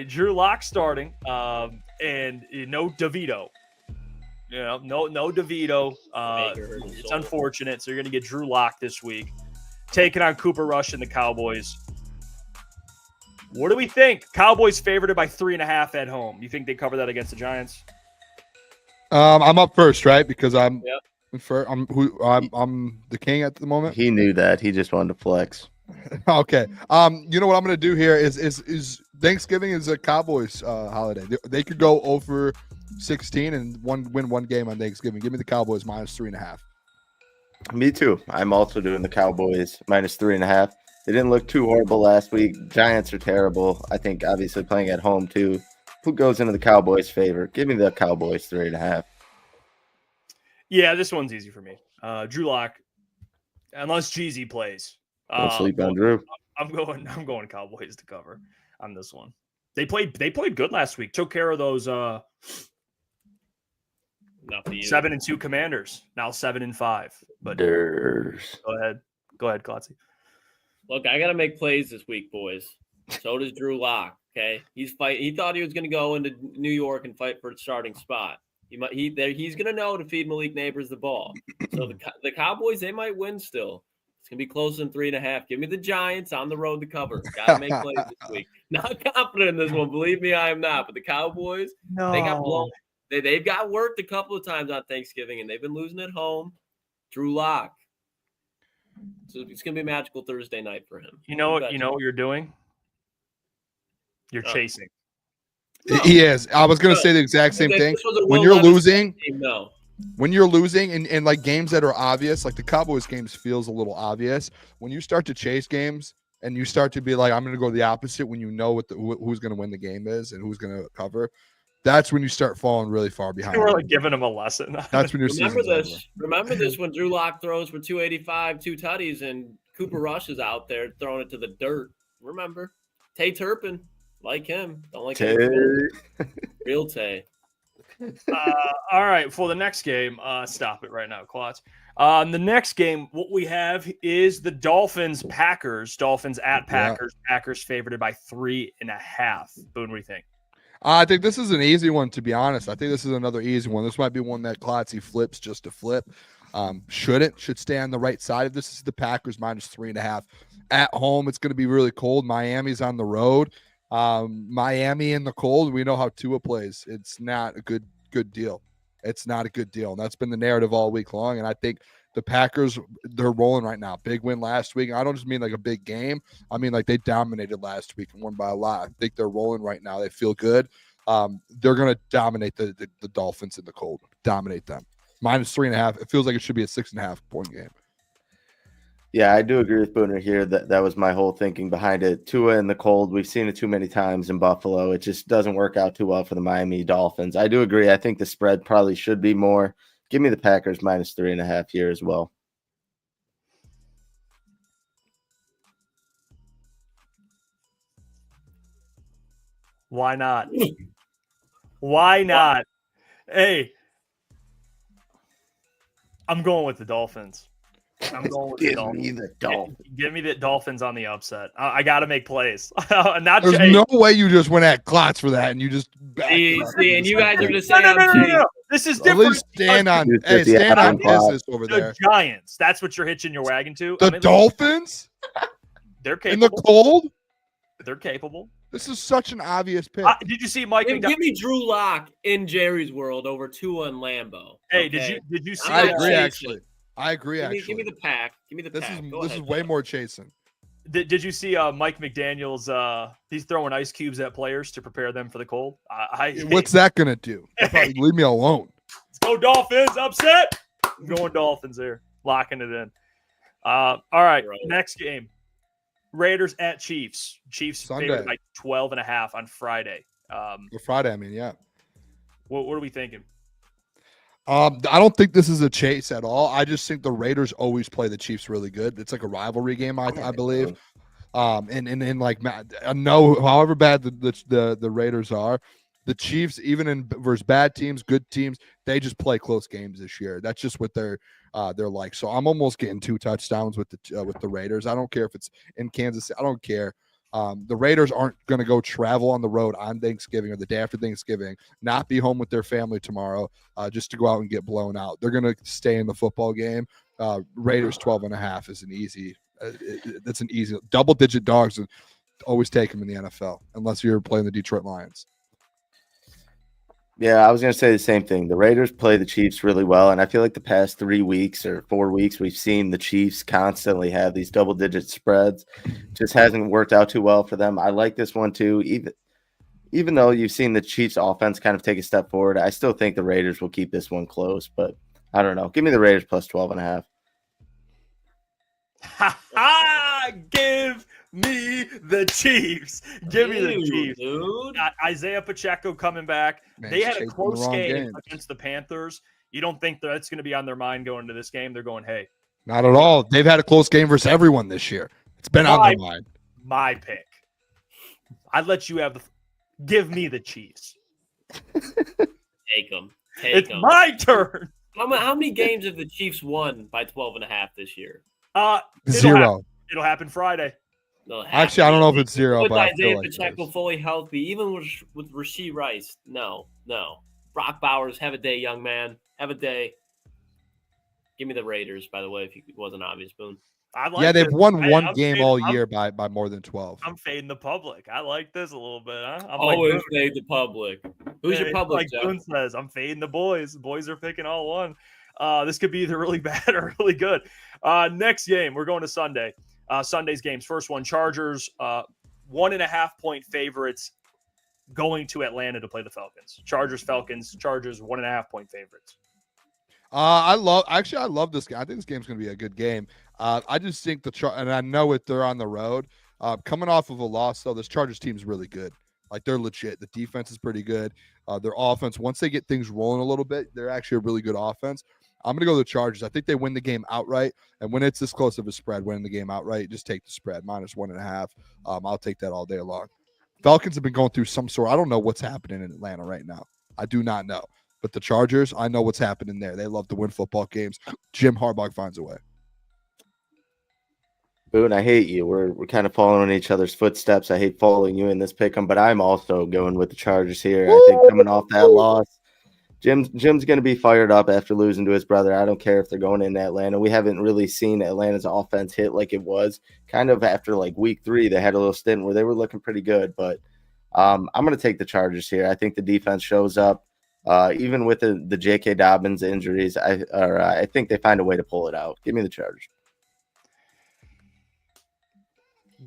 Speaker 2: Drew Lock starting. And no DeVito. You know, no DeVito. It's unfortunate. So you're going to get Drew Lock this week. Taking on Cooper Rush and the Cowboys. What do we think? Cowboys favored by 3.5 at home. You think they cover that against the Giants?
Speaker 1: I'm up first, right? Because I'm
Speaker 5: Yep.
Speaker 1: I'm the king at the moment.
Speaker 6: He knew that. He just wanted to flex.
Speaker 1: Okay. You know what I'm gonna do here is Thanksgiving is a Cowboys holiday. They could go over 16 and win one game on Thanksgiving. Give me the Cowboys minus 3.5.
Speaker 6: Me too. I'm also doing the Cowboys minus 3.5. They didn't look too horrible last week. Giants are terrible. I think obviously playing at home too. Who goes into the Cowboys' favor? Give me the Cowboys 3.5.
Speaker 2: Yeah, this one's easy for me. Drew Lock unless Jeezy plays.
Speaker 6: Don't sleep on Drew.
Speaker 2: I'm going Cowboys to cover on this one. They played good last week. Took care of those 7-2 Commanders. Now 7-5. But
Speaker 6: Durs.
Speaker 2: Go ahead, Klotzy.
Speaker 5: Look, I got to make plays this week, boys. So does Drew Lock. Okay, he thought he was going to go into New York and fight for a starting spot. He's going to know to feed Malik Neighbors the ball. So the Cowboys, they might win still. It's going to be closer than 3.5. Give me the Giants on the road to cover. Got to make plays this week. Not confident in this one. Believe me, I am not. But the Cowboys, they got blown. They've got worked a couple of times on Thanksgiving, and they've been losing at home. Drew Lock. So it's going to be a magical Thursday night for him.
Speaker 2: You know what you're doing? You're chasing.
Speaker 1: No. He is. I was going to say the exact same thing. When you're losing, and like games that are obvious, like the Cowboys games feels a little obvious. When you start to chase games and you start to be like, I'm going to go the opposite when you know who's going to win the game is and who's going to cover. That's when you start falling really far behind.
Speaker 2: We're like giving him a lesson.
Speaker 1: That's when you're
Speaker 5: Remember this when Drew Lock throws for 285, 2 tutties, and Cooper Rush is out there throwing it to the dirt. Remember? Tay Turpin. Like him. Don't like him. Real Tay.
Speaker 2: All right. For the next game, stop it right now, Klotz. The next game, what we have is the Dolphins-Packers. Dolphins at Packers. Yeah. Packers favored by 3.5. Boone, what do you think?
Speaker 1: I think this is an easy one, to be honest. I think this is another easy one. This might be one that Klotzy flips just to flip. Should stay on the right side of this. This is the Packers minus 3.5. At home, it's going to be really cold. Miami's on the road. Miami in the cold, we know how Tua plays. It's not a good deal. It's not a good deal. And that's been the narrative all week long. And I think the Packers, they're rolling right now. Big win last week. I don't just mean like a big game. I mean like they dominated last week and won by a lot. I think they're rolling right now. They feel good. They're going to dominate the Dolphins in the cold. Dominate them. Minus 3.5. It feels like it should be a 6.5 point game.
Speaker 6: Yeah, I do agree with Booner here. That was my whole thinking behind it. Tua in the cold, we've seen it too many times in Buffalo. It just doesn't work out too well for the Miami Dolphins. I do agree. I think the spread probably should be more. Give me the Packers minus 3.5 here as well.
Speaker 2: Why not? Why not? Hey, I'm going with the Dolphins. I'm going with the Dolphins. Give me the Dolphins on the upset. I got to make plays.
Speaker 1: There's no way you just went at Klotz for that and you just
Speaker 5: see, and you guys are just saying
Speaker 2: no. This is different.
Speaker 1: At least stand on business over there.
Speaker 2: The Giants. That's what you're hitching your wagon to.
Speaker 1: The Dolphins?
Speaker 2: They're capable.
Speaker 1: In the cold?
Speaker 2: They're capable.
Speaker 1: This is such an obvious pick.
Speaker 2: Did you see Mike?
Speaker 5: Give me Drew Lock in Jerry's world over Tua and Lambeau.
Speaker 2: Hey, did you see?
Speaker 1: I agree. Actually, I agree.
Speaker 5: Give me the pack. Give me the pack.
Speaker 1: This is way more chasing.
Speaker 2: Did you see Mike McDaniel's? He's throwing ice cubes at players to prepare them for the cold.
Speaker 1: What's that gonna do? Probably leave me alone.
Speaker 2: Let's go Dolphins! Upset. I'm going Dolphins there. Locking it in. All right. Next game. Raiders at Chiefs. Chiefs favored by 12.5 on Friday.
Speaker 1: Friday, I mean, yeah.
Speaker 2: What are we thinking?
Speaker 1: I don't think this is a chase at all. I just think the Raiders always play the Chiefs really good. It's like a rivalry game, I believe. And like I know, however bad the Raiders are, the Chiefs, even in versus bad teams, good teams, they just play close games this year. That's just what they're like. So I'm almost getting 2 touchdowns with the Raiders. I don't care if it's in Kansas City. I don't care. The Raiders aren't going to go travel on the road on Thanksgiving or the day after Thanksgiving, not be home with their family tomorrow, just to go out and get blown out. They're going to stay in the football game. Raiders 12.5 is an easy. That's an easy double-digit dogs. And always take them in the NFL unless you're playing the Detroit Lions.
Speaker 6: Yeah, I was going to say the same thing. The Raiders play the Chiefs really well, and I feel like the past 3 weeks or 4 weeks, we've seen the Chiefs constantly have these double-digit spreads. Just hasn't worked out too well for them. I like this one too. Even though you've seen the Chiefs' offense kind of take a step forward, I still think the Raiders will keep this one close. But I don't know. Give me the Raiders plus 12.5.
Speaker 2: Give me the Chiefs. Give me the Chiefs.
Speaker 5: Dude.
Speaker 2: Isaiah Pacheco coming back.
Speaker 1: Man,
Speaker 2: they had a close game
Speaker 1: games
Speaker 2: against the Panthers. You don't think that's going to be on their mind going into this game? They're going, hey,
Speaker 1: Not at all. They've had a close game versus everyone this year. It's been on their mind.
Speaker 2: My pick. I'd let you have give me the Chiefs.
Speaker 5: Take them.
Speaker 2: It's my turn.
Speaker 5: How many games have the Chiefs won by 12.5 this year?
Speaker 1: 0.
Speaker 2: It'll happen Friday.
Speaker 1: Actually, I don't know if it's 0,
Speaker 5: With
Speaker 1: but I
Speaker 5: Isaiah
Speaker 1: feel like
Speaker 5: Pacheco fully healthy, even with Rashee Rice. No. Brock Bowers, have a day, young man. Have a day. Give me the Raiders, by the way, if it wasn't obvious, Boone.
Speaker 1: They've won one game all year by more than 12.
Speaker 2: I'm fading the public. I like this a little bit, huh? I'm
Speaker 5: always fade the public. Who's your public,
Speaker 2: like
Speaker 5: Jeff?
Speaker 2: Boone says, I'm fading the boys. The boys are picking all one. This could be either really bad or really good. Next game, we're going to Sunday. Sunday's games. First one, Chargers, 1.5 point favorites going to Atlanta to play the Falcons. Chargers, 1.5 point favorites.
Speaker 1: I love this game. I think this game's going to be a good game. I just think and I know they're on the road. Coming off of a loss, though, this Chargers team's really good. Like, they're legit. The defense is pretty good. Their offense, once they get things rolling a little bit, they're actually a really good offense. I'm going to go with the Chargers. I think they win the game outright. And when it's this close of a spread, winning the game outright, just take the spread, -1.5. I'll take that all day long. Falcons have been going through some sort. I don't know what's happening in Atlanta right now. I do not know. But the Chargers, I know what's happening there. They love to win football games. Jim Harbaugh finds a way.
Speaker 6: Boone, I hate you. We're kind of following each other's footsteps. I hate following you in this pick 'em, but I'm also going with the Chargers here. I think coming off that loss, Jim's going to be fired up after losing to his brother. I don't care if they're going into Atlanta. We haven't really seen Atlanta's offense hit like it was. Kind of after like week 3, they had a little stint where they were looking pretty good. But I'm going to take the Chargers here. I think the defense shows up. Even with the J.K. Dobbins injuries, I think they find a way to pull it out. Give me the Chargers.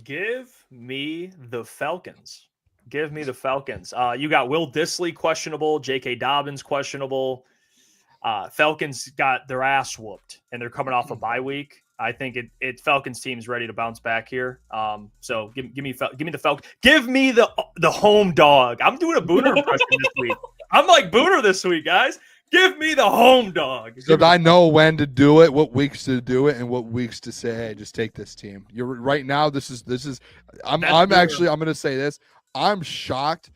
Speaker 2: Give me the Falcons. You got Will Dissly questionable, J.K. Dobbins questionable. Falcons got their ass whooped, and they're coming off a bye week. I think Falcons team's ready to bounce back here. So give me the Falcons. Give me the home dog. I'm doing a Booner impression this week. I'm like Booner this week, guys. Give me the home dog.
Speaker 1: So I know when to do it, what weeks to do it, and what weeks to say, hey, just take this team. You're right now. This is. I'm going to say this. I'm shocked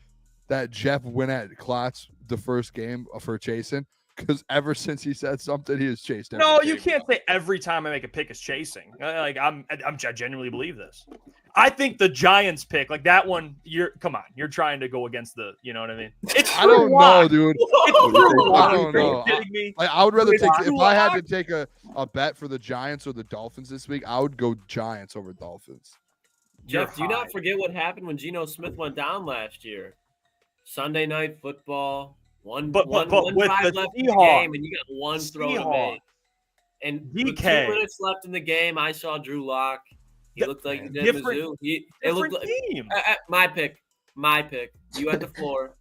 Speaker 1: that Jeff went at Klotz the first game for chasing, because ever since he said something, he has chased.
Speaker 2: No, you can't say every time I make a pick is chasing. Like I genuinely believe this. I think the Giants pick, like that one, you're trying to go against the, you know what I mean?
Speaker 1: I don't know, dude.
Speaker 2: I
Speaker 1: don't know. I would rather take, if I had to take a bet for the Giants or the Dolphins this week, I would go Giants over Dolphins.
Speaker 5: Jeff, do not forget what happened when Geno Smith went down last year. Sunday night football, one drive left in the game, and you got one throw to make. And with 2 minutes left in the game, I saw Drew Lock. He looked like he did Mizzou. It looked like team. My pick. You had the floor,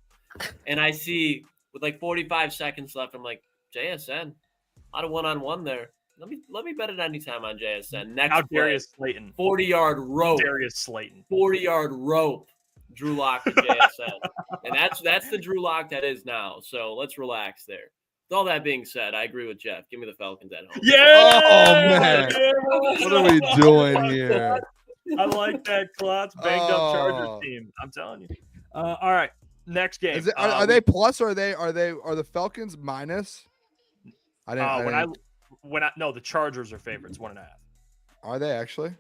Speaker 5: and I see with like 45 seconds left, I'm like, JSN, a lot of one-on-one there. Let me bet it anytime on JSN. Next
Speaker 2: Now
Speaker 5: play,
Speaker 2: Darius Slayton,
Speaker 5: 40-yard rope. 40-yard rope. Drew Lock to JSN, and that's the Drew Lock that is now. So let's relax there. With all that being said, I agree with Jeff. Give me the Falcons at home.
Speaker 2: Yeah.
Speaker 1: Oh man, what are we doing here?
Speaker 2: I like that Klotz banged up Chargers team. I'm telling you. All right, next game.
Speaker 1: Are they plus? Or are the Falcons minus?
Speaker 2: No, the Chargers are favorites 1.5.
Speaker 1: Are they actually?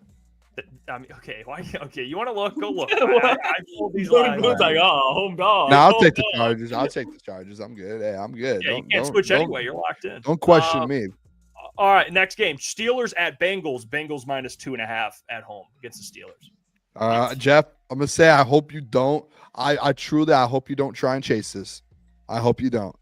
Speaker 2: I mean, okay. Why? Okay, you want to look? Go look. I pulled these lines.
Speaker 5: Like, home dog.
Speaker 1: No, I'll take the Chargers. I'm good. Hey, I'm good.
Speaker 2: Yeah, you can't switch anyway. You're locked in.
Speaker 1: Don't question me.
Speaker 2: All right, next game: Steelers at Bengals. Bengals -2.5 at home against the Steelers.
Speaker 1: Jeff, I'm gonna say I hope you don't. I hope you don't try and chase this. I hope you don't.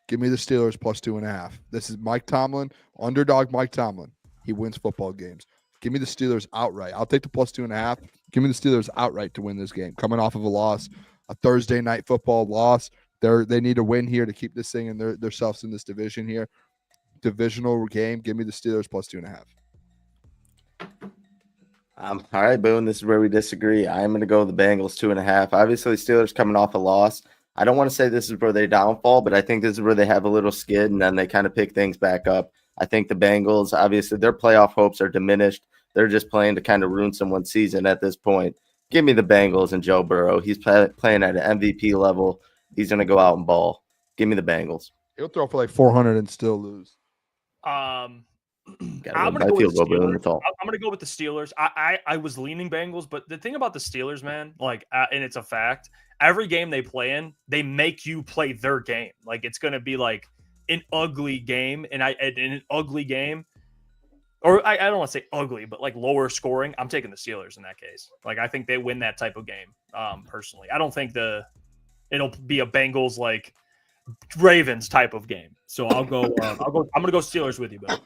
Speaker 1: Give me the Steelers +2.5. This is Mike Tomlin, underdog Mike Tomlin. He wins football games. Give me the Steelers outright. I'll take the +2.5. Give me the Steelers outright to win this game. Coming off of a loss, a Thursday night football loss. They need a win here to keep this thing in themselves in this division here. Divisional game. Give me the Steelers +2.5.
Speaker 6: All right, Boone. This is where we disagree. I'm going to go with the Bengals 2.5. Obviously, Steelers coming off a loss. I don't want to say this is where they downfall, but I think this is where they have a little skid and then they kind of pick things back up. I think the Bengals, obviously, their playoff hopes are diminished. They're just playing to kind of ruin someone's season at this point. Give me the Bengals and Joe Burrow. He's playing at an MVP level. He's going to go out and ball. Give me the Bengals.
Speaker 1: He'll throw for like 400 and still lose.
Speaker 2: I'm
Speaker 6: I'm
Speaker 2: gonna go with the Steelers. I'm gonna go with the Steelers. I was leaning Bengals, but the thing about the Steelers, man, like, and it's a fact. Every game they play in, they make you play their game. Like, it's gonna be like an ugly game, and in an ugly game, or I don't want to say ugly, but like lower scoring. I'm taking the Steelers in that case. Like, I think they win that type of game. Personally, I don't think it'll be a Bengals like Ravens type of game. So I'm gonna go Steelers with you, but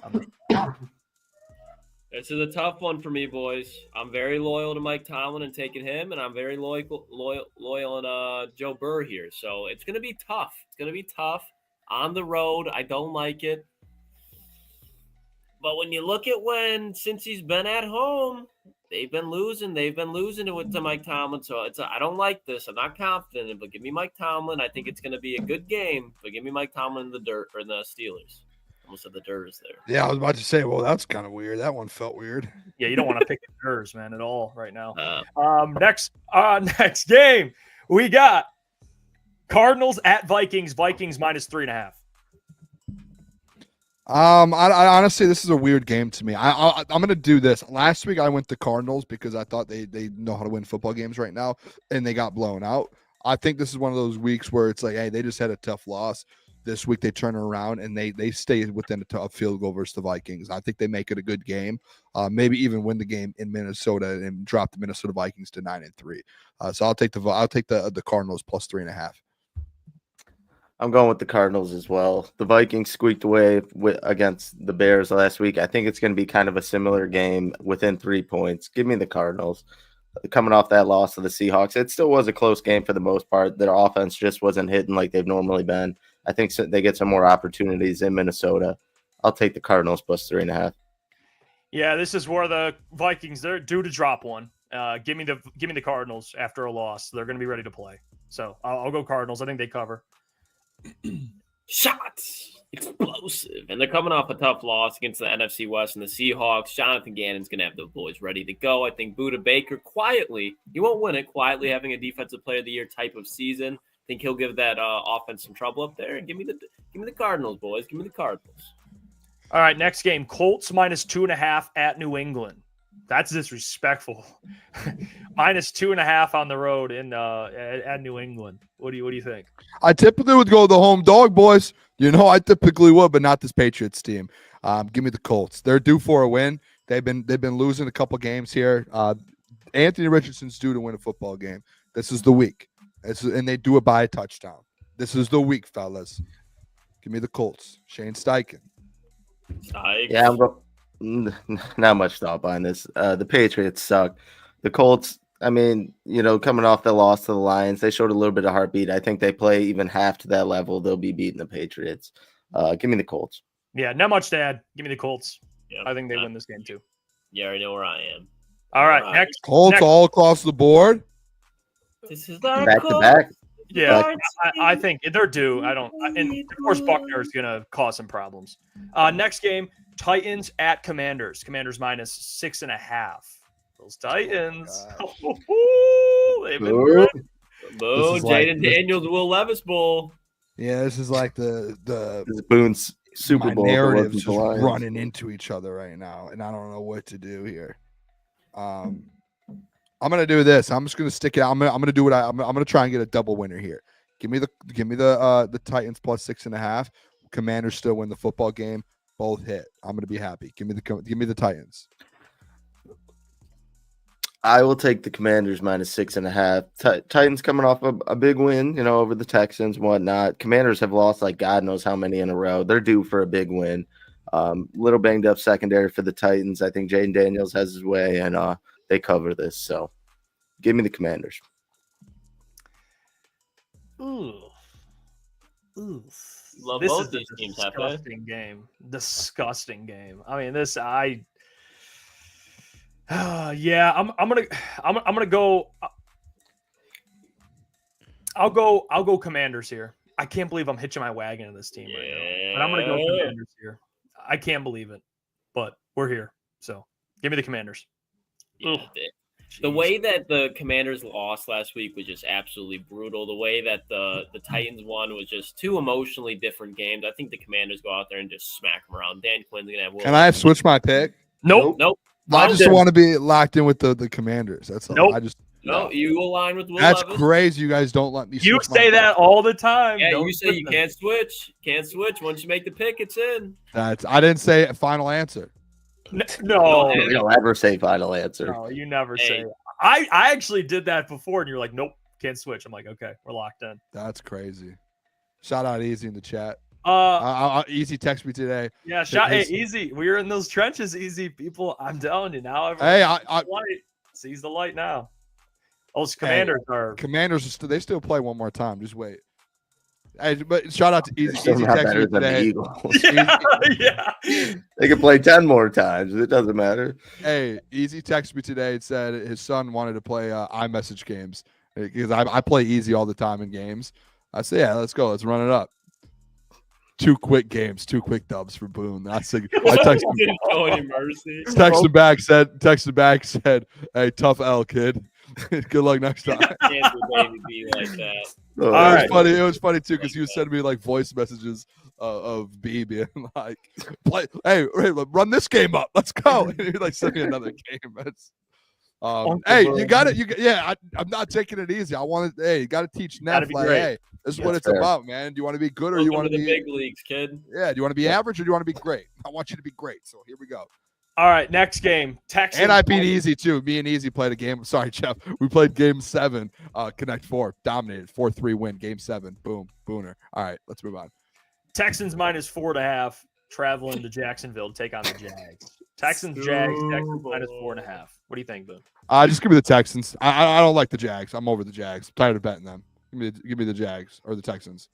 Speaker 5: this is a tough one for me, boys. I'm very loyal to Mike Tomlin and taking him, and I'm very loyal on Joe Burrow here. So it's gonna be tough. It's gonna be tough on the road. I don't like it, but when you look at since he's been at home, they've been losing to Mike Tomlin. So I don't like this. I'm not confident, but give me Mike Tomlin. I think it's going to be a good game, but give me Mike Tomlin and the Steelers. Almost said the Durs there.
Speaker 1: Yeah, I was about to say, well, that's kind of weird. That one felt weird.
Speaker 2: Yeah, you don't want to pick the Durs, man, at all right now. Next game, we got Cardinals at Vikings. Vikings -3.5.
Speaker 1: I honestly, this is a weird game to me. I'm going to do this. Last week I went to Cardinals because I thought they know how to win football games right now, and they got blown out. I think this is one of those weeks where it's like, hey, they just had a tough loss. This week they turn around and they stay within a tough field goal versus the Vikings. I think they make it a good game. Maybe even win the game in Minnesota and drop the Minnesota Vikings to 9-3. So I'll take the Cardinals +3.5.
Speaker 6: I'm going with the Cardinals as well. The Vikings squeaked away against the Bears last week. I think it's going to be kind of a similar game within 3 points. Give me the Cardinals. Coming off that loss to the Seahawks, it still was a close game for the most part. Their offense just wasn't hitting like they've normally been. I think they get some more opportunities in Minnesota. I'll take the Cardinals +3.5.
Speaker 2: Yeah, this is where the Vikings, they're due to drop one. Give me the Cardinals after a loss. They're going to be ready to play. So I'll go Cardinals. I think they cover.
Speaker 5: Shots, explosive, and they're coming off a tough loss against the NFC West and the Seahawks. Jonathan Gannon's going to have the boys ready to go. I think Buda Baker quietly, he won't win it, quietly having a Defensive Player of the Year type of season. I think he'll give that offense some trouble up there. And give me the Cardinals, boys. Give me the Cardinals.
Speaker 2: All right, next game, Colts -2.5 at New England. That's disrespectful. -2.5 on the road at New England. What do you think?
Speaker 1: I typically would go the home dog, boys. You know, I typically would, but not this Patriots team. Give me the Colts. They're due for a win. They've been losing a couple games here. Anthony Richardson's due to win a football game. This is the week. And they do it by a touchdown. This is the week, fellas. Give me the Colts. Shane Steichen.
Speaker 6: Yeah, not much thought behind this. The Patriots suck. The Colts, I mean, coming off the loss to the Lions, they showed a little bit of heartbeat. I think they play even half to that level, they'll be beating the Patriots. Give me the Colts.
Speaker 2: Yeah, not much to add. Give me the Colts.
Speaker 5: Yep.
Speaker 2: I think they win this game too.
Speaker 5: You already know where I am.
Speaker 2: All right, next.
Speaker 1: Colts all across the board.
Speaker 5: This is our
Speaker 6: back to back.
Speaker 2: Yeah, I think they're due. And of course, Buckner is going to cause some problems. Next game, Titans at Commanders. Commanders -6.5. Those Titans. They've been good.
Speaker 5: Boom, Jaden Daniels, Will Levis Bowl.
Speaker 1: Yeah, this is like this
Speaker 6: is Boone's Super Bowl.
Speaker 1: Narratives just running into each other right now, and I don't know what to do here. I'm gonna do this. I'm just gonna stick it out. I'm gonna do what I'm gonna try and get a double winner here. Give me the Titans +6.5. Commanders still win the football game. Both hit. I'm gonna be happy. Give me the Titans.
Speaker 6: I will take the Commanders -6.5. Titans coming off a big win, over the Texans and whatnot. Commanders have lost like God knows how many in a row. They're due for a big win. Little banged up secondary for the Titans. I think Jaden Daniels has his way, and they cover this. So give me the Commanders.
Speaker 2: Ooh.
Speaker 5: Love
Speaker 2: This
Speaker 5: both
Speaker 2: is
Speaker 5: these
Speaker 2: a
Speaker 5: teams,
Speaker 2: disgusting game. Disgusting game. I mean, yeah, I'm gonna go. I'll go Commanders here. I can't believe I'm hitching my wagon to this team right now, but I'm gonna go Commanders here. I can't believe it, but we're here. So give me the Commanders.
Speaker 5: Yeah, the way that the Commanders lost last week was just absolutely brutal. The way that the Titans won was just two emotionally different games. I think the Commanders go out there and just smack them around. Dan Quinn's going to have –
Speaker 1: Can I switch my pick?
Speaker 2: Nope.
Speaker 1: I just want to be locked in with the Commanders. That's all.
Speaker 2: Nope.
Speaker 5: No, you align with Will
Speaker 1: That's
Speaker 5: Levis.
Speaker 1: crazy. You guys don't let me.
Speaker 2: You
Speaker 1: switch my
Speaker 2: say
Speaker 1: pick.
Speaker 2: that all the time.
Speaker 5: Yeah,
Speaker 2: Don't
Speaker 5: you say you
Speaker 2: listen.
Speaker 5: can't switch. Can't switch. Once you make the pick, it's in.
Speaker 1: I didn't say a final answer.
Speaker 2: No,
Speaker 6: We don't ever say final answer.
Speaker 2: no, you never
Speaker 5: Hey.
Speaker 2: say it. I actually did that before, and you're like, nope, can't switch. I'm like, okay, we're locked in.
Speaker 1: That's crazy. Shout out Easy in the chat. Easy text me today.
Speaker 2: Yeah, Easy. We're in those trenches, Easy people. I'm telling you now.
Speaker 1: Hey,
Speaker 2: light. Sees the light now. Those Commanders are.
Speaker 1: Commanders. They still play one more time. Just wait. Hey, but shout out to Easy.
Speaker 6: Still
Speaker 1: Easy
Speaker 6: not
Speaker 1: text me
Speaker 6: better than the
Speaker 1: today.
Speaker 6: Eagles.
Speaker 2: Yeah.
Speaker 6: They can play 10 more times. It doesn't matter.
Speaker 1: Hey, Easy texted me today and said his son wanted to play iMessage games because I play Easy all the time in games. I said, yeah, let's go. Let's run it up. 2 quick games, 2 quick dubs for Boone. I texted
Speaker 5: Didn't show any mercy.
Speaker 1: texted back said, hey, tough L, kid. Good luck next time.
Speaker 5: Can't the baby be like that.
Speaker 6: Oh,
Speaker 1: It was funny too because he was sending me like voice messages of B being like, "Play, hey, run this game up, let's go." And he like sent me another game. That's, hey, you got it. I'm not taking it easy. I want to. Hey, you got to teach Neff. Like,
Speaker 2: great.
Speaker 1: hey, this is what
Speaker 6: That's
Speaker 1: it's
Speaker 6: fair.
Speaker 1: about, man. Do you want to be good or do you want to
Speaker 5: the
Speaker 1: be
Speaker 5: big leagues, kid?
Speaker 1: Yeah, do you want to be average or do you want to be great? I want you to be great. So here we go.
Speaker 2: All right, next game. Texans.
Speaker 1: And I beat Easy too. Me and Easy played a game. Sorry, Jeff. We played game 7. Connect 4. Dominated. 4-3 win. Game 7. Boom. Booner. All right, let's move on.
Speaker 2: Texans -4.5. Traveling to Jacksonville to take on the Jags. Texans, Jags. Texans -4.5. What do you think, Boone?
Speaker 1: Just give me the Texans. I don't like the Jags. I'm over the Jags. I'm tired of betting them. Give me the Jags or the Texans.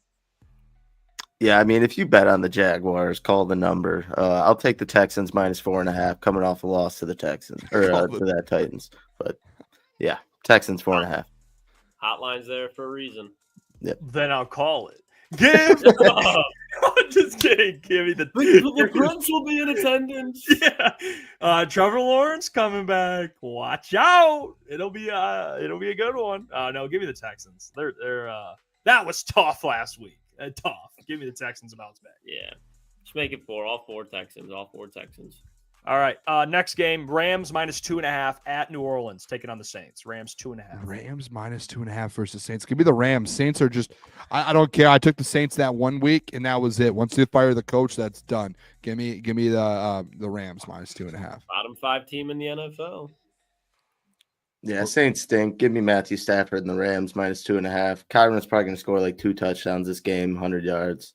Speaker 6: Yeah, I mean, if you bet on the Jaguars, call the number. I'll take the Texans -4.5, coming off a loss to the Texans or to that Titans. But yeah, Texans 4.5.
Speaker 5: Hotline's there for a reason.
Speaker 2: Then I'll call it. Give. I'm just kidding. Give me
Speaker 5: The Grunts will be in attendance.
Speaker 2: Yeah. Trevor Lawrence coming back. Watch out. It'll be a good one. No, give me the Texans. They're that was tough last week. Tough. Give me the Texans bounce back.
Speaker 5: Yeah. Just make it 4. All 4 Texans. All 4 Texans.
Speaker 2: All right. Next game, Rams -2.5 at New Orleans, taking on the Saints. Rams 2.5.
Speaker 1: Rams -2.5 versus Saints. Give me the Rams. Saints are just I don't care. I took the Saints that 1 week and that was it. Once they fire the coach, that's done. Give me the Rams -2.5.
Speaker 5: Bottom 5 team in the NFL.
Speaker 6: Yeah, Saints stink. Give me Matthew Stafford and the Rams -2.5. Kyron's probably going to score like 2 touchdowns this game, 100 yards.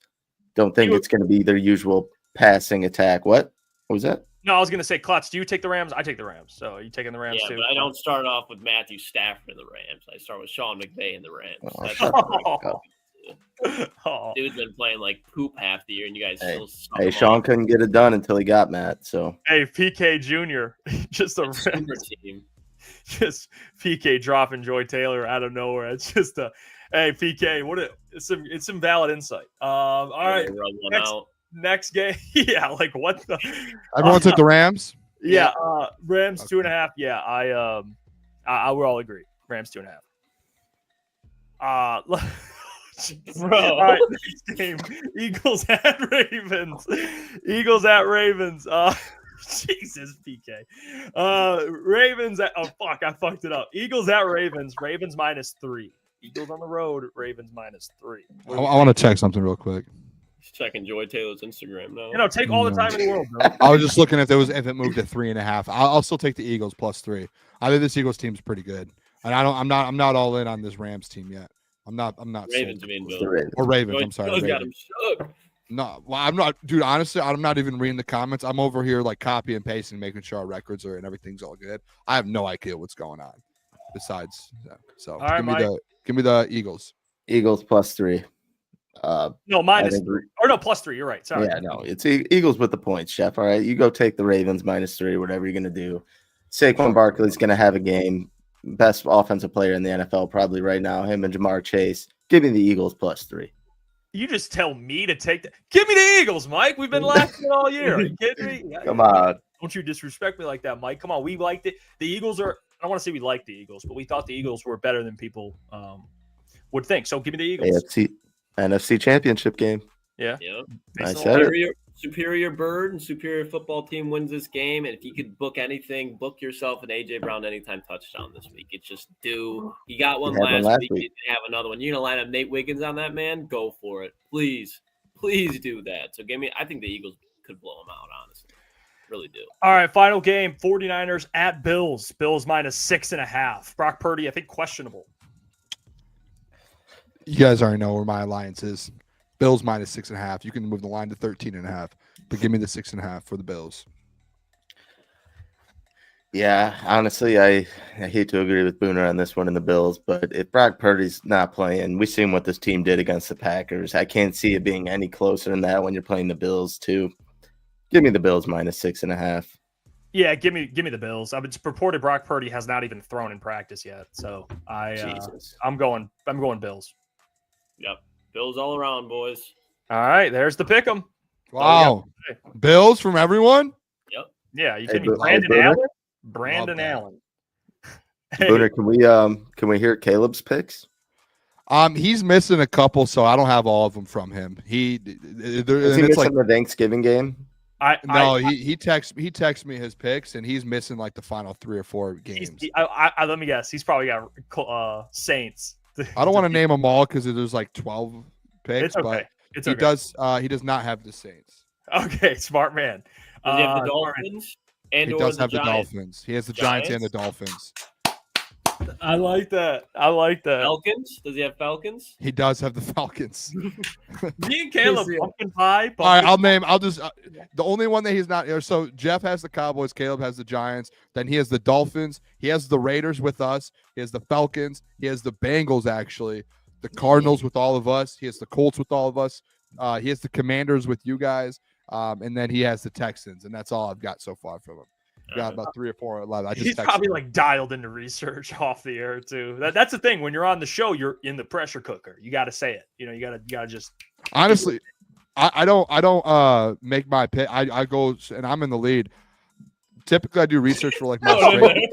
Speaker 6: Don't think it's going to be their usual passing attack. What was that?
Speaker 2: No, I was going to say, Klotz, do you take the Rams? I take the Rams. So are you taking the Rams
Speaker 5: Yeah,
Speaker 2: too?
Speaker 5: but I don't start off with Matthew Stafford and the Rams. I start with Sean McVay and the Rams.
Speaker 6: Oh,
Speaker 5: That's
Speaker 6: shut
Speaker 5: what
Speaker 2: Oh.
Speaker 5: dude's been playing like poop half the year, and you guys still suck
Speaker 6: Hey,
Speaker 5: him
Speaker 6: Sean
Speaker 5: off.
Speaker 6: couldn't get it done until he got Matt. So
Speaker 2: Hey, PK Jr. Just a
Speaker 5: Super
Speaker 2: Rams.
Speaker 5: team.
Speaker 2: Just PK dropping Joy Taylor out of nowhere. It's just hey PK, it's some valid insight. All right,
Speaker 5: Run one out.
Speaker 2: next game. Yeah, like what the
Speaker 1: Everyone took the Rams.
Speaker 2: Yeah, Rams 2.5. Yeah, I will all agree. Rams 2.5.
Speaker 5: Bro.
Speaker 2: All right, next game. Eagles at Ravens. Jesus, PK. Ravens at I fucked it up. Eagles at Ravens. Ravens -3. Eagles on the road. Ravens -3.
Speaker 1: I want to check something real quick.
Speaker 5: He's checking Joy Taylor's Instagram now.
Speaker 2: You know, take all the time in the world, bro.
Speaker 1: I was just looking if it moved to 3.5. I'll still take the Eagles +3. I think this Eagles team's pretty good, and I'm not all in on this Rams team yet. I'm not.
Speaker 5: Ravens,
Speaker 1: sold.
Speaker 5: I mean,
Speaker 6: the
Speaker 5: Bill.
Speaker 6: Ravens.
Speaker 1: Or Ravens.
Speaker 5: Joy
Speaker 1: I'm sorry.
Speaker 5: Taylor's got
Speaker 1: Ravens.
Speaker 5: him shook.
Speaker 1: No, well, I'm not, dude. Honestly, I'm not even reading the comments. I'm over here like copy and pasting, making sure our records are and everything's all good. I have no idea what's going on. Besides, so
Speaker 2: All right,
Speaker 1: give me the Eagles.
Speaker 6: Eagles +3.
Speaker 2: No, +3. You're right. Sorry.
Speaker 6: Yeah, no, it's Eagles with the points, Chef. All right, you go take the Ravens -3, whatever you're gonna do. Saquon Barkley's gonna have a game. Best offensive player in the NFL probably right now. Him and Jamar Chase. Give me the Eagles +3.
Speaker 2: You just tell me to take the. Give me the Eagles, Mike. We've been laughing all year. Are you kidding me?
Speaker 6: Come on.
Speaker 2: Don't you disrespect me like that, Mike. Come on. We liked it. The Eagles are. I don't want to say we liked the Eagles, but we thought the Eagles were better than people would think. So give me the Eagles.
Speaker 6: NFC Championship game.
Speaker 2: Yeah.
Speaker 5: Yep.
Speaker 6: I said it.
Speaker 5: Superior bird and superior football team wins this game. And if you could book anything, book yourself an A.J. Brown anytime touchdown this week. It's just due. He got one last week. You didn't have another one. You're going to line up Nate Wiggins on that, man? Go for it. Please do that. So I think the Eagles could blow him out, honestly. Really do.
Speaker 2: All right, final game, 49ers at Bills. Bills minus 6.5. Brock Purdy, I think, questionable.
Speaker 1: You guys already know where my alliance is. Bills minus 6.5. You can move the line to 13.5, but give me the 6.5 for the Bills.
Speaker 6: Yeah, honestly, I hate to agree with Booner on this one in the Bills, but if Brock Purdy's not playing, we've seen what this team did against the Packers. I can't see it being any closer than that when you're playing the Bills too. Give me the Bills minus 6.5.
Speaker 2: Yeah, give me the Bills. I mean, it's purported Brock Purdy has not even thrown in practice yet, so I'm going Bills.
Speaker 5: Yep. Bills all around, boys.
Speaker 2: All right, there's the pick 'em.
Speaker 1: Wow. Bills from everyone?
Speaker 5: Yep.
Speaker 2: Yeah, you
Speaker 6: Hey,
Speaker 2: can Brandon
Speaker 6: Booner?
Speaker 2: Allen. Brandon Allen. Hey,
Speaker 6: Booner, can we hear Caleb's picks?
Speaker 1: He's missing a couple, so I don't have all of them from him.
Speaker 6: Is he
Speaker 1: It's
Speaker 6: missing
Speaker 1: like
Speaker 6: the Thanksgiving game?
Speaker 1: he texts me his picks, and he's missing like the final 3 or 4 games.
Speaker 2: let me guess. He's probably got Saints.
Speaker 1: I don't want to name them all because there's like 12 picks,
Speaker 2: It's okay.
Speaker 1: but he does not have the Saints.
Speaker 2: Okay, smart man.
Speaker 5: Does he have the Dolphins?
Speaker 1: He does have the
Speaker 5: Giants?
Speaker 1: Dolphins. He has the Giants and the Dolphins.
Speaker 2: I like that.
Speaker 5: Falcons? Does he have Falcons?
Speaker 1: He does have the Falcons.
Speaker 2: Me and Caleb, pumpkin pie.
Speaker 1: All right, I'll just the only one that he's not. So Jeff has the Cowboys. Caleb has the Giants. Then he has the Dolphins. He has the Raiders with us. He has the Falcons. He has the Bengals, actually. The Cardinals with all of us. He has the Colts with all of us. He has the Commanders with you guys. And then he has the Texans. And that's all I've got so far from him. Got about 3 or 4 left.
Speaker 2: He's probably like dialed into research off the air too. That's the thing. When you're on the show, you're in the pressure cooker. You got to say it. You gotta just.
Speaker 1: Honestly, I don't make my pick. I go and I'm in the lead. Typically, I do research for like my straight.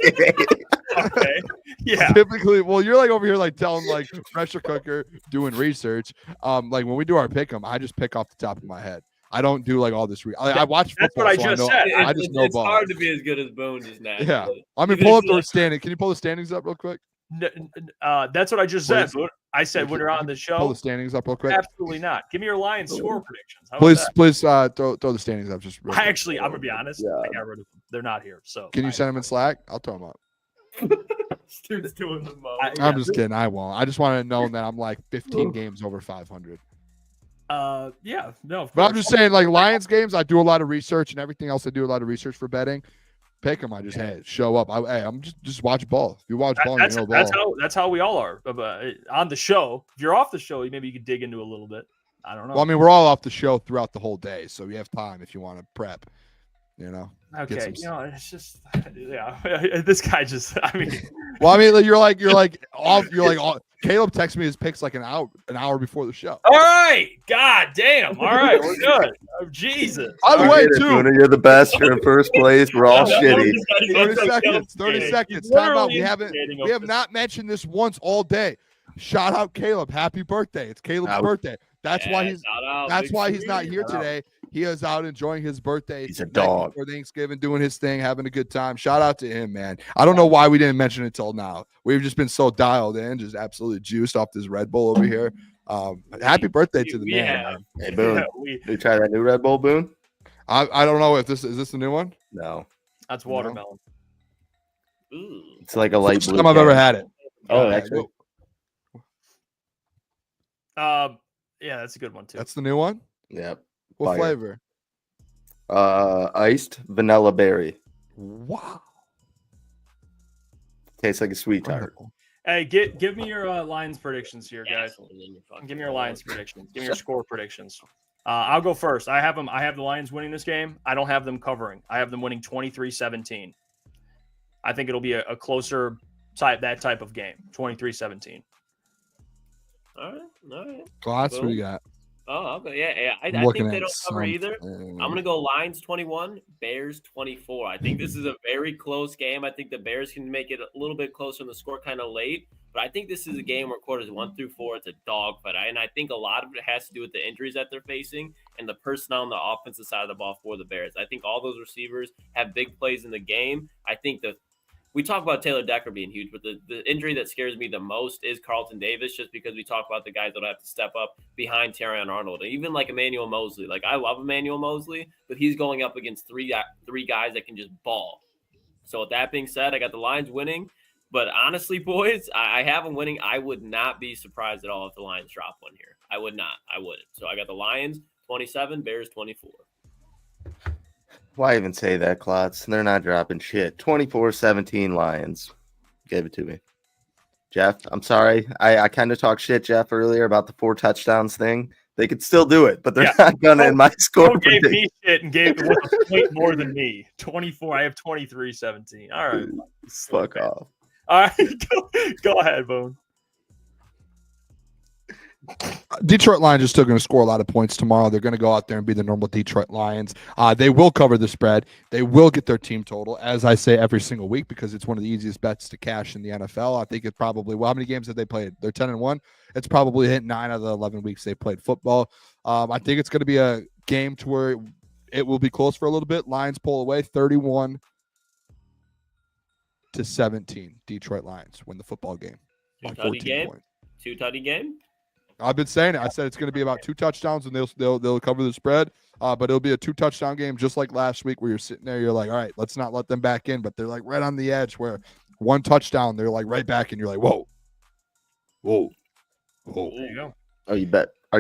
Speaker 2: Okay. Yeah.
Speaker 1: Typically, well, you're like over here like telling like pressure cooker doing research. Like when we do our pick 'em, I just pick off the top of my head. I don't do like all this. I watch football.
Speaker 2: That's what I just said.
Speaker 1: I just know
Speaker 5: it's
Speaker 1: ball.
Speaker 5: hard to be as good as Boone just now.
Speaker 1: Yeah. I mean, pull up the standing. Can you pull the standings up real quick?
Speaker 2: That's what I just said. I said when you're on the show.
Speaker 1: Pull the standings up real quick.
Speaker 2: Absolutely not. Give me your Lions score predictions.
Speaker 1: Please throw the standings up just real quick.
Speaker 2: Actually, I'm gonna be honest. I got rid of them. They're not here. So
Speaker 1: can you send them in Slack? I'll throw them up.
Speaker 2: Dude's doing the most.
Speaker 1: I'm just kidding. I won't. I just want to know that I'm like 15 games over 500.
Speaker 2: Yeah, no.
Speaker 1: But I'm just saying, like Lions games, I do a lot of research, and everything else I do a lot of research for betting. Pick them. I just show up. I'm just watch ball. If you watch ball, you know ball.
Speaker 2: That's how we all are on the show. If you're off the show, maybe you could dig into a little bit. I don't know.
Speaker 1: Well, I mean, we're all off the show throughout the whole day, so you have time if you want to prep. You know.
Speaker 2: Okay. It's just this guy just. I mean.
Speaker 1: Well, I mean, like, you're like off. Caleb texted me his picks like an hour before the show.
Speaker 2: All right. God damn. All right. We're good. Oh, Jesus.
Speaker 1: By the way, too.
Speaker 6: You're the best. You're in first place. We're all shitty.
Speaker 1: 30 seconds. Time out. We have not mentioned this once all day. Shout out Caleb. Happy birthday. It's Caleb's birthday. That's why he's not here today. He is out enjoying his birthday.
Speaker 6: He's a dog.
Speaker 1: For Thanksgiving, doing his thing, having a good time. Shout out to him, man. I don't know why we didn't mention it until now. We've just been so dialed in, just absolutely juiced off this Red Bull over here. Happy birthday to the man.
Speaker 6: Hey, Boone. Did you try that new Red Bull, Boone?
Speaker 1: I don't know if this is the new one?
Speaker 6: No.
Speaker 2: That's watermelon.
Speaker 5: Ooh.
Speaker 6: It's like a light
Speaker 1: First
Speaker 6: blue.
Speaker 1: time I've ever had it.
Speaker 6: Oh, actually.
Speaker 2: Yeah, that's a good one too.
Speaker 1: That's the new one?
Speaker 6: Yep.
Speaker 1: What flavor?
Speaker 6: Iced vanilla berry.
Speaker 1: Wow.
Speaker 6: Tastes like a sweet tart.
Speaker 2: Hey, give me your Lions predictions here, guys. Give me your Lions predictions. Give me your score predictions. I'll go first. I have the Lions winning this game. I don't have them covering. I have them winning 23-17. I think it'll be a closer type of game. 23-17.
Speaker 5: All right.
Speaker 1: Klotz, what do you got?
Speaker 5: Oh, okay. Yeah. I
Speaker 1: Looking
Speaker 5: think they
Speaker 1: at
Speaker 5: don't cover either.
Speaker 1: something.
Speaker 5: I'm going to go Lions 21, Bears 24. I think this is a very close game. I think the Bears can make it a little bit closer in the score kind of late. But I think this is a game where quarters 1 through 4, it's a dogfight. And I think a lot of it has to do with the injuries that they're facing and the personnel on the offensive side of the ball for the Bears. I think all those receivers have big plays in the game. I think we talk about Taylor Decker being huge, but the injury that scares me the most is Carlton Davis, just because we talk about the guys that have to step up behind Terrion Arnold. And even like Emmanuel Mosley. Like, I love Emmanuel Mosley, but he's going up against three guys that can just ball. So with that being said, I got the Lions winning. But honestly, boys, I have them winning. I would not be surprised at all if the Lions drop one here. I would not. I wouldn't. So I got the Lions 27, Bears 24.
Speaker 6: Why even say that, Klotz? They're not dropping shit. 24-17 Lions. Gave it to me. Jeff, I'm sorry. I kind of talked shit, Jeff, earlier about the 4 touchdowns thing. They could still do it, but they're not going to in my score.
Speaker 2: Gave me shit and gave a point more than me. 24. I have 23-17. All right.
Speaker 6: Fuck off.
Speaker 2: All right. Go ahead, Boone.
Speaker 1: Detroit Lions are still going to score a lot of points tomorrow. They're going to go out there and be the normal Detroit Lions. They will cover the spread. They will get their team total, as I say every single week, because it's one of the easiest bets to cash in the NFL. I think it probably, how many games have they played? They're 10-1. It's probably hit 9 out of the 11 weeks they played football. I think it's going to be a game to where it will be close for a little bit. Lions pull away 31-17. Detroit Lions win the football game by 14 points.
Speaker 5: 2-tutty game.
Speaker 1: I've been saying it. I said it's going to be about 2 touchdowns, and they'll cover the spread. But it'll be a 2-touchdown game, just like last week, where you're sitting there, you're like, all right, let's not let them back in. But they're like right on the edge, where 1 touchdown, they're like right back, and you're like, whoa.
Speaker 2: There you go.
Speaker 6: Are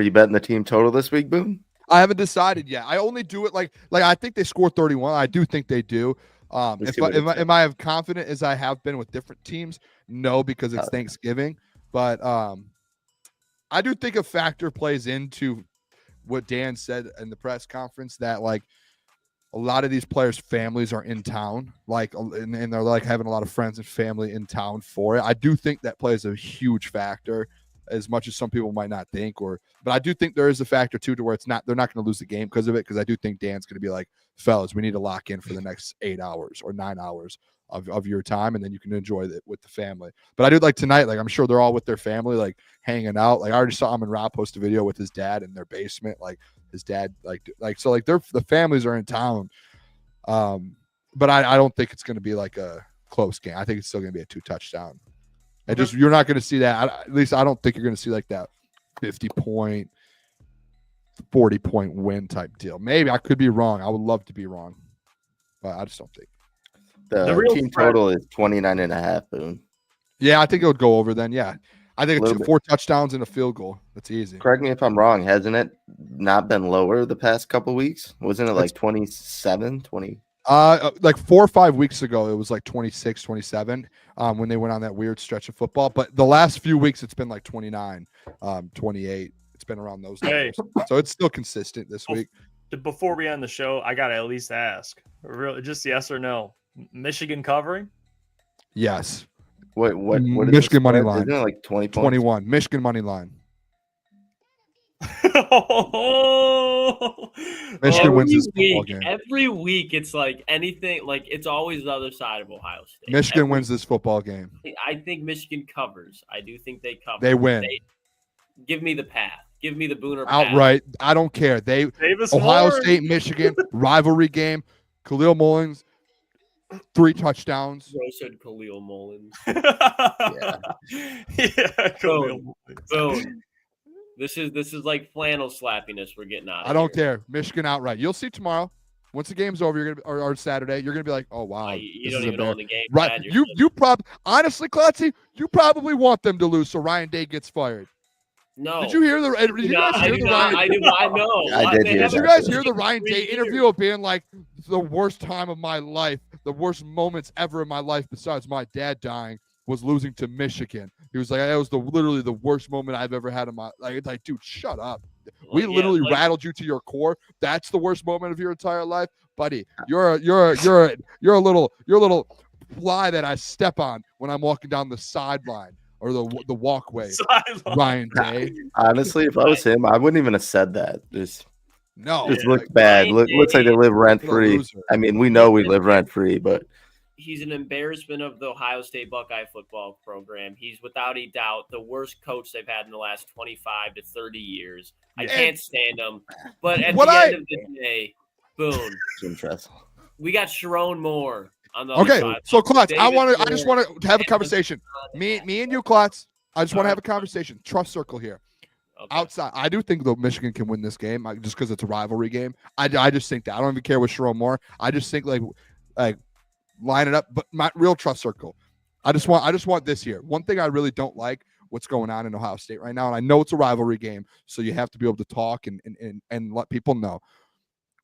Speaker 6: you betting the team total this week, Boone?
Speaker 1: I haven't decided yet. I only do it like I think they score 31. I do think they do. Am I as confident as I have been with different teams? No, because it's Thanksgiving. But I do think a factor plays into what Dan said in the press conference, that like a lot of these players' families are in town, and they're like having a lot of friends and family in town for it. I do think that plays a huge factor, as much as some people might not think, but I do think there is a factor too, to where they're not going to lose the game because of it. Because I do think Dan's going to be like, fellas, we need to lock in for the next 8 hours or 9 hours of your time, and then you can enjoy it with the family. But I do like tonight, like I'm sure they're all with their family, like hanging out. Like I already saw him and Rob post a video with his dad in their basement, like his dad, so like the families are in town. But I don't think it's going to be like a close game. I think it's still going to be a 2-touchdown. And just, you're not going to see that. At least I don't think you're going to see like that 50-point, 40-point win type deal. Maybe I could be wrong. I would love to be wrong, but I just don't think.
Speaker 6: The
Speaker 2: real
Speaker 6: team total is 29.5, Boone.
Speaker 1: Yeah, I think it would go over then. Yeah. I think it's 4 touchdowns and a field goal. That's easy.
Speaker 6: Correct me if I'm wrong. Hasn't it not been lower the past couple weeks? Wasn't it like 27, 20?
Speaker 1: Like 4 or 5 weeks ago, it was like 26, 27 when they went on that weird stretch of football. But the last few weeks, it's been like 29, 28. It's been around those numbers. So it's still consistent this week.
Speaker 2: Before we end the show, I got to at least ask, just yes or no. Michigan covering?
Speaker 1: Yes.
Speaker 6: What
Speaker 1: Michigan money line?
Speaker 6: Isn't it like 20 points?
Speaker 1: 21. Michigan money line. Michigan wins this football game.
Speaker 5: Every week, it's like anything. Like it's always the other side of Ohio State.
Speaker 1: Michigan wins this football game.
Speaker 5: I think Michigan covers. I do think they cover.
Speaker 1: They win.
Speaker 5: Give me the path. Give me the Booner path.
Speaker 1: Outright. I don't care. Ohio State, Michigan rivalry game. Khalil Mullins. 3 touchdowns.
Speaker 5: Bro said Khalil Mullins.
Speaker 2: Yeah, Khalil Mullins.
Speaker 5: Boom. This is like flannel slappiness we're getting out of
Speaker 1: I don't care. Michigan outright. You'll see tomorrow. Once the game's over, you're gonna or Saturday, you're gonna be like, oh wow.
Speaker 5: You don't even know the game.
Speaker 1: Right. You probably honestly, Klotzy, you probably want them to lose so Ryan Day gets fired.
Speaker 5: No.
Speaker 1: Did you hear the Ryan?
Speaker 5: I know.
Speaker 6: I did hear
Speaker 1: Did you guys hear the Ryan Day interview of being like the worst time of my life, the worst moments ever in my life besides my dad dying was losing to Michigan. He was like, that was literally the worst moment I've ever had in my like, dude, shut up. We literally rattled you to your core. That's the worst moment of your entire life, buddy. You're a little fly that I step on when I'm walking down the sideline. or the walkway.
Speaker 2: Sideline.
Speaker 1: Ryan Day.
Speaker 6: Honestly, if I was him, I wouldn't even have said that. Just
Speaker 1: No,
Speaker 6: looks bad. Looks like they live rent free.
Speaker 1: loser.
Speaker 6: I mean, we know we live rent free, but
Speaker 5: He's an embarrassment of the Ohio State Buckeye football program. He's without a doubt the worst coach they've had in the last 25 to 30 years. I can't stand him. But at the end of the day, Boone,
Speaker 6: Jim Tressel.
Speaker 5: we got Sharon Moore on the other
Speaker 1: Okay,
Speaker 5: side.
Speaker 1: so Klotz, I
Speaker 5: David
Speaker 1: just
Speaker 5: Moore
Speaker 1: want to have a
Speaker 5: and
Speaker 1: conversation. Me and you, Klotz. I just want to have a conversation. Trust circle here.
Speaker 5: Okay.
Speaker 1: Outside, I do think though Michigan can win this game just because it's a rivalry game. I just think that I don't even care with Sharon Moore. I just think like line it up, but my real trust circle. I just want this here. One thing I really don't like what's going on in Ohio State right now, and I know it's a rivalry game, so you have to be able to talk and let people know.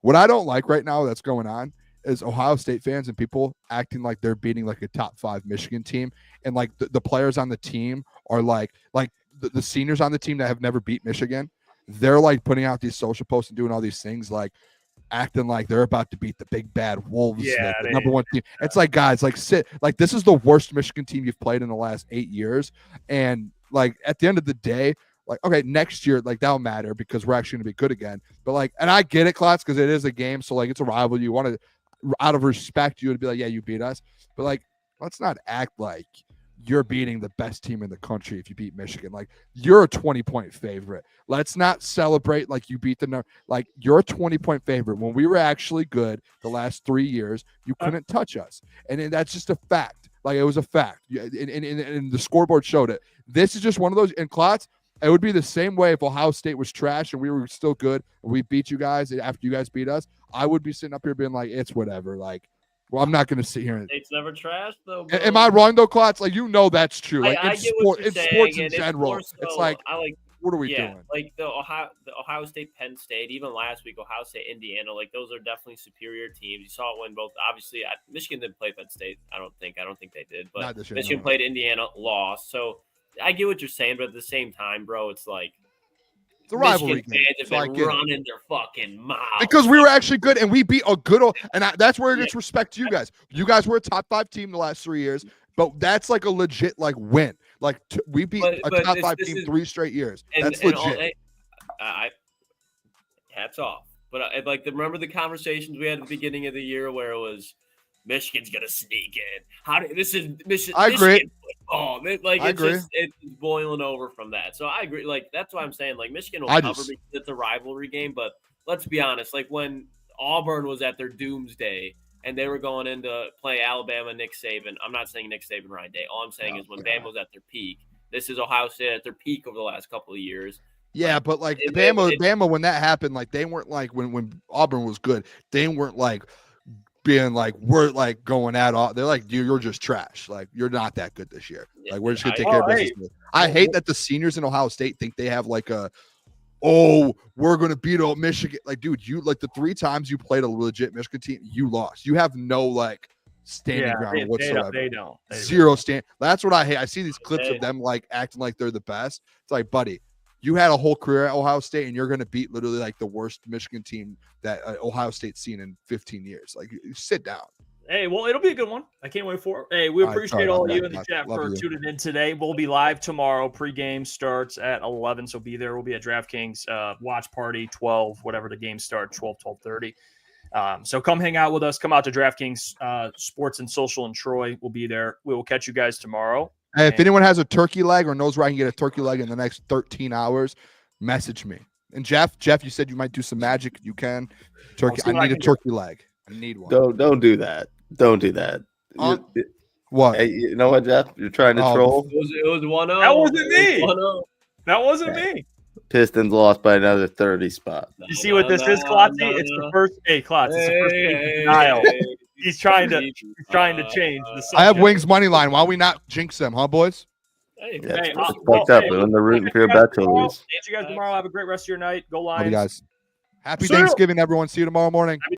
Speaker 1: What I don't like right now that's going on is Ohio State fans and people acting like they're beating like a top 5 Michigan team, and like the players on the team are like the seniors on the team that have never beat Michigan. They're like putting out these social posts and doing all these things like acting like they're about to beat the big bad Wolves, the number 1 team. It's like, guys, like this is the worst Michigan team you've played in the last 8 years. And like at the end of the day, like, okay, next year, like that'll matter because we're actually gonna be good again. But like, and I get it, Klotz, because it is a game, so like it's a rival. You want to, out of respect, you would be like, yeah, you beat us. But like, let's not act like you're beating the best team in the country if you beat Michigan. Like, you're a 20-point favorite. Let's not celebrate like you beat the number. Like, you're a 20-point favorite. When we were actually good the last 3 years, you couldn't touch us. And that's just a fact. Like, it was a fact. And the scoreboard showed it. This is just one of those. And Klotz, it would be the same way if Ohio State was trash and we were still good and we beat you guys after you guys beat us. I would be sitting up here being like, it's whatever. Like, well, I'm not going to sit here.
Speaker 5: It's never trash, though. Bro.
Speaker 1: Am I wrong, though, Klotz? Like, you know that's true. Like,
Speaker 5: I get what you're saying,
Speaker 1: sports in
Speaker 5: and
Speaker 1: general,
Speaker 5: it's
Speaker 1: like, what are we doing?
Speaker 5: Like the Ohio State, Penn State, even last week, Ohio State, Indiana, like those are definitely superior teams. You saw it when both, obviously, Michigan didn't play Penn State. I don't think they did, but
Speaker 1: year,
Speaker 5: Michigan played Indiana, lost. So I get what you're saying, but at the same time, bro, it's like,
Speaker 1: it's a rivalry
Speaker 5: Michigan fans have been running their fucking mouths.
Speaker 1: Because we were actually good, and we beat a good old, and that's where it gets respect to you guys. You guys were a top 5 team the last 3 years, but that's like a legit like win. Like we beat a top 5 team 3 straight years. That's legit.
Speaker 5: Hats off. But remember the conversations we had at the beginning of the year where it was Michigan's gonna sneak in. This is Michigan.
Speaker 1: I agree.
Speaker 5: Oh, it's boiling over from that. So I agree. Like that's why I'm saying like Michigan will cover because it's a rivalry game. But let's be honest. Like when Auburn was at their doomsday and they were going into play Alabama, Nick Saban. I'm not saying Nick Saban, Ryan Day. All I'm saying is when Bama was at their peak. This is Ohio State at their peak over the last couple of years.
Speaker 1: Yeah, but like Bama, when that happened, like they weren't like when Auburn was good. They weren't like being like we're like going at all. They're like you're just trash. Like you're not that good this year. Like we're just gonna take care of business. I hate that the seniors in Ohio State think they have like we're gonna beat Michigan. Like, dude, you like the 3 times you played a legit Michigan team, you lost. You have no like standing ground whatsoever.
Speaker 2: They don't.
Speaker 1: Zero stand. That's what I hate. I see these clips of them like acting like they're the best. It's like, buddy, you had a whole career at Ohio State, and you're going to beat literally like the worst Michigan team that Ohio State's seen in 15 years. Like, sit down.
Speaker 2: Hey, well, it'll be a good one. I can't wait for it. Hey, we appreciate all of you in the chat for tuning in today. We'll be live tomorrow. Pre-game starts at 11, so be there. We'll be at DraftKings watch party 12, whatever the game starts, 12:30. So come hang out with us. Come out to DraftKings Sports and Social in Troy. We'll be there. We will catch you guys tomorrow.
Speaker 1: Hey, if anyone has a turkey leg or knows where I can get a turkey leg in the next 13 hours, message me. And Jeff, you said you might do some magic. You can. Turkey. I need a turkey leg. I need one.
Speaker 6: Don't do that. Don't do that.
Speaker 1: What?
Speaker 6: Hey, you know what, Jeff? You're trying to troll.
Speaker 5: It was 1-0.
Speaker 2: That wasn't me. That wasn't me.
Speaker 6: Pistons lost by another 30 spot.
Speaker 2: You see what this is, Klotzy? It's the first. Hey, Klotz, it's the first game denial. He's trying to change the subject.
Speaker 1: I have Wings money line. Why don't we not jinx them, huh, boys?
Speaker 5: Hey,
Speaker 6: it's fucked up. When they're rooting for your bet to lose.
Speaker 2: See you guys tomorrow. Have a great rest of your night. Go Lions.
Speaker 1: Love you guys. Happy Thanksgiving, everyone. See you tomorrow morning.